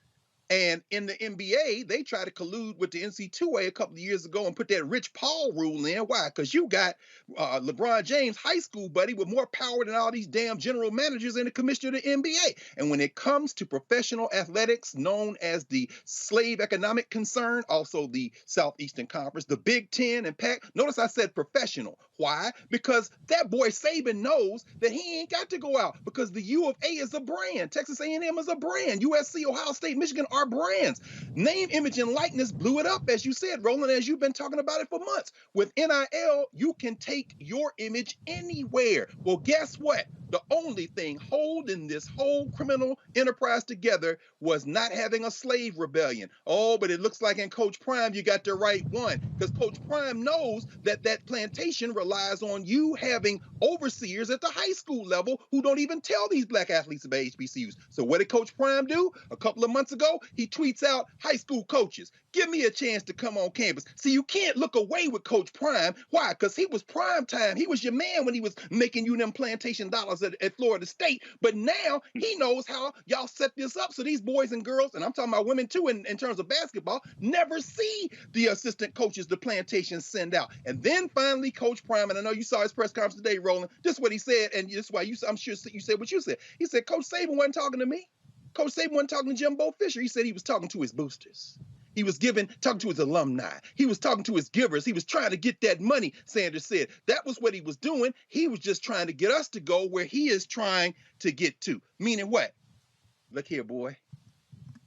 Speaker 6: And in the NBA, they tried to collude with the NC2A a couple of years ago and put that Rich Paul rule in. Why? Because you got LeBron James, high school buddy, with more power than all these damn general managers and the commissioner of the NBA. And when it comes to professional athletics, known as the slave economic concern, also the Southeastern Conference, the Big Ten and Pac, notice I said professional. Why? Because that boy Saban knows that he ain't got to go out, because the U of A is a brand. Texas A&M is a brand. USC, Ohio State, Michigan are brands. Name, image, and likeness blew it up, as you said, Roland, as you've been talking about it for months. With NIL, you can take your image anywhere. Well, guess what? The only thing holding this whole criminal enterprise together was not having a slave rebellion. Oh, but it looks like in Coach Prime, you got the right one, because Coach Prime knows that that plantation relies on you having overseers at the high school level who don't even tell these black athletes about HBCUs. So what did Coach Prime do? A couple of months ago, he tweets out, "High school coaches, give me a chance to come on campus." See, you can't look away with Coach Prime. Why? Because he was prime time. He was your man when he was making you them plantation dollars at Florida State. But now he knows how y'all set this up so these boys and girls, and I'm talking about women too in terms of basketball, never see the assistant coaches the plantation send out. And then finally, Coach Prime, and I know you saw his press conference today, Roland, this is what he said, and this is why I'm sure you said what you said. He said, "Coach Saban wasn't talking to me. Coach Saban wasn't talking to Jimbo Fisher. He said he was talking to his boosters. He was talking to his alumni. He was talking to his givers. He was trying to get that money," Sanders said. That was what he was doing. He was just trying to get us to go where he is trying to get to. Meaning what? Look here, boy.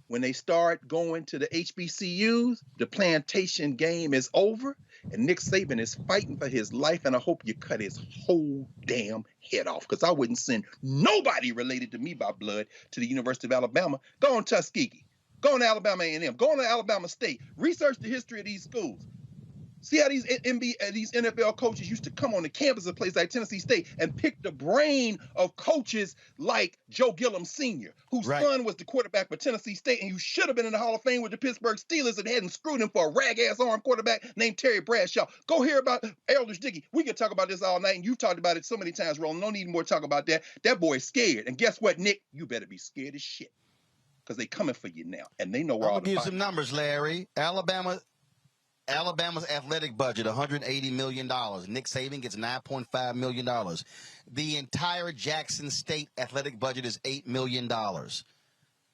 Speaker 6: When they start going to the HBCUs, the plantation game is over, and Nick Saban is fighting for his life, and I hope you cut his whole damn head off, because I wouldn't send nobody related to me by blood to the University of Alabama. Go on Tuskegee. Go on to Alabama A&M. Go on to Alabama State. Research the history of these schools. See how these NFL coaches used to come on the campus of a place like Tennessee State and pick the brain of coaches like Joe Gillum Sr., whose son was the quarterback for Tennessee State, and who should have been in the Hall of Fame with the Pittsburgh Steelers and hadn't screwed him for a rag-ass arm quarterback named Terry Bradshaw. Go hear about Eldridge Dickey. We could talk about this all night, and you've talked about it so many times, Roland. No need more to talk about that. That boy's scared. And guess what, Nick? You better be scared as shit, because they coming for you now, and they know where all the
Speaker 10: I'll give you some numbers, Larry. Alabama's athletic budget, $180 million. Nick Saban gets $9.5 million. The entire Jackson State athletic budget is $8 million.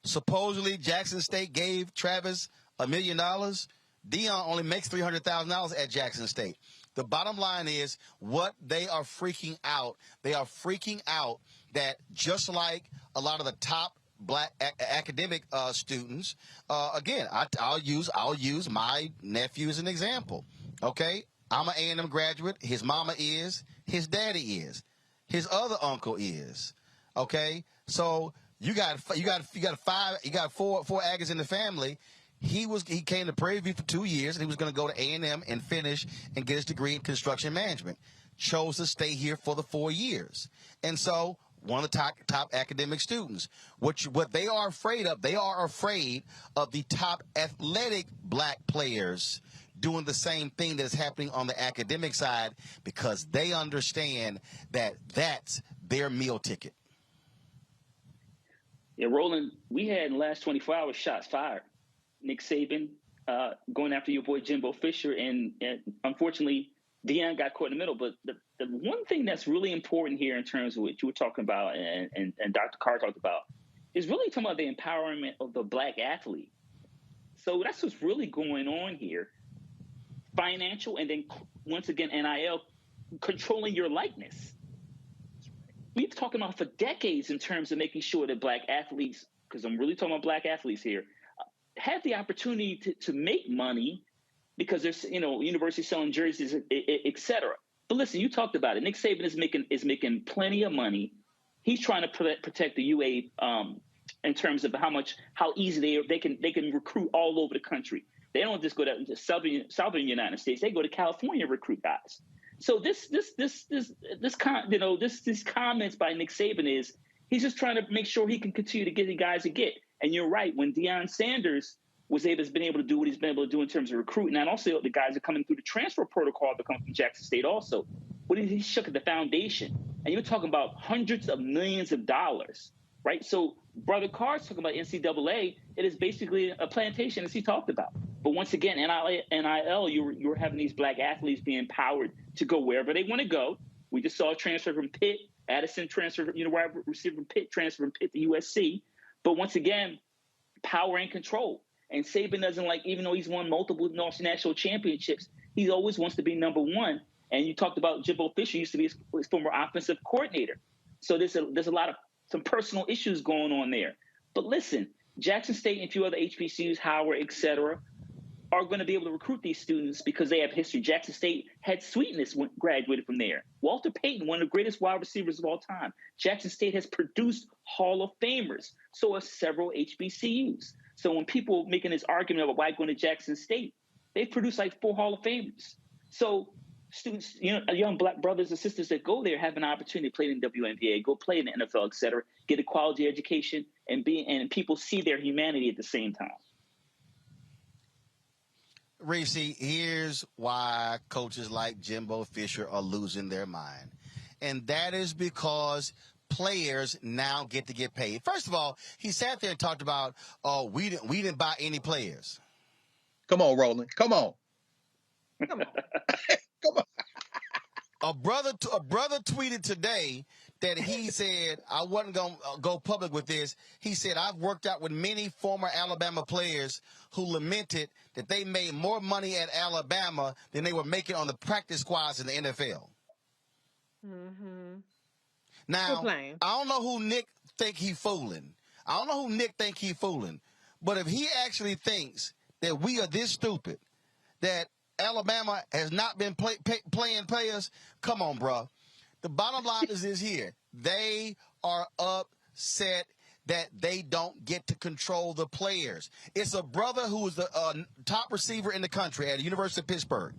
Speaker 10: Supposedly, Jackson State gave Travis $1 million. Deion only makes $300,000 at Jackson State. The bottom line is what they are freaking out. They are freaking out that just like a lot of the top black academic students, again, I'll use my nephew as an example. Okay, I'm an A&M graduate. His mama is. His daddy is. His other uncle is. Okay, so you got four Aggies in the family. He came to Prairie View for 2 years, and he was going to go to A&M and finish and get his degree in construction management. chose to stay here for the 4 years. And so one of the top academic students, what they are afraid of the top athletic black players doing the same thing that is happening on the academic side, because they understand that that's their meal ticket.
Speaker 8: Yeah, Roland, we had in the last 24 hours shots fired. Nick Saban going after your boy Jimbo Fisher, and unfortunately, Deion got caught in the middle. But the one thing that's really important here in terms of what you were talking about and Dr. Carr talked about is really talking about the empowerment of the black athlete. So that's what's really going on here. Financial, and then once again, NIL, controlling your likeness. We've been talking about for decades in terms of making sure that black athletes, because I'm really talking about black athletes here, have the opportunity to make money because there's, universities selling jerseys, et cetera. But listen, you talked about it. Nick Saban is making plenty of money. He's trying to protect the UA in terms of how easy they can recruit all over the country. They don't just go to the southern United States. They go to California and recruit guys. So these comments by Nick Saban is he's just trying to make sure he can continue to get the guys to get. And you're right, when Deion Sanders has been able to do what he's been able to do in terms of recruiting, and also the guys are coming through the transfer protocol that come from Jackson State also. He shook at the foundation, and you're talking about hundreds of millions of dollars, right? So Brother Carr's talking about NCAA. It is basically a plantation, as he talked about. But once again, NIL, you're having these black athletes being empowered to go wherever they want to go. We just saw a transfer from Pitt, Addison transfer, wide receiver from Pitt, transfer from Pitt to USC. But once again, power and control. And Saban doesn't even though he's won multiple national championships, he always wants to be number one. And you talked about Jimbo Fisher used to be his former offensive coordinator. So there's a lot of some personal issues going on there. But listen, Jackson State and a few other HBCUs, Howard, et cetera, are going to be able to recruit these students because they have history. Jackson State had Sweetness graduated from there. Walter Payton, one of the greatest wide receivers of all time. Jackson State has produced Hall of Famers. So have several HBCUs. So when people making this argument about why going to Jackson State, they've produced 4 Hall of Famers. So students, young black brothers and sisters that go there have an opportunity to play in the WNBA, go play in the NFL, et cetera, get a quality education, and people see their humanity at the same time.
Speaker 10: Reese, here's why coaches like Jimbo Fisher are losing their mind. And that is because players now get to get paid. First of all, he sat there and talked about, we didn't buy any players.
Speaker 6: Come on, Roland. Come on.
Speaker 5: Come on.
Speaker 6: Come on.
Speaker 10: A brother tweeted today that he said, I wasn't going to go public with this. He said, I've worked out with many former Alabama players who lamented that they made more money at Alabama than they were making on the practice squads in the NFL.
Speaker 5: Mm-hmm.
Speaker 10: Now, I don't know who Nick think he fooling. But if he actually thinks that we are this stupid, that Alabama has not been playing players, come on, bro. The bottom line is this here. They are upset that they don't get to control the players. It's a brother who is the top receiver in the country at the University of Pittsburgh.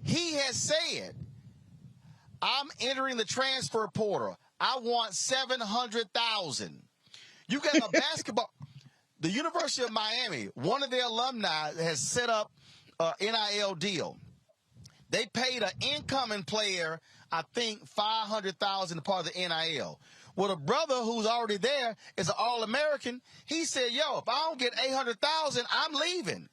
Speaker 10: He has said, I'm entering the transfer portal. I want $700,000. You got a basketball. The University of Miami, one of their alumni has set up an NIL deal. They paid an incoming player, I think, $500,000 part of the NIL. Well, the brother who's already there is an All-American. He said, yo, if I don't get $800,000, I'm leaving.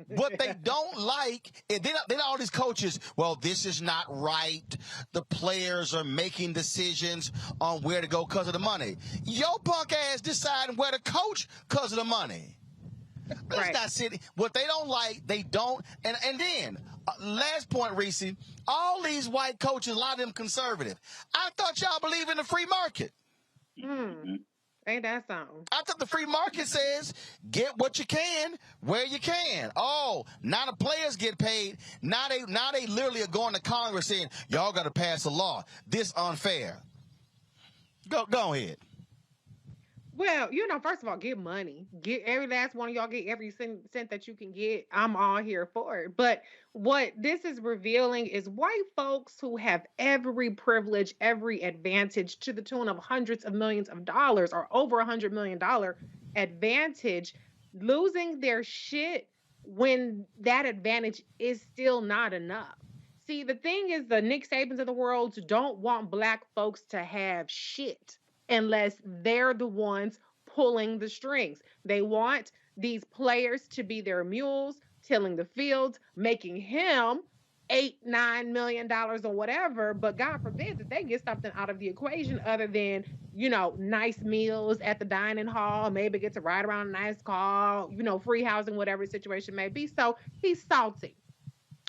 Speaker 10: What they don't like, and then all these coaches, well, this is not right. The players are making decisions on where to go because of the money. Your punk ass deciding where to coach because of the money. Let's not sit. What they don't like, they don't. And then, last point, Reese, all these white coaches, a lot of them conservative. I thought y'all believe in the free market.
Speaker 5: Ain't that something?
Speaker 10: I thought the free market says get what you can where you can. Oh, now the players get paid. Now they literally are going to Congress saying, y'all got to pass a law. This unfair. Go ahead.
Speaker 5: Well, first of all, get money. Get every last one of y'all, get every cent that you can get. I'm all here for it. But what this is revealing is white folks who have every privilege, every advantage to the tune of hundreds of millions of dollars or over $100 million advantage, losing their shit when that advantage is still not enough. See, the thing is, the Nick Sabans of the world don't want black folks to have shit unless they're the ones pulling the strings. They want these players to be their mules, tilling the fields, making him $8-9 million or whatever. But God forbid that they get something out of the equation other than, nice meals at the dining hall, maybe get to ride around a nice car, free housing, whatever the situation may be. So he's salty.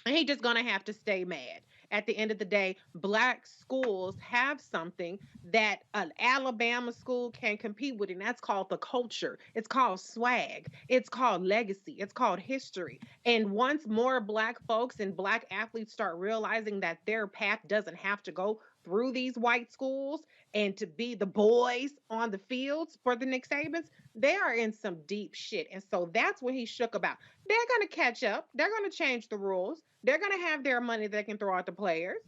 Speaker 5: And he's just going to have to stay mad. At the end of the day, black schools have something that an Alabama school can compete with, and that's called the culture. It's called swag. It's called legacy. It's called history. And once more black folks and black athletes start realizing that their path doesn't have to go through these white schools and to be the boys on the fields for the Nick Sabans, they are in some deep shit. And so that's what he shook about. They're going to catch up. They're going to change the rules. They're going to have their money they can throw at the players.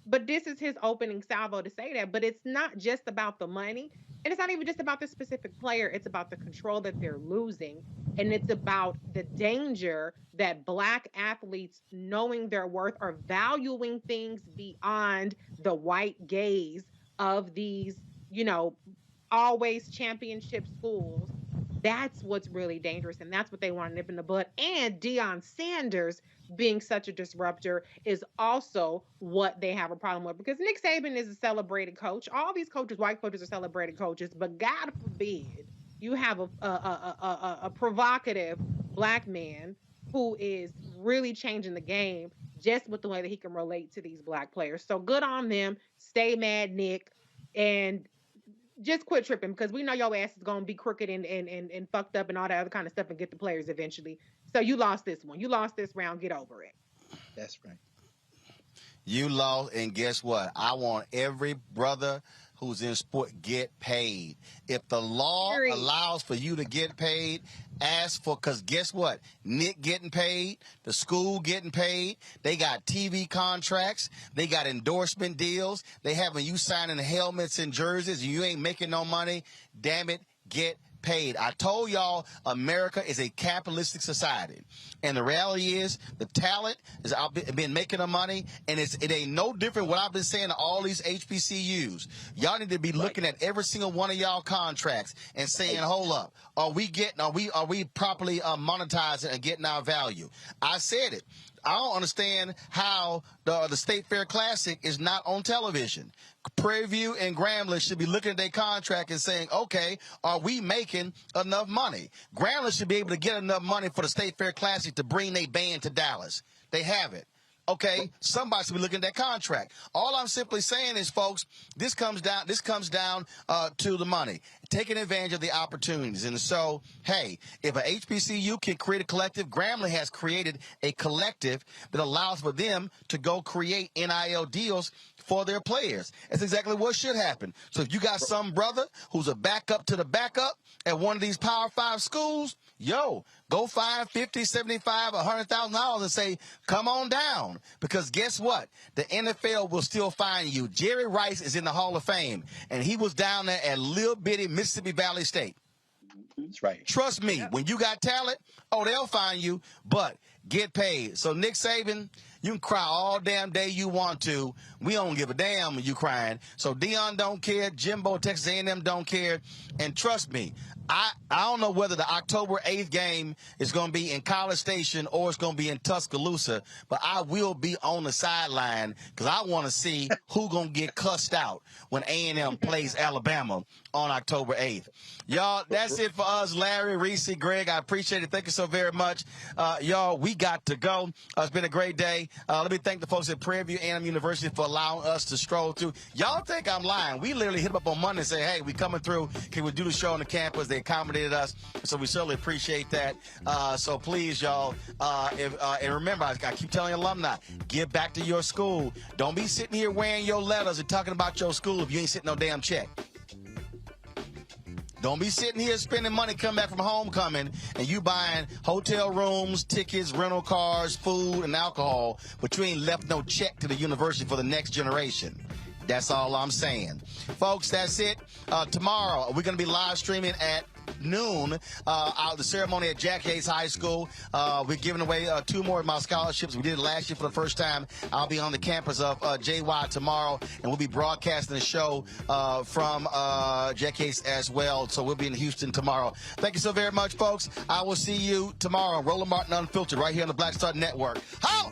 Speaker 5: But this is his opening salvo to say that. But it's not just about the money. And it's not even just about the specific player. It's about the control that they're losing. And it's about the danger that black athletes, knowing their worth, are valuing things beyond the white gaze of these, always championship schools. That's what's really dangerous. And that's what they want to nip in the bud. And Deion Sanders being such a disruptor is also what they have a problem with, because Nick Saban is a celebrated coach. All these coaches, white coaches, are celebrated coaches, but God forbid you have a provocative black man who is really changing the game just with the way that he can relate to these black players. So good on them. Stay mad, Nick, and just quit tripping, because we know your ass is going to be crooked and fucked up and all that other kind of stuff and get the players eventually. So you lost this one. You lost this round. Get over it.
Speaker 6: That's right.
Speaker 10: You lost, and guess what? I want every brother who's in sport get paid. If the law allows for you to get paid, ask for, because guess what? Nick getting paid, the school getting paid, they got TV contracts, they got endorsement deals, they having you signing helmets and jerseys, and you ain't making no money. Damn it, get paid. I told y'all America is a capitalistic society, and the reality is the talent is out been making the money, and it ain't no different what I've been saying to all these HBCUs. Y'all need to be looking at every single one of y'all contracts and saying, hold up, are we properly monetizing and getting our value? I said it. I don't understand how the State Fair Classic is not on television. Prairie View and Grambling should be looking at their contract and saying, okay, are we making enough money? Grambling should be able to get enough money for the State Fair Classic to bring their band to Dallas. They have it. Okay, somebody should be looking at that contract. All I'm simply saying is, folks, this comes down to the money, taking advantage of the opportunities. And so, hey, if a HBCU can create a collective, Grambling has created a collective that allows for them to go create NIL deals for their players. That's exactly what should happen. So if you got some brother who's a backup to the backup at one of these Power 5 schools, yo, go find $50, $75, $100,000 and say, come on down. Because guess what? The NFL will still find you. Jerry Rice is in the Hall of Fame, and he was down there at little bitty Mississippi Valley State.
Speaker 6: That's right.
Speaker 10: Trust me, when you got talent, they'll find you, but get paid. So Nick Saban, you can cry all damn day you want to. We don't give a damn when you crying. So Deion don't care. Jimbo, Texas A&M don't care. And trust me, I don't know whether the October 8th game is going to be in College Station or it's going to be in Tuscaloosa, but I will be on the sideline because I want to see who going to get cussed out when A&M plays Alabama on October 8th. Y'all, that's it for us. Larry, Reese, Greg, I appreciate it. Thank you so very much. Y'all, we got to go. It's been a great day. Let me thank the folks at Prairie A M University for allowing us to stroll through. Y'all think I'm lying. We literally hit them up on Monday and say, hey, we coming through. Can we do the show on the campus? They accommodated us, so we certainly appreciate that. So please, y'all, and remember, I keep telling alumni, give back to your school. Don't be sitting here wearing your letters and talking about your school if you ain't sitting no damn check. Don't be sitting here spending money coming back from homecoming and you buying hotel rooms, tickets, rental cars, food, and alcohol, but you ain't left no check to the university for the next generation. That's all I'm saying. Folks, that's it. Tomorrow, we're going to be live streaming at noon the ceremony at Jack Hayes High School. We're giving away 2 more of my scholarships. We did it last year for the first time. I'll be on the campus of JY tomorrow, and we'll be broadcasting the show from Jack Hayes as well. So we'll be in Houston tomorrow. Thank you so very much, folks. I will see you tomorrow. Roland Martin Unfiltered right here on the Black Star Network. Holla!